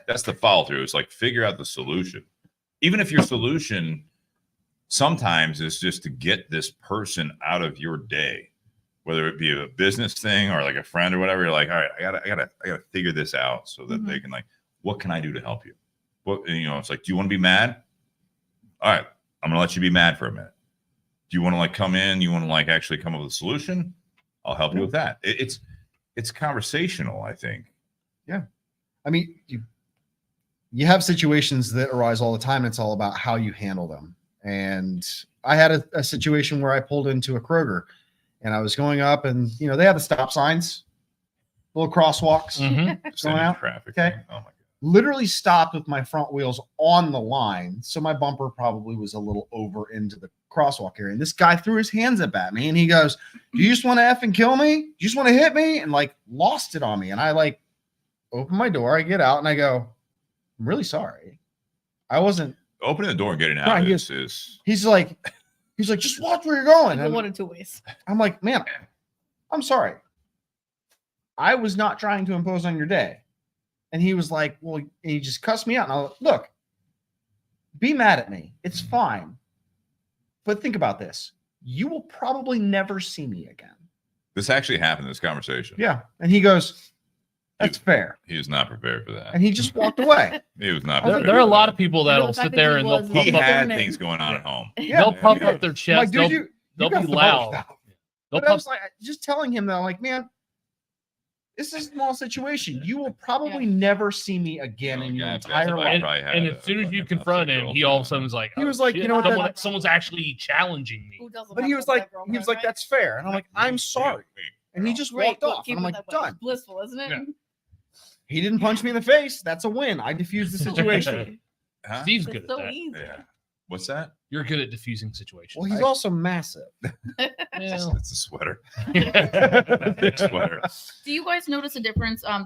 That's the follow through. It's like figure out the solution. Even if your solution sometimes is just to get this person out of your day, whether it be a business thing or like a friend or whatever. You're like, all right, I gotta figure this out so that they can like, what can I do to help you? What, it's like, do you want to be mad? All right, I'm gonna let you be mad for a minute. Do you want to like come in? You want to like actually come up with a solution? I'll help you with that. It's conversational, I think. Yeah. I mean, you have situations that arise all the time. And it's all about how you handle them. And I had a situation where I pulled into a Kroger and I was going up and, they have the stop signs, little crosswalks. Sending out? traffic. Okay. Oh my God. Literally stopped with my front wheels on the line. So my bumper probably was a little over into the crosswalk area. And this guy threw his hands up at me and he goes, do you just want to effing kill me? Do you just want to hit me? And like lost it on me. And I like open my door. I get out and I go, I'm really sorry. I wasn't Opening the door and getting out Right, is he's like, just watch where you're going. Go And one of two ways. I'm like, man, I'm sorry. I was not trying to impose on your day. And he was like, well, and he just cussed me out. And I was like, look, be mad at me. It's fine. But think about this. You will probably never see me again. this actually happened in this conversation. Yeah. And he goes, that's fair. He was not prepared for that. And he just walked away. He was not There, prepared. there are a for lot that. of people The that'll fact sit that there he and they'll was- He puff up, had their- things going on at home. Yeah. they'll puff Yeah. up their I'm chest. like, dude, they'll got be the loud. most out. They'll But I puff. was like, just telling him that, I'm like, man, this is a small situation. You will probably never see me again in your Yeah, that's entire what life. I probably had And a as soon as you fucking confront him, upset he all of a girlfriend. sudden was like, He "Oh, was like, shit, you know what, someone's actually challenging me." Who doesn't But have he was that like, girlfriend, right? that's fair. And I'm like, I'm sorry. And he just Great, walked look, off. keep And I'm it like, that way. done. It's blissful, isn't it? Yeah. He didn't punch me in the face. That's a win. I diffused the situation. Huh? Steve's It's good at so that. easy. Yeah. What's that? You're good at diffusing situations. Well, he's also massive. Well, It's a sweater. yeah. Big sweater. Do you guys notice a difference? The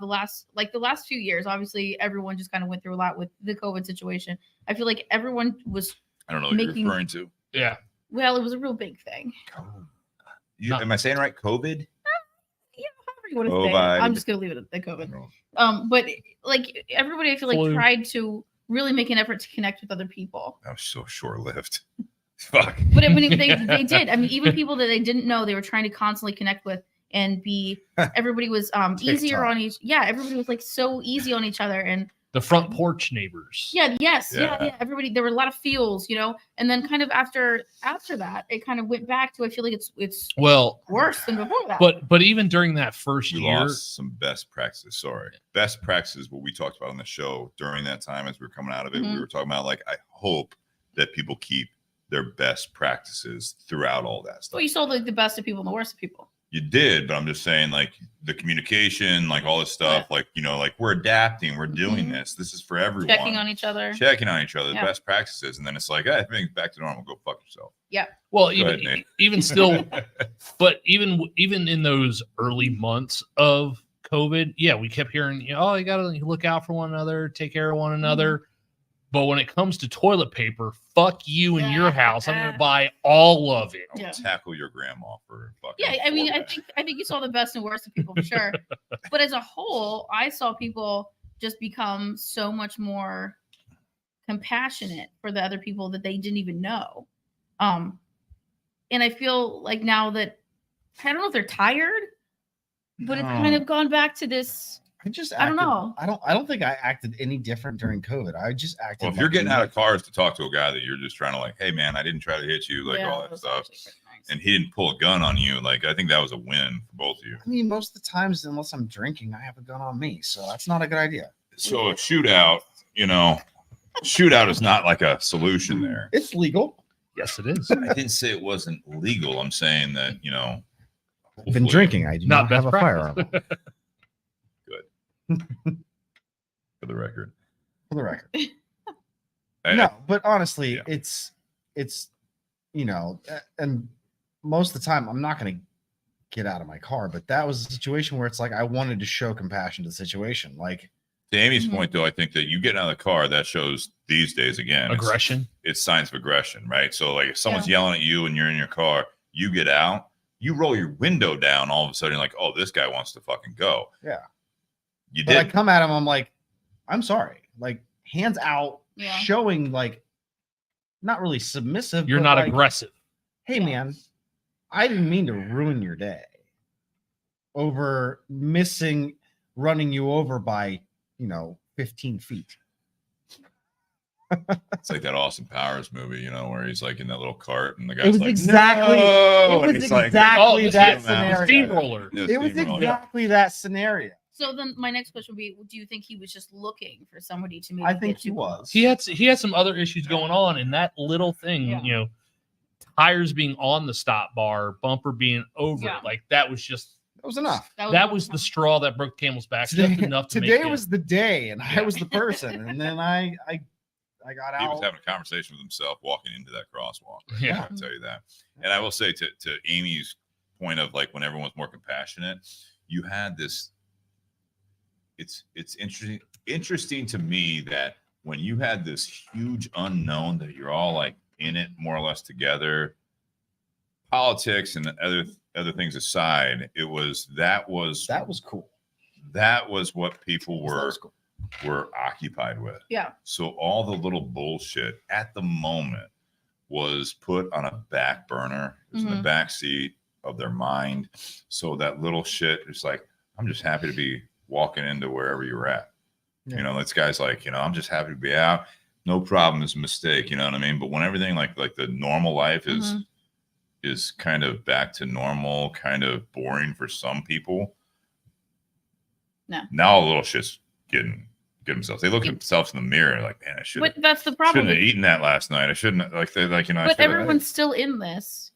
last few years, obviously, everyone just kind of went through a lot with the COVID situation. I feel like everyone was I don't know what Making- you're referring to. well, it was a real big thing. No. Am I saying it right? COVID? Yeah, however you want to say it. COVID. I'm just gonna leave it at the COVID. No. But like everybody, I feel like Flu. tried to really make an effort to connect with other people. That was so short lived. Fuck. But they did. I mean, even people that they didn't know, they were trying to constantly connect with and be. Everybody was easier TikTok. on each. Yeah, everybody was like so easy on each other, and The front porch neighbors. yeah, Yeah. everybody. There were a lot of feels, and then kind of after that, it kind of went back to. I feel like it's Well, worse than before that. but even during that first We year, lost some best practices. Sorry. Best practices, what we talked about on the show during that time as we were coming out of it. Mhm. We were talking about, like, I hope that people keep their best practices throughout all that stuff. well, you saw like the best of people and the worst of people. You did, but I'm just saying, like, the communication, like all this stuff, like, like we're adapting, we're doing Mhm. this. This is for everyone. Checking on each other. Checking on each other, the Yeah. best practices, and then it's like, hey, everything's back to normal. Go fuck yourself. well, Go ahead, Nate. even still, but even in those early months of COVID, yeah, we kept hearing, you got to look out for one another, take care of one another. But when it comes to toilet paper, fuck you and your house. I'm going to buy all of it. I'll Yeah. tackle your grandma for fucking. Yeah, I mean, I 4 think you saw the best and worst of people for sure. But as a whole, I saw people just become so much more compassionate for the other people that they didn't even know. And I feel like now that I don't know if they're tired, but it's kind of gone back to this. I don't know. I don't think I acted any different during COVID. I just acted. Well, if like you're getting out of normal. cars to talk to a guy that you're just trying to, like, hey man, I didn't try to hit you, like, Yeah, all it that was stuff, actually pretty nice. and he didn't pull a gun on you, like, I think that was a win for both of you. I mean, most of the times, unless I'm drinking, I have a gun on me, so that's not a good idea. So a shootout, shootout is not like a solution there. It's legal. Yes, it is. I didn't say it wasn't legal. I'm saying that, I've been hopefully- drinking. I do Not not have a best firearm. for the record. For the record. I- No, but honestly, Yeah. it's and most of the time I'm not going to get out of my car, but that was a situation where it's like I wanted to show compassion to the situation. Like, to Amy's Mhm. point, though, I think that you getting out of the car, that shows these days again Aggression. It's signs of aggression, right? So like if someone's yelling at you and you're in your car, you get out, you roll your window down, all of a sudden you're like, oh, this guy wants to fucking go. yeah. You But I did. come at him, I'm like, I'm sorry. Like, hands out, Yeah. showing like not really submissive. You're but not like, aggressive. hey man, I didn't mean to ruin your day over running you over by 15 feet. It's like that Austin Powers movie, you know, where he's like in that little cart and the guy's It was like, exactly- no! it was And he's like, exactly Oh, that the scenario. steamroller. Yeah, It was steamroller. exactly that scenario. So then my next question would be, do you think he was just looking for somebody to maybe I think get he too was. close? He had some other issues going on, and that little thing, Yeah. tires being on the stop bar, bumper being over Yeah. it, like that was just That was enough. that was the straw that broke the camel's back. Today, Just enough to today make was the day, and I Yeah. was the person, and then I got He was out. having a conversation with himself walking into that crosswalk. Yeah. I'll tell you that. And I will say to Amy's point of like when everyone's more compassionate, you had this. It's interesting to me that when you had this huge unknown that you're all like in it more or less together, politics and other things aside, that was cool. that was what people That were was cool. occupied with. Yeah. So all the little bullshit at the moment was put on a back burner. It was in the Mhm. back seat of their mind. So that little shit is like, I'm just happy to be walking into wherever you're at. Yeah. You know, this guy's like, I'm just happy to be out. No problem. It's a mistake. You know what I mean? But when everything like the normal life is kind of back to normal, kind of boring for some people. No. Now a little shit's getting themselves. They look at themselves in the mirror like, man, I should But that's the problem. shouldn't have eaten that last night. I shouldn't like they like I But should have- everyone's still in this.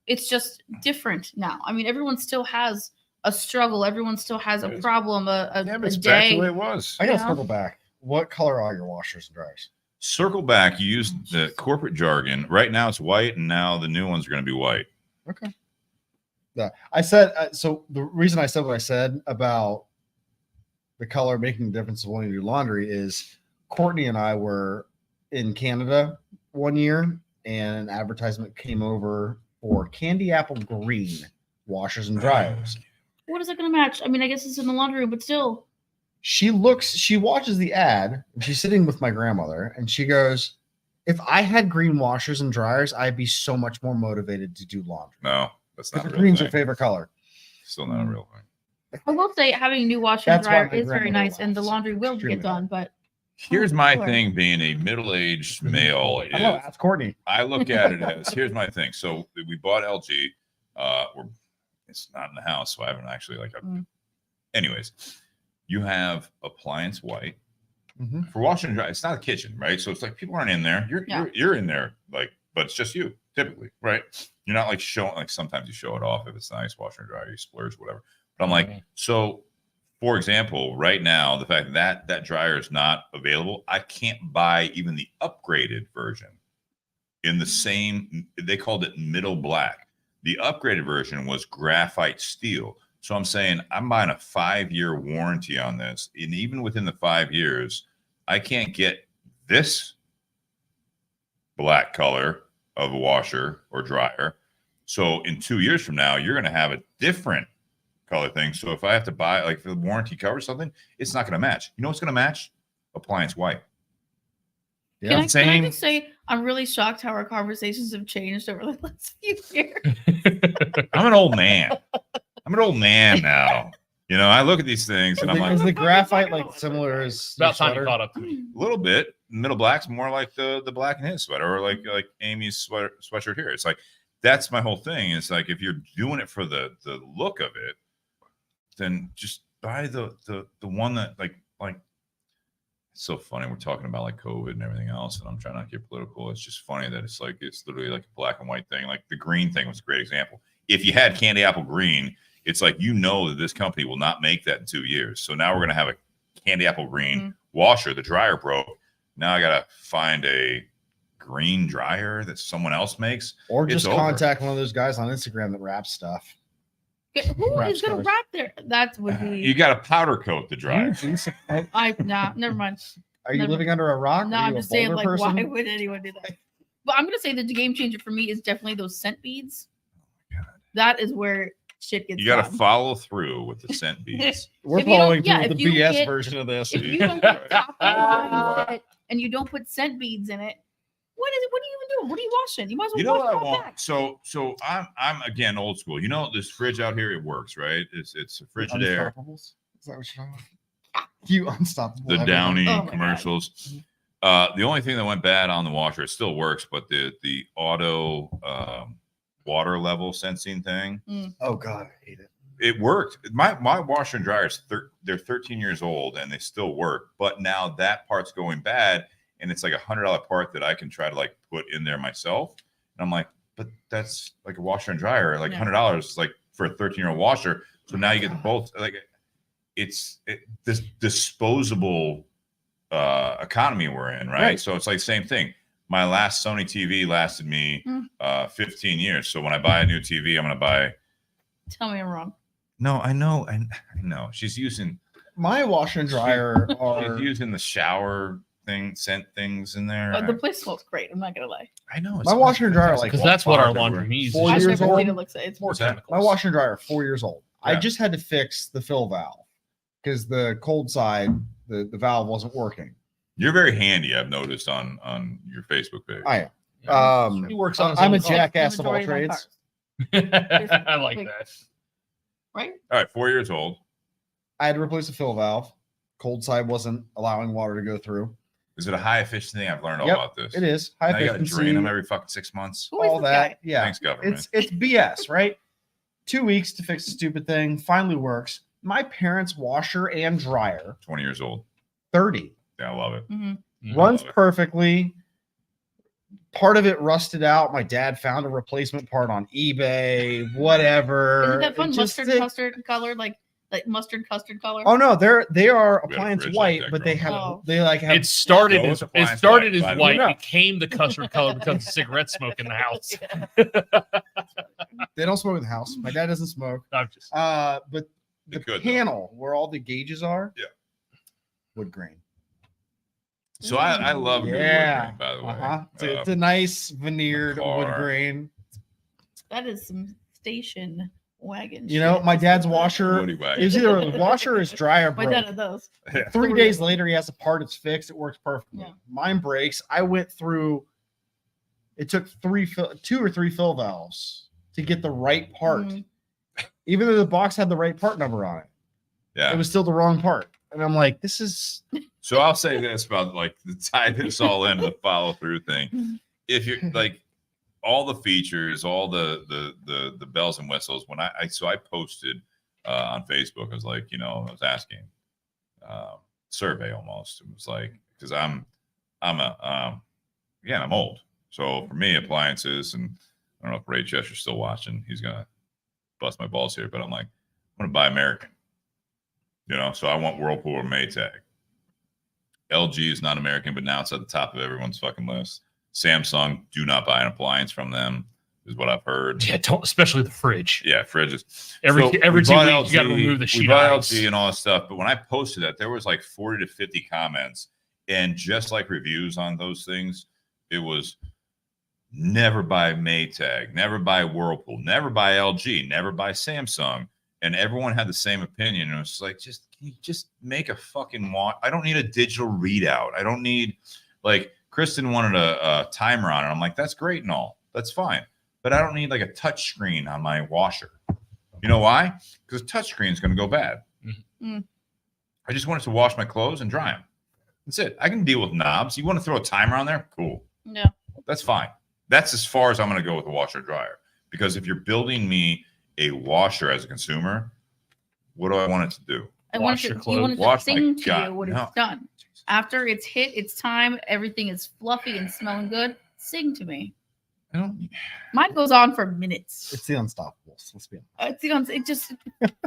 It's just different now. I mean, everyone still has a struggle. Everyone still has a It is. problem, yeah, a but it's back to day. the way it was. I gotta Yeah. circle back. What color are your washers and dryers? Circle back. You use the corporate jargon. Right now it's white, and now the new ones are going to be white. Okay. Yeah, I said so. The reason I said what I said about the color making the difference of wanting to do laundry is Courtney and I were in Canada one year, and an advertisement came over for candy apple green washers and dryers. What is it going to match? I mean, I guess it's in the laundry room, but still. She watches the ad, and she's sitting with my grandmother, and she goes, "If I had green washers and dryers, I'd be so much more motivated to do laundry. No, that's not a Because real green's thing. her favorite color." Still not a real thing. I will say having a new washer and That's why dryer my is very grandmother nice, and the laughs. laundry will Extremely get done. But Here's my sure. thing: being a middle-aged male, I know, is ask Courtney. I look at it as here's my thing. So we bought LG. It's not in the house, so I haven't actually Anyways, you have appliance white Mhm. for washing and dry. It's not a kitchen, right? So it's like people aren't in there. Yeah. You're in there, like, but it's just you typically, right? You're not like showing. Like sometimes you show it off if it's nice, washer and dryer, you splurge, whatever. But I'm like, so. For example, right now, the fact that that dryer is not available, I can't buy even the upgraded version in the same, they called it middle black. The upgraded version was graphite steel. So I'm saying I'm buying a 5-year warranty on this. And even within the 5 years, I can't get this black color of a washer or dryer. So in 2 years from now, you're going to have a different color thing. So if I have to buy, like if the warranty covers something, it's not going to match. You know what's going to match? Appliance white. can I Same. just say I'm really shocked how our conversations have changed over the last few years. I'm an old man. I'm an old man now. You know, I look at these things and I'm Is like, the graphite like similar as About your time you sweater? caught up to me. a little bit. Middle black's more like the black in his sweater, or like Amy's sweatshirt here. It's like that's my whole thing. It's like if you're doing it for the look of it, then just buy the one that like it's so funny. We're talking about like COVID and everything else, and I'm trying not to get political. It's just funny that it's literally like a black and white thing. Like the green thing was a great example. If you had candy apple green, it's like that this company will not make that in 2 years. So now we're gonna have a candy apple green washer. The dryer broke. Now I gotta find a green dryer that someone else makes, Or it's just over. contact one of those guys on Instagram that wraps stuff. Who Wrap is gonna covers. wrap there? That would be. You got to powder coat the dryer. Never mind. Are you Never- living under a rock? No, Are you I'm a just saying, Boulder like, person? why would anyone do that? But I'm gonna say that the game changer for me is definitely those scent beads. That is where shit gets. You got to done. follow through with the scent beads. We're If you don't- following yeah, through with if the you BS get- version of this. If you don't put top on it and you don't put scent beads in it, what are you even doing? What are you washing? You might as well You know wash what I it all want? back. So I'm again old school. You know this fridge out here, it works, right? It's a Frigidaire. Unstoppables? Is that what you're talking about? You unstoppable. The everyone. Downy Oh my God. commercials. The only thing that went bad on the washer, it still works, but the auto water level sensing thing, Oh God, I hate it. it worked. My washer and dryer is they're 13 years old and they still work, but now that part's going bad, and it's like $100 part that I can try to like put in there myself, and I'm like, but that's like a washer and dryer, like Yeah. $100 like for a 13-year-old washer. So now you get the both, like this disposable economy we're in, right? So it's like same thing. My last Sony TV lasted me 15 years. So when I buy a new TV, I'm gonna buy. Tell me I'm wrong. No, I know. I know. She's using My washer and dryer are. she's using the shower thing, scent things in there. The place smells great. I'm not gonna lie. I know. My washer and dryer are like Because that's what our Fuck, laundry we're- needs. 4 I've years never old. seen it look so. It's more What's that? chemicals. My washer and dryer are 4 years old. I Yeah. just had to fix the fill valve because the cold side, the valve wasn't working. You're very handy. I've noticed on your Facebook page. I Yeah. am. He works on his I'm a own car. jackass The of all majority my trades. cars, I like Like- that. right? All right, 4 years old. I had to replace the fill valve. Cold side wasn't allowing water to go through. Is it a high efficiency thing? I've learned all Yep, about this. It is high Now you gotta efficiency. drain them every fucking 6 months. Who is all this that. guy? Yeah, Thanks, government. it's BS, right? 2 weeks to fix the stupid thing. Finally works. My parents' washer and dryer, 20 years old. 30, Yeah, I love it. Mhm. runs love it. perfectly. Part of it rusted out. My dad found a replacement part on eBay. Whatever. Isn't that fun? It just- Mustard custard color, like mustard custard color. Oh no, they are We got a appliance fridge white, like that but they growing have up. they like have. It started Go as with appliance white, by the white, way. became the custard color because of cigarette smoke in the house. They don't smoke in the house. My dad doesn't smoke. I'm just But They the could, though. panel where all the gauges are, Yeah. wood grain. So I love good wood Yeah. grain, by the way. Uh-huh. It's a nice veneered wood car. grain. That is some station wagon. You know, shit. my dad's washer. Woody It wagon. was either a washer or his dryer My dad broke. had those. 3 days later, he has a part. It's fixed. It works perfectly. Yeah. Mine breaks. I went through. It took 2 or 3 fill valves to get the right part. Mhm. Even though the box had the right part number on it, Yeah. it was still the wrong part. And I'm like, this is So I'll say this about like to tie this all in the follow through thing. If you're like all the features, all the bells and whistles, when I posted on Facebook, I was like, I was asking survey almost. It was like, because I'm old. So for me, appliances, and I don't know if Ray Chester's still watching, he's gonna bust my balls here, but I'm like, I'm gonna buy American. So I want Whirlpool or Maytag. LG is not American, but now it's at the top of everyone's fucking list. Samsung, do not buy an appliance from them, is what I've heard. yeah, don't, especially the fridge. Yeah, fridges. Every So 2 we bought weeks you got to remove the we sheet bought of ice. LG and all that stuff, but when I posted that, there was like 40 to 50 comments, and just like reviews on those things, it was never buy Maytag, never buy Whirlpool, never buy LG, never buy Samsung. And everyone had the same opinion. And it was like, can you just make a fucking watch? I don't need a digital readout. I don't need, like, Kristen wanted a timer on it. I'm like, that's great and all. That's fine. But I don't need like a touch screen on my washer. You know why? Because a touch screen is going to go bad. Mm. I just want it to wash my clothes and dry them. That's it. I can deal with knobs. You want to throw a timer on there? Cool. Yeah. That's fine. That's as far as I'm going to go with a washer dryer. Because if you're building me a washer as a consumer, what do I want it to do? I Wash want your it, clothes. you want it to Wash my sing to God, you when no. it's done. After it's hit its time, everything is fluffy and smelling good. Sing to me. I don't. Mine goes on for minutes. it's the unstoppables. Let's be honest. It just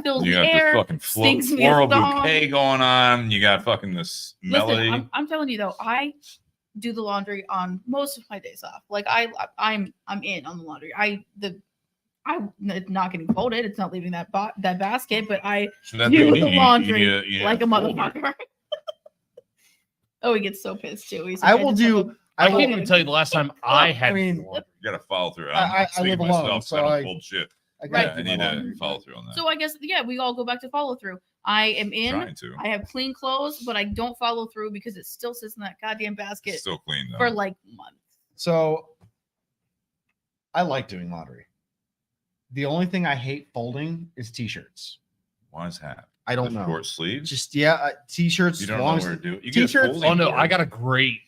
fills You the got air. the fucking sings me a floral song. bouquet going on. You got fucking this melody. Listen, I'm telling you though, I do the laundry on most of my days off. Like I'm in on the laundry. I'm it's not getting folded. It's not leaving that basket, but I So that's do what you the need. laundry You need like a folder. motherfucker. Oh, he gets so pissed too. He's I like, will just do. have I will- can't even tell you the last time I had. I mean, to do laundry. You got to follow through. I speaking live for alone, myself, so I I- don't fold shit. I Right. gotta I do need my to laundry, follow but- through on that. So I guess we all go back to follow through. I am in. Trying to. I have clean clothes, but I don't follow through because it still sits in that goddamn basket Still clean though. for like months. So I like doing laundry. The only thing I hate folding is t-shirts. Why is that? I don't The know. Short sleeves. Just t-shirts. You don't know long where to do it. You t-shirts- get a folding Oh no, board. I got a great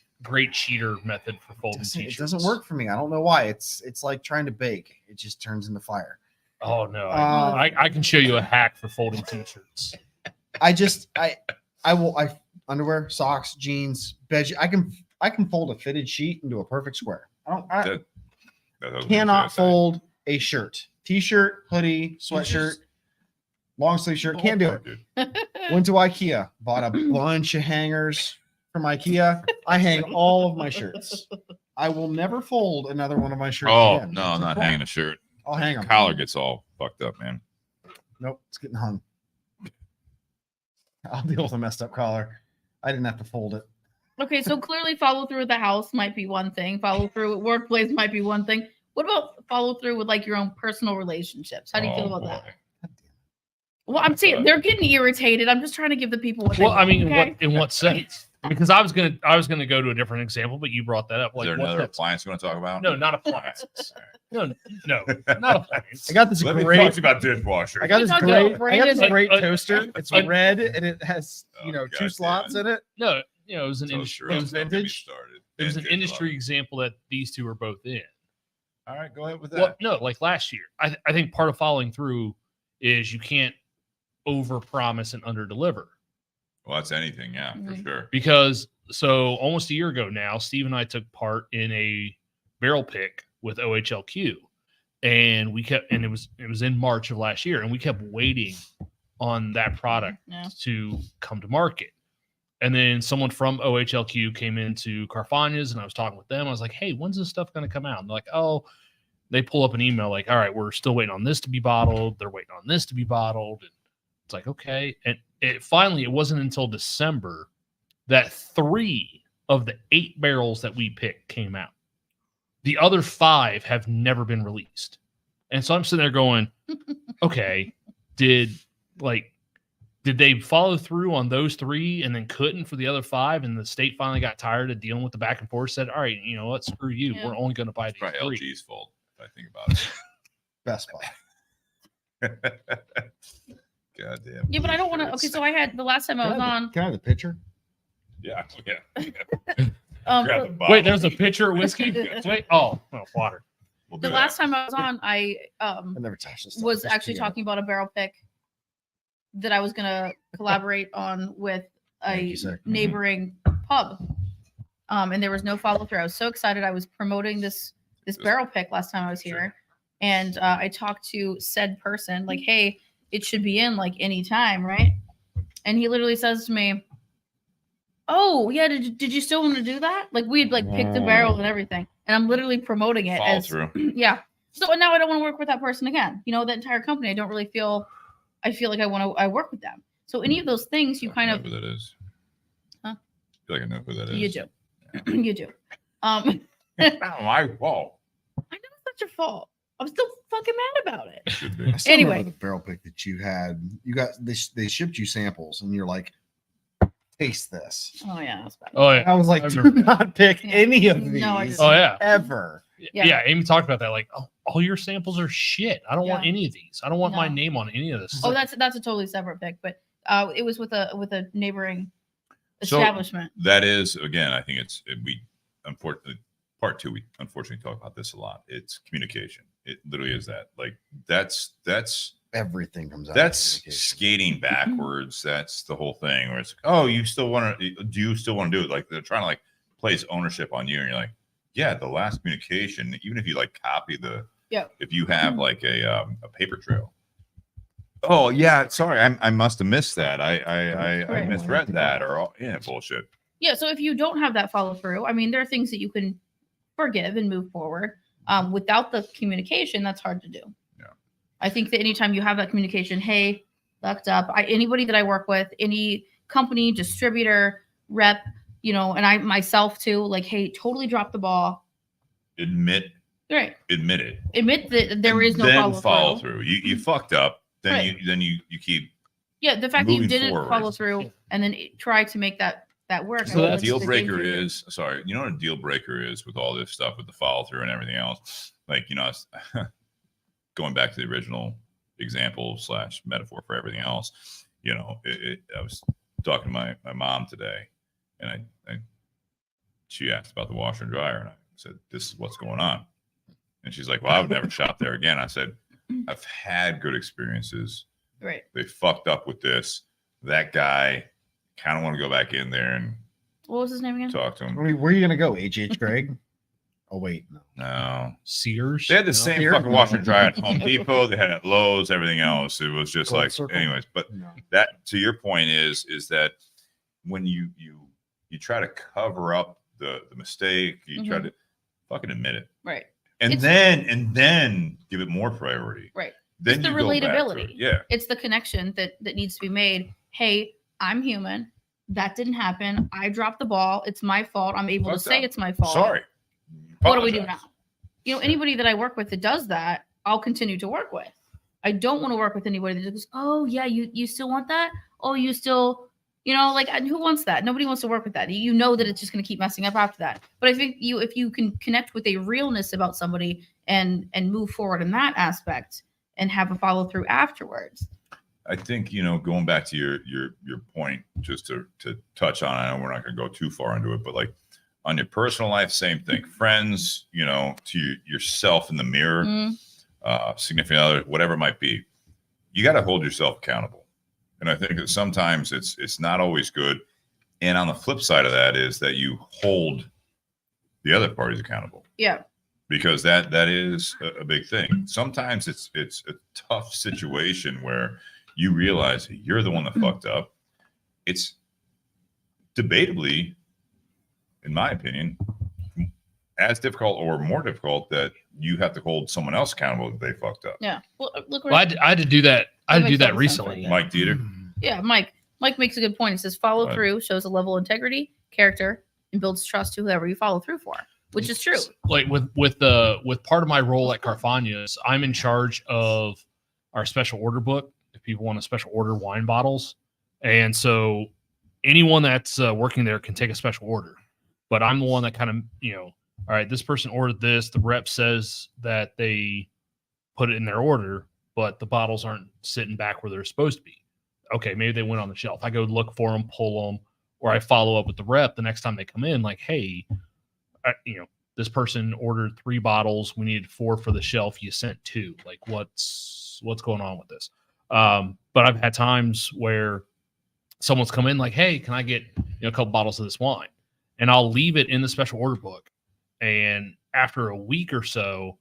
cheater method for folding it t-shirts. doesn't work for me. I don't know why. It's like trying to bake. It just turns into fire. Oh no, Uh, I can show you a hack for folding t-shirts. I underwear, socks, jeans, bed. I can fold a fitted sheet into a perfect square. That was Cannot what fold a shirt, t-shirt, hoodie, sweatshirt, long sleeve shirt. Can't do it. Dude. Went to IKEA, bought a bunch of hangers from IKEA. I hang all of my shirts. I will never fold another one of my shirts. Oh again. no, I'm not hanging a shirt. I'll hang them. Collar gets all fucked up, man. Nope, it's getting hung. I'll deal with a messed up collar. I didn't have to fold it. Okay, so clearly follow through at the house might be one thing. Follow through at workplace might be one thing. What about follow through with like your own personal relationships? How do you feel about that? Well, I'm saying they're getting irritated. I'm just trying to give the people what they Well, I mean, want, okay? in what sense? Because I was gonna go to a different example, but you brought that up. Is Like, there what another sense? appliance you want to talk about? No, not appliances. No, not appliances. I got this Let me talk great. to you about dishwasher. I got We this talked great. about I got this branded- great toaster. It's red and it has Oh, two God damn slots in it. No, it was an Toaster, industry. It was, don't get me vintage. started. it was an Vintage, industry love example that these two are both in. it. All right, go ahead with that. Well, no, like last year. I think part of following through is you can't over promise and under deliver. Well, that's anything, yeah, for Mhm. sure. Because so almost a year ago now, Steve and I took part in a barrel pick with OHLQ, and it was in March of last year, and we kept waiting on that product Yeah. to come to market. And then someone from OHLQ came into Carfagna's, and I was talking with them. I was like, "Hey, when's this stuff going to come out?" And they're like, "Oh," they pull up an email like, "All right, we're still waiting on this to be bottled. They're waiting on this to be bottled." And it's like, okay. And it wasn't until December that 3 of the 8 barrels that we picked came out. The other 5 have never been released. And so I'm sitting there going, okay, did they follow through on those 3 and then couldn't for the other 5? And the state finally got tired of dealing with the back and forth, said, all right, you know what? Screw you. Yeah. We're only going to buy It's these probably 3. LG's fault, if I think about Best Buy. it. God damn. Yeah, but I don't want to. Okay, so I had the last time I was on. Can I have the picture? Yeah. Grab Um, the bottle. Wait, there's a pitcher of whiskey? Wait, water. We'll do the that. last time I was on, I I never touched this. stuff. was Just actually together. talking about a barrel pick that I was gonna collaborate on with Thank a you, sir. neighboring pub. And there was no follow through. I was so excited. I was promoting this barrel pick last time I was Sure. here, and I talked to said person like, "Hey, it should be in like any time, right?" And he literally says to me, "Oh yeah, did you still want to do that? Like we had like picked the barrel and everything, and I'm literally promoting it Follow as through. yeah." So now I don't want to work with that person again. You know, the entire company. I don't really feel. I feel like I work with them. So any of those things, you I kind know of who that is. Huh? I feel like I know who that is. you do, you do. Not my fault. I know it's not your fault. I'm still fucking mad about it. Should be. I still Anyway. remember the barrel pick that you had. You got they shipped you samples, and you're like, taste this. Oh yeah, that's bad. Oh, yeah. I was like, I've do never- not pick Yeah. any of these. No, I didn't. Oh, yeah. ever. Yeah. Yeah. Amy talked about that. Like, oh, all your samples are shit. I don't want Yeah. any of these. I don't want my No. name on any of this. Oh, that's a totally separate pick, but it was with a neighboring So- establishment. That is, again, I think we unfortunately part 2. We unfortunately talk about this a lot. It's communication. It literally is that. Like that's Everything comes out. of that's communication. skating backwards. That's the whole thing. Where it's like, oh, you still want to? Do you still want to do it? Like they're trying to like place ownership on you, and you're like, yeah, the last communication. Even if you like copy the, Yeah. If you have like a paper trail. Oh yeah, sorry, I must have missed that. I Right. misread that, or yeah, bullshit. Yeah. So if you don't have that follow through, I mean, there are things that you can forgive and move forward. Without the communication, that's hard to do. Yeah. I think that anytime you have that communication, hey, fucked up. Anybody that I work with, any company, distributor, rep, and I myself too, like, hey, totally drop the ball. Admit Right. Admit it. Admit that there is no then follow through. You fucked up. Then Right. you keep. Yeah, the fact that you moving didn't forward. follow through and then try to make that work. So So that's the deal the breaker game changer. is sorry. You know what a deal breaker is with all this stuff with the follow through and everything else. Like it's going back to the original example / metaphor for everything else. I was talking to my mom today, and she asked about the washer and dryer, and I said, "This is what's going on." And she's like, "Well, I would never shop there again." I said, "I've had good experiences. Right. They fucked up with this. That guy, kind of want to go back in there and What was his name again? talk to him." Where are you going to go, H.H. Greg? Oh, wait. No. No. Sears. They had the No? same Here? fucking washer and dryer at Home Depot. They had it at Lowe's, everything else. It was just Gold like, Circle? anyways. But No. that, to your point, is that when you try to cover up the mistake, you try to fucking admit it, Right. and then give it more priority. Right. Then It's the you go back to relatability. it. Yeah. It's the connection that needs to be made. Hey, I'm human. That didn't happen. I dropped the ball. It's my fault. I'm able to Fucked say up. it's my fault. Sorry. What do we do now? Apologize. Anybody that I work with that does that, I'll continue to work with. I don't want to work with anybody that just goes, "Oh yeah, you still want that? Oh, you still, like who wants that? Nobody wants to work with that. You know that it's just going to keep messing up after that. But I think if you can connect with a realness about somebody and move forward in that aspect and have a follow through afterwards. I think going back to your point, just to touch on. I know we're not going to go too far into it, but like on your personal life, same thing. Friends, to yourself in the mirror, significant other, whatever it might be, you got to hold yourself accountable. And I think that sometimes it's not always good. And on the flip side of that is that you hold the other parties accountable. Yeah. Because that is a big thing. Sometimes it's a tough situation where you realize that you're the one that fucked up. It's debatably, in my opinion, as difficult or more difficult that you have to hold someone else accountable that they fucked up. Yeah. Well, look. Well, I had to do that. I had to do makes that total sense recently. right Mike Dieter. Yeah, Mike makes a good point. He says follow Right. through shows a level of integrity, character, and builds trust to whoever you follow through for, which is true. Like with part of my role at Carfagna's, I'm in charge of our special order book. If people want a special order wine bottles, and so anyone that's working there can take a special order. But I'm the one that kind of all right, this person ordered this. The rep says that they put it in their order, but the bottles aren't sitting back where they're supposed to be. Okay, maybe they went on the shelf. I go look for them, pull them, or I follow up with the rep the next time they come in. Like, hey, this person ordered 3 bottles. We needed 4 for the shelf. You sent 2. Like, what's going on with this? But I've had times where someone's come in like, hey, can I get a couple bottles of this wine? And I'll leave it in the special order book. And after a week or so,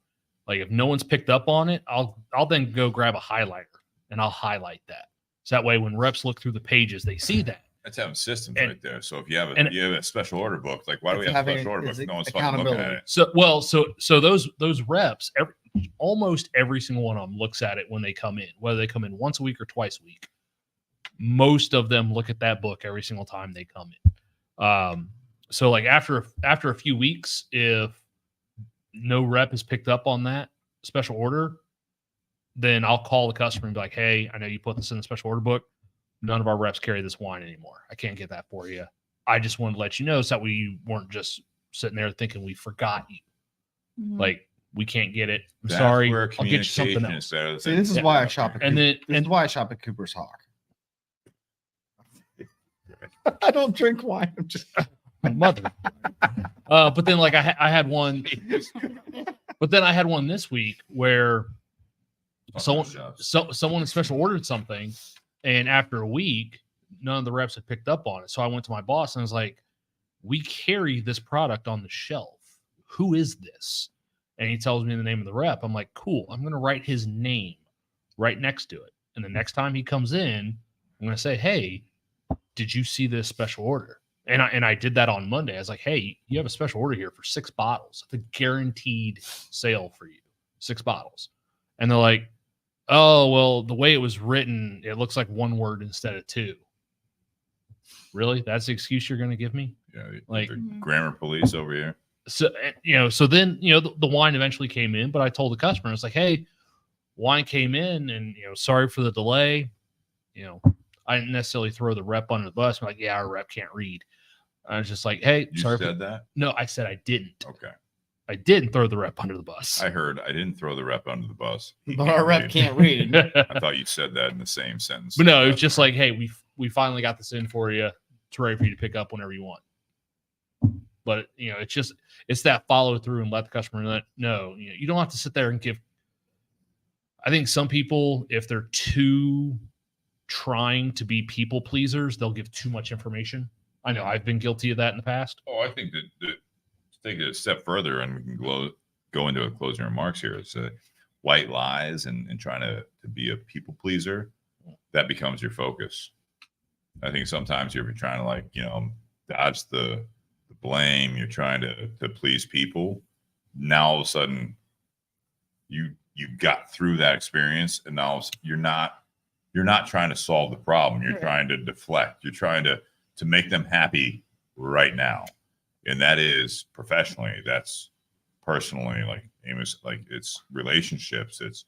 like if no one's picked up on it, I'll then go grab a highlighter and I'll highlight that. So that way when reps look through the pages, they see that. That's having systems And- right there. So if you have and- a special order book, like why do we It's have a having- special order book it's if no one's fucking looking at accountability. it? So those reps, almost every single one of them looks at it when they come in, whether they come in once a week or twice a week. Most of them look at that book every single time they come in. So like after a few weeks, if no rep has picked up on that special order, then I'll call the customer and be like, hey, I know you put this in the special order book. None of our reps carry this wine anymore. I can't get that for you. I just wanted to let you know so that we weren't just sitting there thinking we forgot you. Mhm. Like, we can't get it. I'm That's sorry. where I'll get you something communication else. is better See, than- this is Yeah. why I shop at And Cooper. then This is why I shop at Cooper's Hawk. I don't drink wine. I'm just Mother. But then like I had one, but then I had one this week where someone special ordered something, and after a week, none of the reps had picked up on it. So I went to my boss and I was like, we carry this product on the shelf. Who is this? And he tells me the name of the rep. I'm like, cool. I'm going to write his name right next to it. And the next time he comes in, I'm going to say, hey, did you see this special order? And I did that on Monday. I was like, hey, you have a special order here for 6 bottles. It's a guaranteed sale for you. 6 bottles. And they're like, oh, well, the way it was written, it looks like 1 word instead of 2. Really? That's the excuse you're going to give me? Yeah, Like the grammar police over here. So, so then, the wine eventually came in, but I told the customer, I was like, hey, wine came in and, sorry for the delay. I didn't necessarily throw the rep under the bus. I'm like, yeah, our rep can't read. I was just like, hey, You sorry. said that? No, I said I didn't. Okay. I didn't throw the rep under the bus. I heard I didn't throw the rep under the bus. He But can't our rep read. can't read. I thought you said that in the same sentence. But no, it was just like, hey, we finally got this in for you. It's ready for you to pick up whenever you want. But it's that follow through and let the customer know. You don't have to sit there and give. I think some people, if they're too trying to be people pleasers, they'll give too much information. I know I've been guilty of that in the past. Oh, I think that to take it a step further, and we can go into a closing remarks here. It's white lies and trying to be a people pleaser. That becomes your focus. I think sometimes you're trying to dodge the blame. You're trying to please people. Now all of a sudden, you got through that experience, and now you're not trying to solve the problem. You're trying to deflect. You're trying to make them happy right now, and that is professionally. That's personally, like Amos, like it's relationships, it's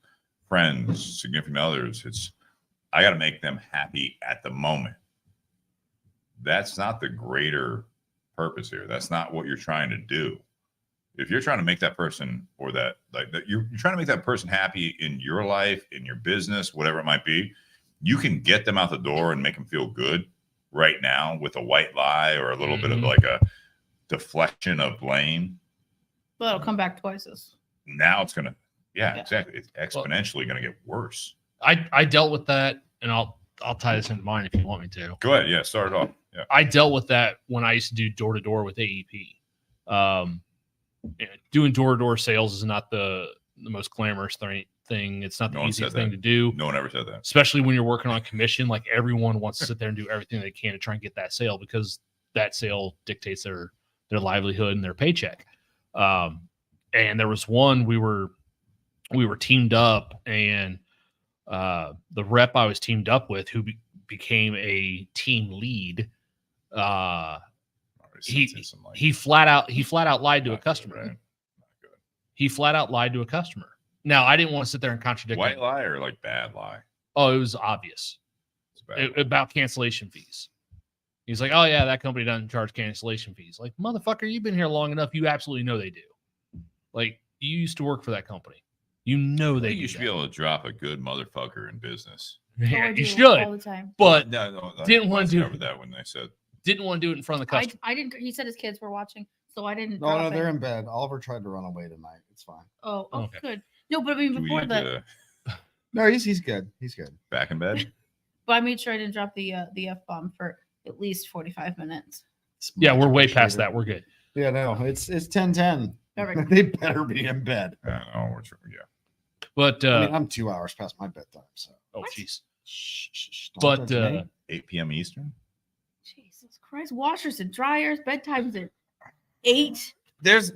friends, significant others. It's I got to make them happy at the moment. That's not the greater purpose here. That's not what you're trying to do. If you're trying to make that person or that you're trying to make that person happy in your life, in your business, whatever it might be, you can get them out the door and make them feel good right now with a white lie or a little bit of like a deflection of blame. But it'll come back twice as. Now it's going to, exactly. It's exponentially going to get worse. I dealt with that, and I'll tie this into mine if you want me to. Go ahead. Yeah. Start it off. Yeah. I dealt with that when I used to do door to door with AEP. Doing door to door sales is not the most glamorous thing. It's not the easiest thing to do. No one ever said that. Especially when you're working on commission. Like everyone wants to sit there and do everything they can to try and get that sale because that sale dictates their livelihood and their paycheck. And there was one we were teamed up, and the rep I was teamed up with, who became a team lead, he flat out lied to a customer. Right. He flat out lied to a customer. Now, I didn't want to sit there and contradict White him. lie or like bad lie? Oh, it was obvious. About cancellation fees. He's like, oh yeah, that company doesn't charge cancellation fees. Like, motherfucker, you've been here long enough. You absolutely know they do. Like, you used to work for that company. You know they do. You should be able to drop a good motherfucker in business. Yeah, you should. All the time. But no, didn't want to do that when they said. Didn't want to do it in front of the customer. I didn't. He said his kids were watching, so I didn't. No, they're in bed. Oliver tried to run away tonight. It's fine. Oh, Okay. Good. No, but I mean before that. No, he's good. He's good. Back in bed. But I made sure I didn't drop the F-bomb for at least 45 minutes. Yeah, we're way past that. We're good. Yeah, no, it's 10:10. Perfect. They better be in bed. Yeah. But I mean, I'm 2 hours past my bedtime. So. oh jeez. Shh, But 8 p.m. Eastern. Jesus Christ! Washers and dryers. Bedtime's at 8. There's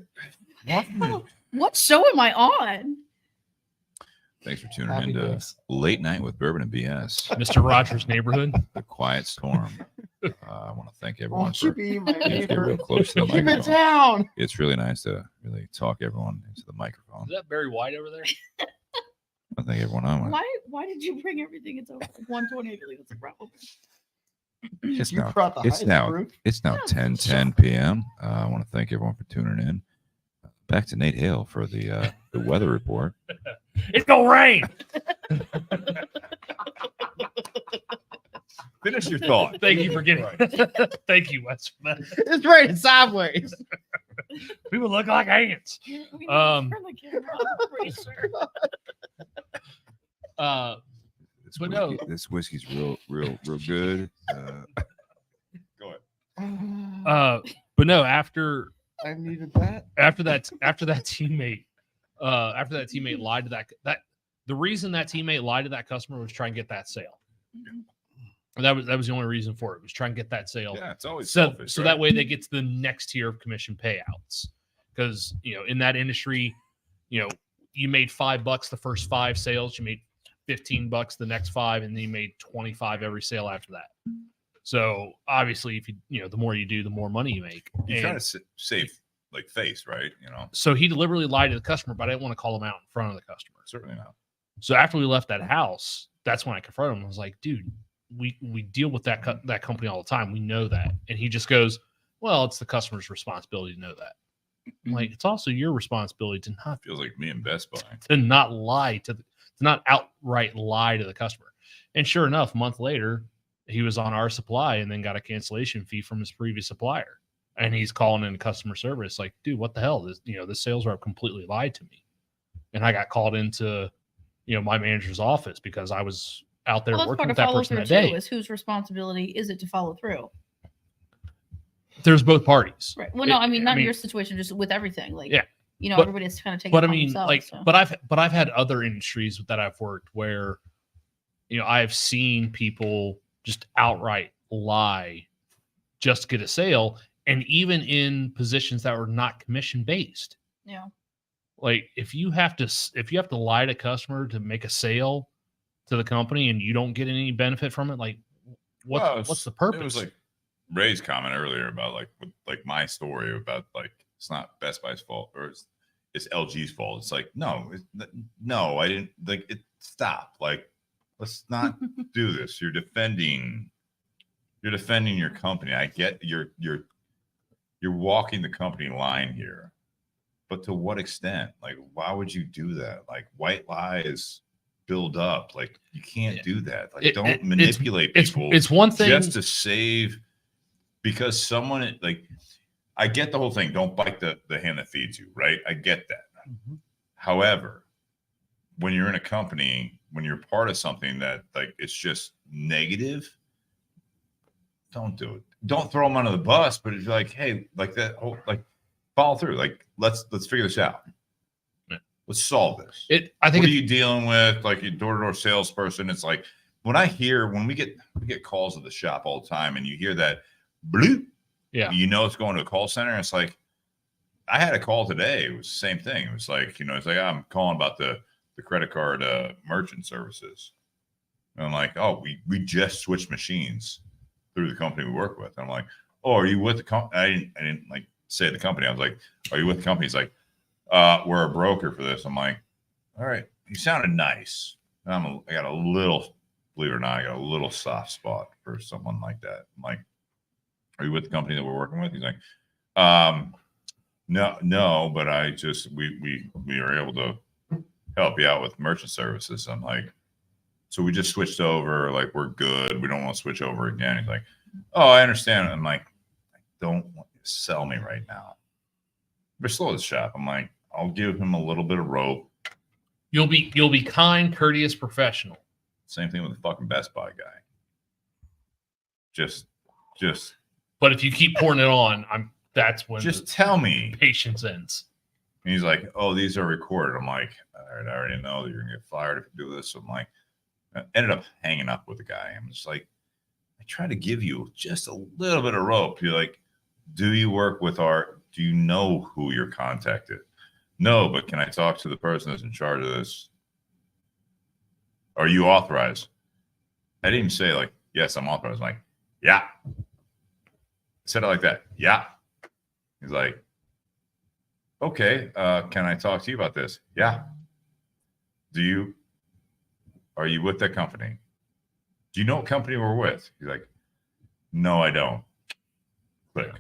What show am I on? Thanks for tuning Happy in to days. Late Night with Bourbon and BS, Mr. Rogers' Neighborhood. The Quiet Storm. I want to thank everyone Won't you for be my get real neighbor? close to the Keep it microphone. down. It's really nice to really talk everyone into the microphone. Is that Barry White over there? I thank everyone on. Why did you bring everything? It's over 128. That's a problem. It's You now brought the it's highest now proof. it's now 10:10 p.m. I want to thank everyone for tuning in. Back to Nate Hale for the weather report. It's gonna rain. Finish your thought. Thank you for getting. Thank you, Wes. For that. It's raining sideways. People look like ants. We need to Um, turn the camera on, I'm pretty sure. This whiskey's real good. Go ahead. But no, after I needed that. after that teammate lied to that the reason that teammate lied to that customer was trying to get that sale. That was the only reason for it, was trying to get that sale. Yeah, it's always So selfish, so right? that way they get to the next tier of commission payouts. Because in that industry, you made $5 the first 5 sales, you made $15 the next 5, and then you made 25 every sale after that. So obviously, if the more you do, the more money you make. You're trying to save like face, right? So he deliberately lied to the customer, but I didn't want to call him out in front of the customer. Certainly not. So after we left that house, that's when I confronted him. I was like, dude, we deal with that company all the time. We know that. And he just goes, well, it's the customer's responsibility to know that. I'm like, it's also your responsibility to not Feels like me and Best Buy. to not lie to not outright lie to the customer. And sure enough, a month later, he was on our supply and then got a cancellation fee from his previous supplier. And he's calling in customer service like, dude, what the hell? This sales rep completely lied to me. And I got called into, my manager's office because I was out there Well, that's working part with of that follow person through that day. too. Is whose responsibility is it to follow through? There's both parties. Right. Well, no, I mean, not I in mean- your situation, just with everything. Like, Yeah. But- everybody's kind of taking. But it I upon mean, themselves, like, so. but I've had other industries that I've worked where, I've seen people just outright lie just to get a sale, and even in positions that were not commission based. Yeah. Like if you have to lie to a customer to make a sale to the company and you don't get any benefit from it, like what's the purpose? It was like Ray's comment earlier about like my story about like it's not Best Buy's fault or it's LG's fault. It's like no, I didn't like it. Stop. Like let's not do this. You're defending your company. I get you're walking the company line here, but to what extent? Like why would you do that? Like white lies build up. Like you can't do that. Like don't manipulate people. It's one thing just to save because someone like I get the whole thing. Don't bite the hand that feeds you, right? I get that. Mm-hmm. However, when you're in a company, when you're part of something that like it's just negative, don't do it. Don't throw them under the bus, but it's like, hey, like that whole like follow through. Like let's figure this out. Yeah. Let's solve this. I think what are you dealing with? Like a door-to-door salesperson. It's like when we get calls at the shop all the time and you hear that bloop, yeah, it's going to a call center. And it's like, I had a call today. It was the same thing. It was like, it's like, I'm calling about the credit card merchant services. And I'm like, oh, we just switched machines through the company we work with. And I'm like, oh, are you with the company? I didn't like say the company. I was like, are you with the company? He's like, we're a broker for this. I'm like, all right. You sounded nice. I got a little, believe it or not, I got a little soft spot for someone like that. I'm like, are you with the company that we're working with? He's like, no, but I just, we are able to help you out with merchant services. I'm like, so we just switched over. Like, we're good. We don't want to switch over again. He's like, oh, I understand. I'm like, I don't want you to sell me right now. We're slow as shop. I'm like, I'll give him a little bit of rope. You'll be kind, courteous, professional. Same thing with the fucking Best Buy guy. Just. But if you keep pouring it on, that's when just tell me patience ends. And he's like, oh, these are recorded. I'm like, all right, I already know that you're gonna get fired if you do this. So I'm like, I ended up hanging up with the guy. I'm just like, I try to give you just a little bit of rope. You're like, do you work with do you know who you're contacted? No, but can I talk to the person that's in charge of this? Are you authorized? I didn't even say like, yes, I'm authorized. I'm like, yeah. I said it like that. Yeah. He's like, okay, can I talk to you about this? Yeah. Are you with that company? Do you know what company we're with? He's like, no, I don't. Click.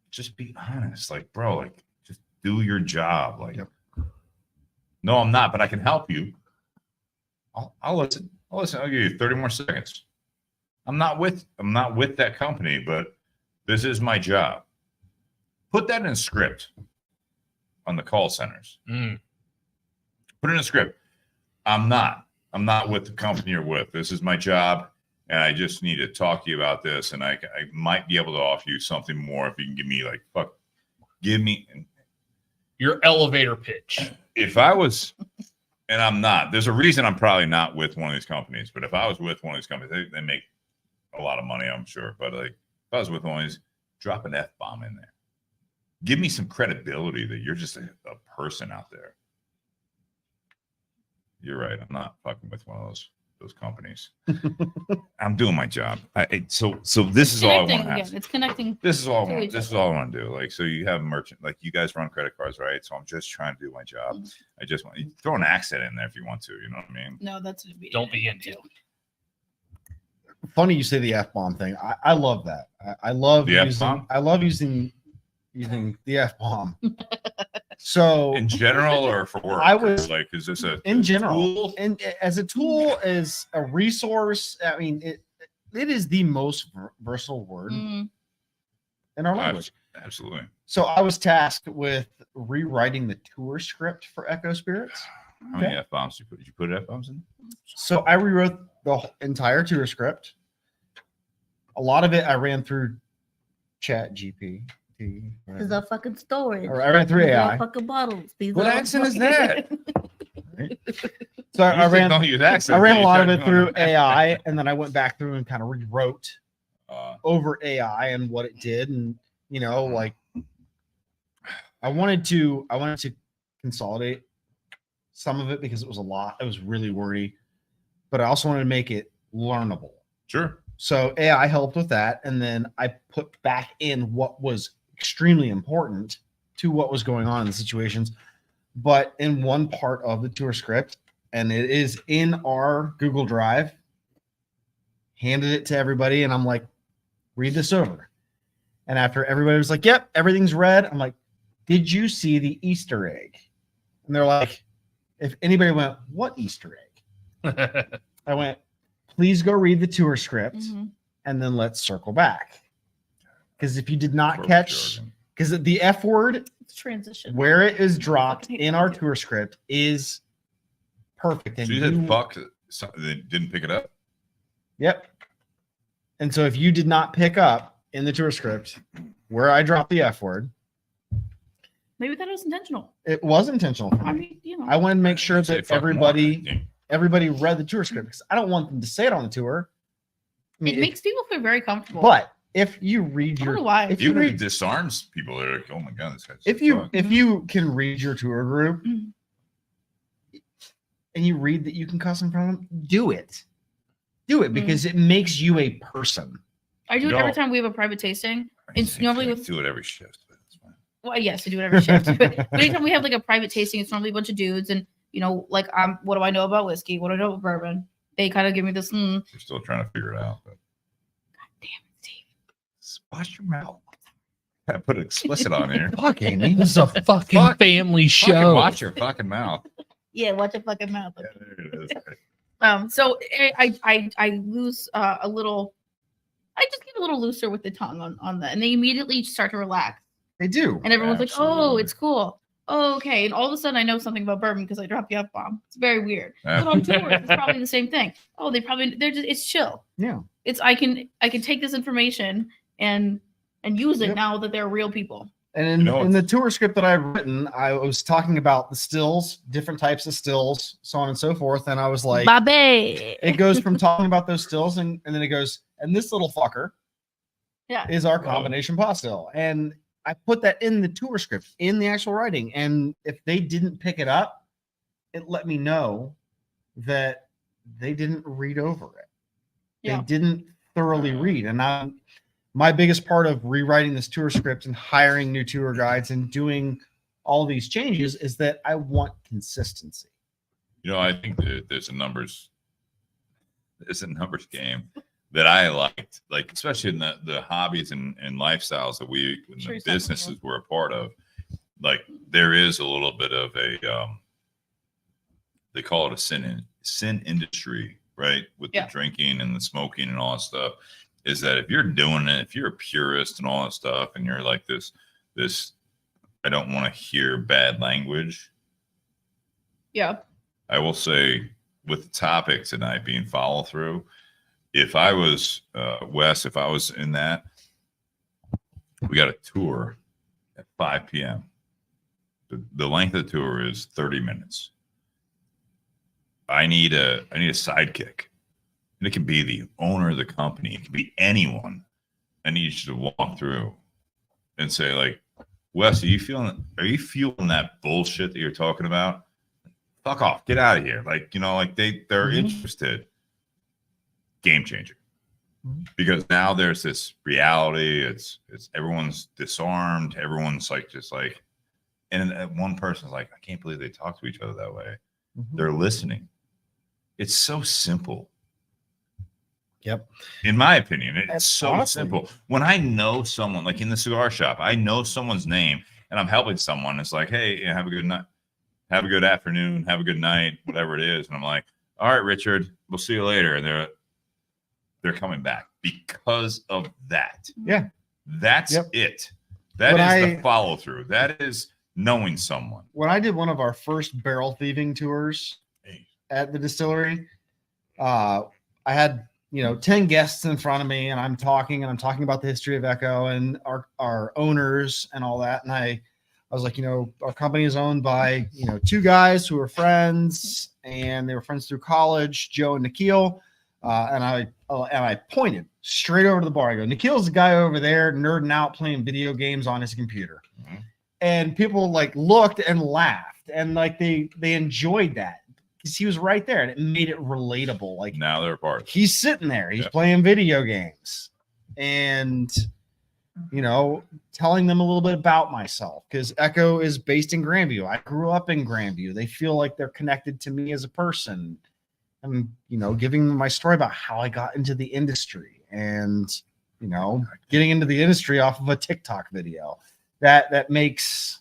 Just be honest. Like, bro, like, just do your job. Like, no, I'm not, but I can help you. I'll listen. I'll give you 30 more seconds. I'm not with that company, but this is my job. Put that in a script on the call centers. Put it in a script. I'm not with the company you're with. This is my job, and I just need to talk to you about this, and I might be able to offer you something more if you can give me give me your elevator pitch. If I was and I'm not. There's a reason I'm probably not with one of these companies. But if I was with one of these companies, they make a lot of money, I'm sure. But like, if I was with one of these, drop an F-bomb in there. Give me some credibility that you're just a person out there. You're right. I'm not fucking with one of those companies. I'm doing my job. So this is all I want to Connecting have. again. It's connecting. This is all I to want. each This is other. all I want to do. Like, so you have merchant, like you guys run credit cards, right? So I'm just trying to do my job. Mhm. I just want you throw an accent in there if you want to. You know what I mean? No, that's Don't be into. Funny you say the F-bomb thing. I love that. I love The using F-bomb? I love using the F-bomb. So In general, or for work? I was- like, is this a in general, tool? and as a tool, as a resource, I mean, it is the most versatile word Mm, in our language. Absolutely. So I was tasked with rewriting the tour script for Echo Spirits. How many F-bombs did you put? Did you put F-bombs in? So I rewrote the entire tour script. A lot of it I ran through Chat GPT. These are fucking storage. Or I ran through These are AI. fucking bottles. These What are accent is fucking- that? So I Usually ran don't use accents, I ran but a you lot of started it through doing AI, and then I went back through and kind of rewrote Uh, over AI and what it did, and like I wanted to consolidate some of it because it was a lot. It was really wordy, but I also wanted to make it learnable. sure. So AI helped with that, and then I put back in what was extremely important to what was going on in the situations. But in one part of the tour script, and it is in our Google Drive, handed it to everybody, and I'm like, read this over. And after everybody was like, yep, everything's read, I'm like, did you see the Easter egg? And they're like, if anybody went, what Easter egg? I went, please go read the tour script mhm. and then let's circle back. Because if you did not Corporate catch, jargon. because the F word It's transition. where it is dropped Fucking hate in that our too. tour script is perfect. And So you said fuck. They didn't pick it up. Yep. And so if you did not pick up in the tour script where I dropped the F word, Maybe that was intentional. it was intentional. For I me. mean, I wanted to make sure Say that fuck everybody more. everybody read the tour script because I don't want them to say it on the tour. I mean, it makes people feel very comfortable. but if you read I don't know your why. if you Even if it read disarms people, they're like, "Oh my god, this guy's." if you can read your tour group Mhm. and you read that you can cuss in front of them, do it Mm-hmm. because it makes you a person. I do it No. every time we have a private tasting. It's normally with do it every shift. But it's fine. Well, yes, I do it every shift. But anytime we have like a private tasting, it's normally a bunch of dudes, and like what do I know about whiskey? What do I know about bourbon? They kind of give me this. You're still trying to figure it out. But Damn it, Steve. wash your mouth. I put it explicit on here. Fuck Amy. This is a fucking Fuck- family Fucking show. watch your fucking mouth. Yeah, watch your fucking mouth. Yeah, there it is. So I lose a little. I just get a little looser with the tongue on that, and they immediately start to relax. They do. And everyone's like, "Oh, Absolutely. it's cool. Oh, okay." And all of a sudden, I know something about bourbon because I dropped the F bomb. It's very weird. Yeah. But on tour, it's probably the same thing. Oh, they're just it's chill. Yeah. It's I can take this information and use it Yep. now that they're real people. And in, You know, in the tour script that I've written, I was talking about the stills, different types of stills, so on and so forth. And I was like, Babe. it goes from talking about those stills, and then it goes, and this little fucker Yeah. is our Love it. combination pot still. And I put that in the tour script, in the actual writing. And if they didn't pick it up, it let me know that they didn't read over it. Yeah. They didn't thoroughly read. And my biggest part of rewriting this tour script and hiring new tour guides and doing all these changes is that I want consistency. You know, I think that there's a numbers game that I liked, like especially in the hobbies and lifestyles that we in Sure, the something, businesses we're a part of. Like there is a little bit of a they call it a sin industry, right? With Yeah. the drinking and the smoking and all that stuff. Is that if you're doing it, if you're a purist and all that stuff, and you're like this, I don't want to hear bad language. Yeah. I will say with the topic tonight being follow through, if I was Wes, if I was in that, we got a tour at 5 p.m. The length of the tour is 30 minutes. I need a sidekick. And it could be the owner of the company. It could be anyone. I need you to walk through and say, like, Wes, are you feeling that bullshit that you're talking about? Fuck off. Get out of here. Like, like they're interested. Game changer. Because now there's this reality. It's everyone's disarmed. Everyone's like, just like, and one person's like, I can't believe they talk to each other that way. They're listening. It's so simple. Yep. In my opinion, it's That's so honestly simple. When I know someone, like in the cigar shop, I know someone's name and I'm helping someone. It's like, hey, have a good night. Have a good afternoon. Have a good night, whatever it is. And I'm like, all right, Richard, we'll see you later. And they're coming back because of that. Yeah. That's it. That is the follow through. That is knowing someone. When I did one of our first barrel thieving tours at the distillery, I had 10 guests in front of me, and I'm talking about the history of Echo and our owners and all that. And I was like, our company is owned by 2 guys who were friends, and they were friends through college, Joe and Nikhil. And I pointed straight over to the bar. I go, Nikhil's the guy over there nerding out playing video games on his computer. And people like looked and laughed, and like they enjoyed that because he was right there, and it made it relatable. Like, now they're a part. He's sitting there, he's playing video games, and telling them a little bit about myself, because Echo is based in Grandview. I grew up in Grandview. They feel like they're connected to me as a person. I'm, giving them my story about how I got into the industry, and getting into the industry off of a TikTok video. That makes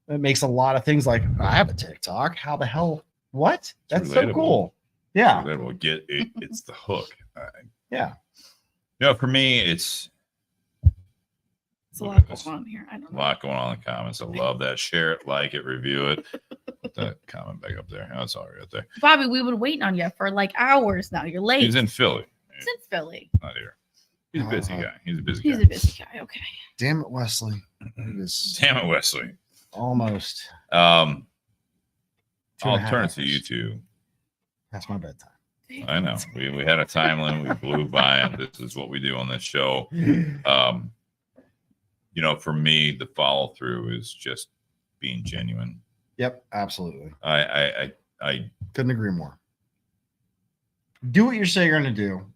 a lot of things. Like, I have a TikTok. How the hell? What? That's so cool. Yeah. Relatable. Get it. It's the hook. Yeah. For me, it's a lot going on here. I don't know. A lot going on in the comments. I love that. Share it, like it, review it. Put that comment back up there. Oh, it's already up there. Bobby, we've been waiting on you for like hours now. You're late. He's in Philly. He's in Philly. Not here. He's a busy guy. He's a busy He's guy. a busy guy. Okay. Damn it, Wesley. It is Damn it, Wesley. almost. I'll 2.5 turn it to hours. you two. That's my bedtime. I know. We had a time limit. We blew by it. This is what we do on this show. For me, the follow through is just being genuine. Yep, absolutely. I Couldn't agree more. Do what you say you're going to do,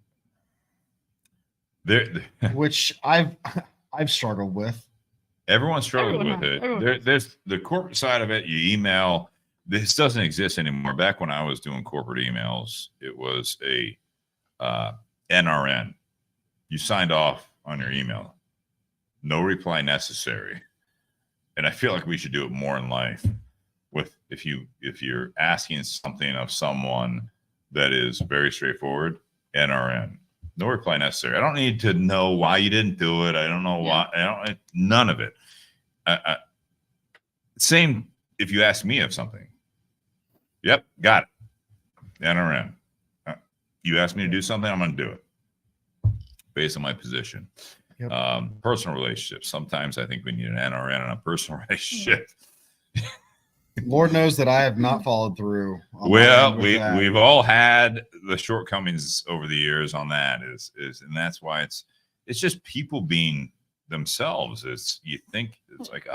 there. which I've struggled with. Everyone struggles Everyone with has. it. Everyone There's the corporate side of it. You email. This doesn't exist anymore. Back when I was doing corporate emails, it was a NRN. You signed off on your email. No reply necessary. And I feel like we should do it more in life. If you're asking something of someone that is very straightforward, NRN. No reply necessary. I don't need to know why you didn't do it. I don't know why. None of it. Same if you ask me of something. Yep, got it. NRN. You asked me to do something, I'm going to do it based on my position. Yep. Personal relationships. Sometimes I think we need an NRN on a personal relationship. Lord knows that I have not followed through. On Well, that. we've all had the shortcomings over the years on that. And that's why it's just people being themselves. You think it's like,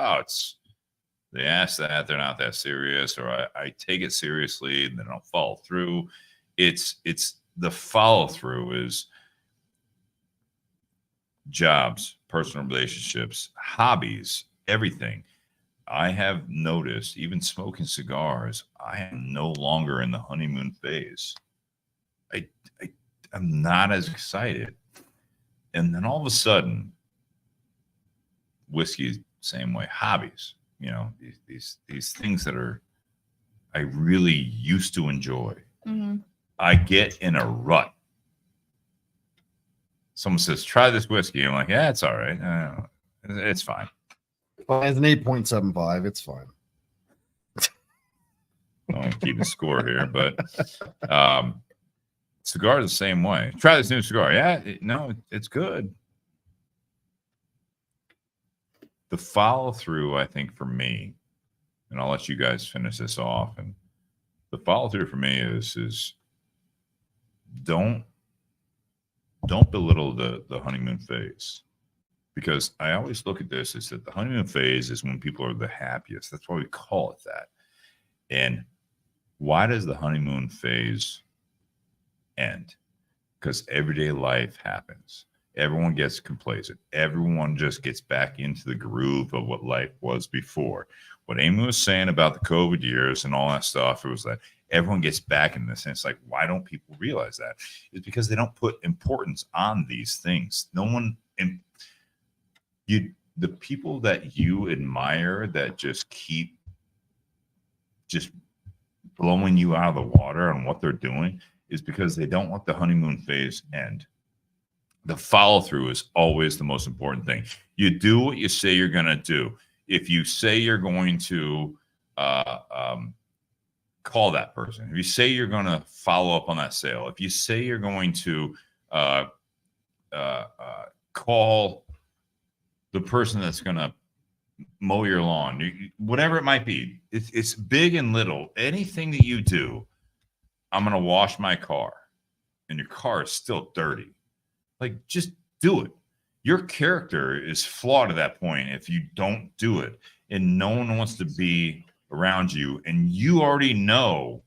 they ask that, they're not that serious, or I take it seriously and then I'll follow through. It's the follow through is jobs, personal relationships, hobbies, everything. I have noticed, even smoking cigars, I am no longer in the honeymoon phase. I'm not as excited. And then all of a sudden, whiskey, same way, hobbies, these things that I really used to enjoy. Mm-hmm. I get in a rut. Someone says, try this whiskey. I'm like, yeah, it's all right. It's fine. As an 8.75, it's fine. I'm keeping score here, but cigar is the same way. Try this new cigar. Yeah, it's good. The follow through, I think, for me, and I'll let you guys finish this off. And the follow through for me is don't belittle the honeymoon phase, because I always look at this is that the honeymoon phase is when people are the happiest. That's why we call it that. And why does the honeymoon phase end? Because everyday life happens. Everyone gets complacent. Everyone just gets back into the groove of what life was before. What Amy was saying about the COVID years and all that stuff, it was that everyone gets back in this. And it's like, why don't people realize that? It's because they don't put importance on these things. No one, the people that you admire that just keep just blowing you out of the water on what they're doing is because they don't let the honeymoon phase end. The follow through is always the most important thing. You do what you say you're going to do. If you say you're going to call that person, if you say you're going to follow up on that sale, if you say you're going to call the person that's going to mow your lawn, whatever it might be, it's big and little. Anything that you do, I'm going to wash my car, and your car is still dirty. Like, just do it. Your character is flawed at that point if you don't do it, and no one wants to be around you, and you already know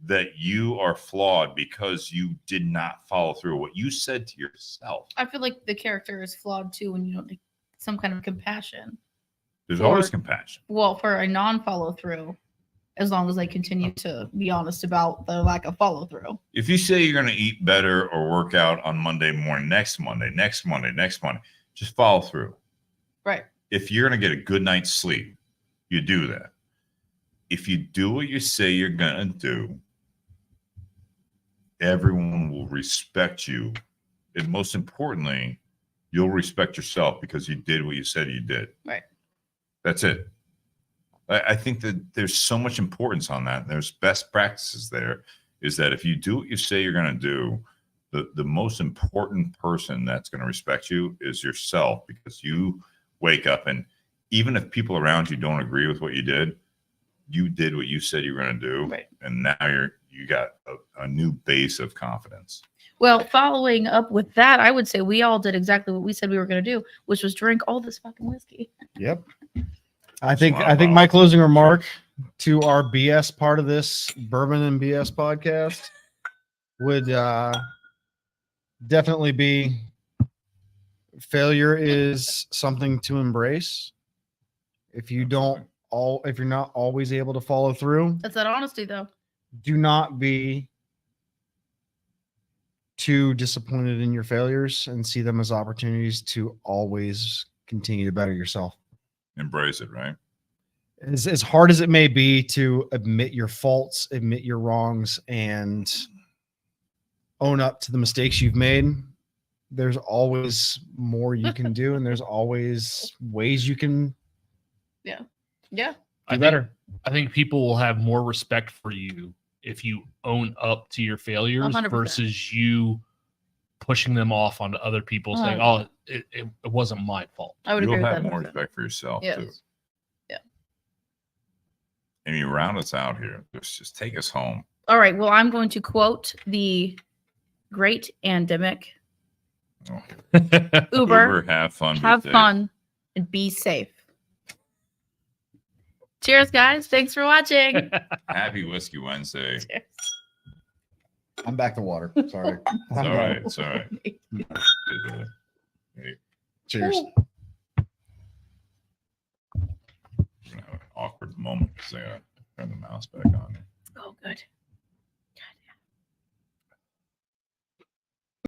that you are flawed because you did not follow through what you said to yourself. I feel like the character is flawed too when you don't take some kind of compassion. There's Or- always compassion. Well, for a non-follow through, as long as they continue to be honest about the lack of follow through. If you say you're going to eat better or work out on Monday morning, next Monday, just follow through. Right. If you're going to get a good night's sleep, you do that. If you do what you say you're going to do, everyone will respect you. And most importantly, you'll respect yourself because you did what you said you did. Right. That's it. I think that there's so much importance on that. There's best practices there, is that if you do what you say you're going to do, the most important person that's going to respect you is yourself, because you wake up, and even if people around you don't agree with what you did what you said you were going to do. Right. And now you got a new base of confidence. Well, following up with that, I would say we all did exactly what we said we were going to do, which was drink all this fucking whiskey. Yep. I think my closing remark to our BS part of this Bourbon and BS podcast would definitely be failure is something to embrace. If you're not always able to follow through, That's that honesty, though. do not be too disappointed in your failures and see them as opportunities to always continue to better yourself. Embrace it, right? As hard as it may be to admit your faults, admit your wrongs, and own up to the mistakes you've made, there's always more you can do, and there's always ways you can Yeah. do better. I think people will have more respect for you if you own up to your failures 100%. versus you pushing them off onto other people saying, "Oh, it wasn't my fault." I would You'll agree with have that. more respect for yourself Yes. too. Yeah. And you round us out here. Just take us home. All right. Well, I'm going to quote the great Andemic. Oh, Uber, have fun. be have safe. fun, and be safe. Cheers, guys. Thanks for watching. Happy Whiskey Wednesday. Cheers. I'm back to water. Sorry. It's all right. It's all right. Hey, Cheers. we're gonna have an awkward moment because I gotta turn the mouse back on. Oh, good.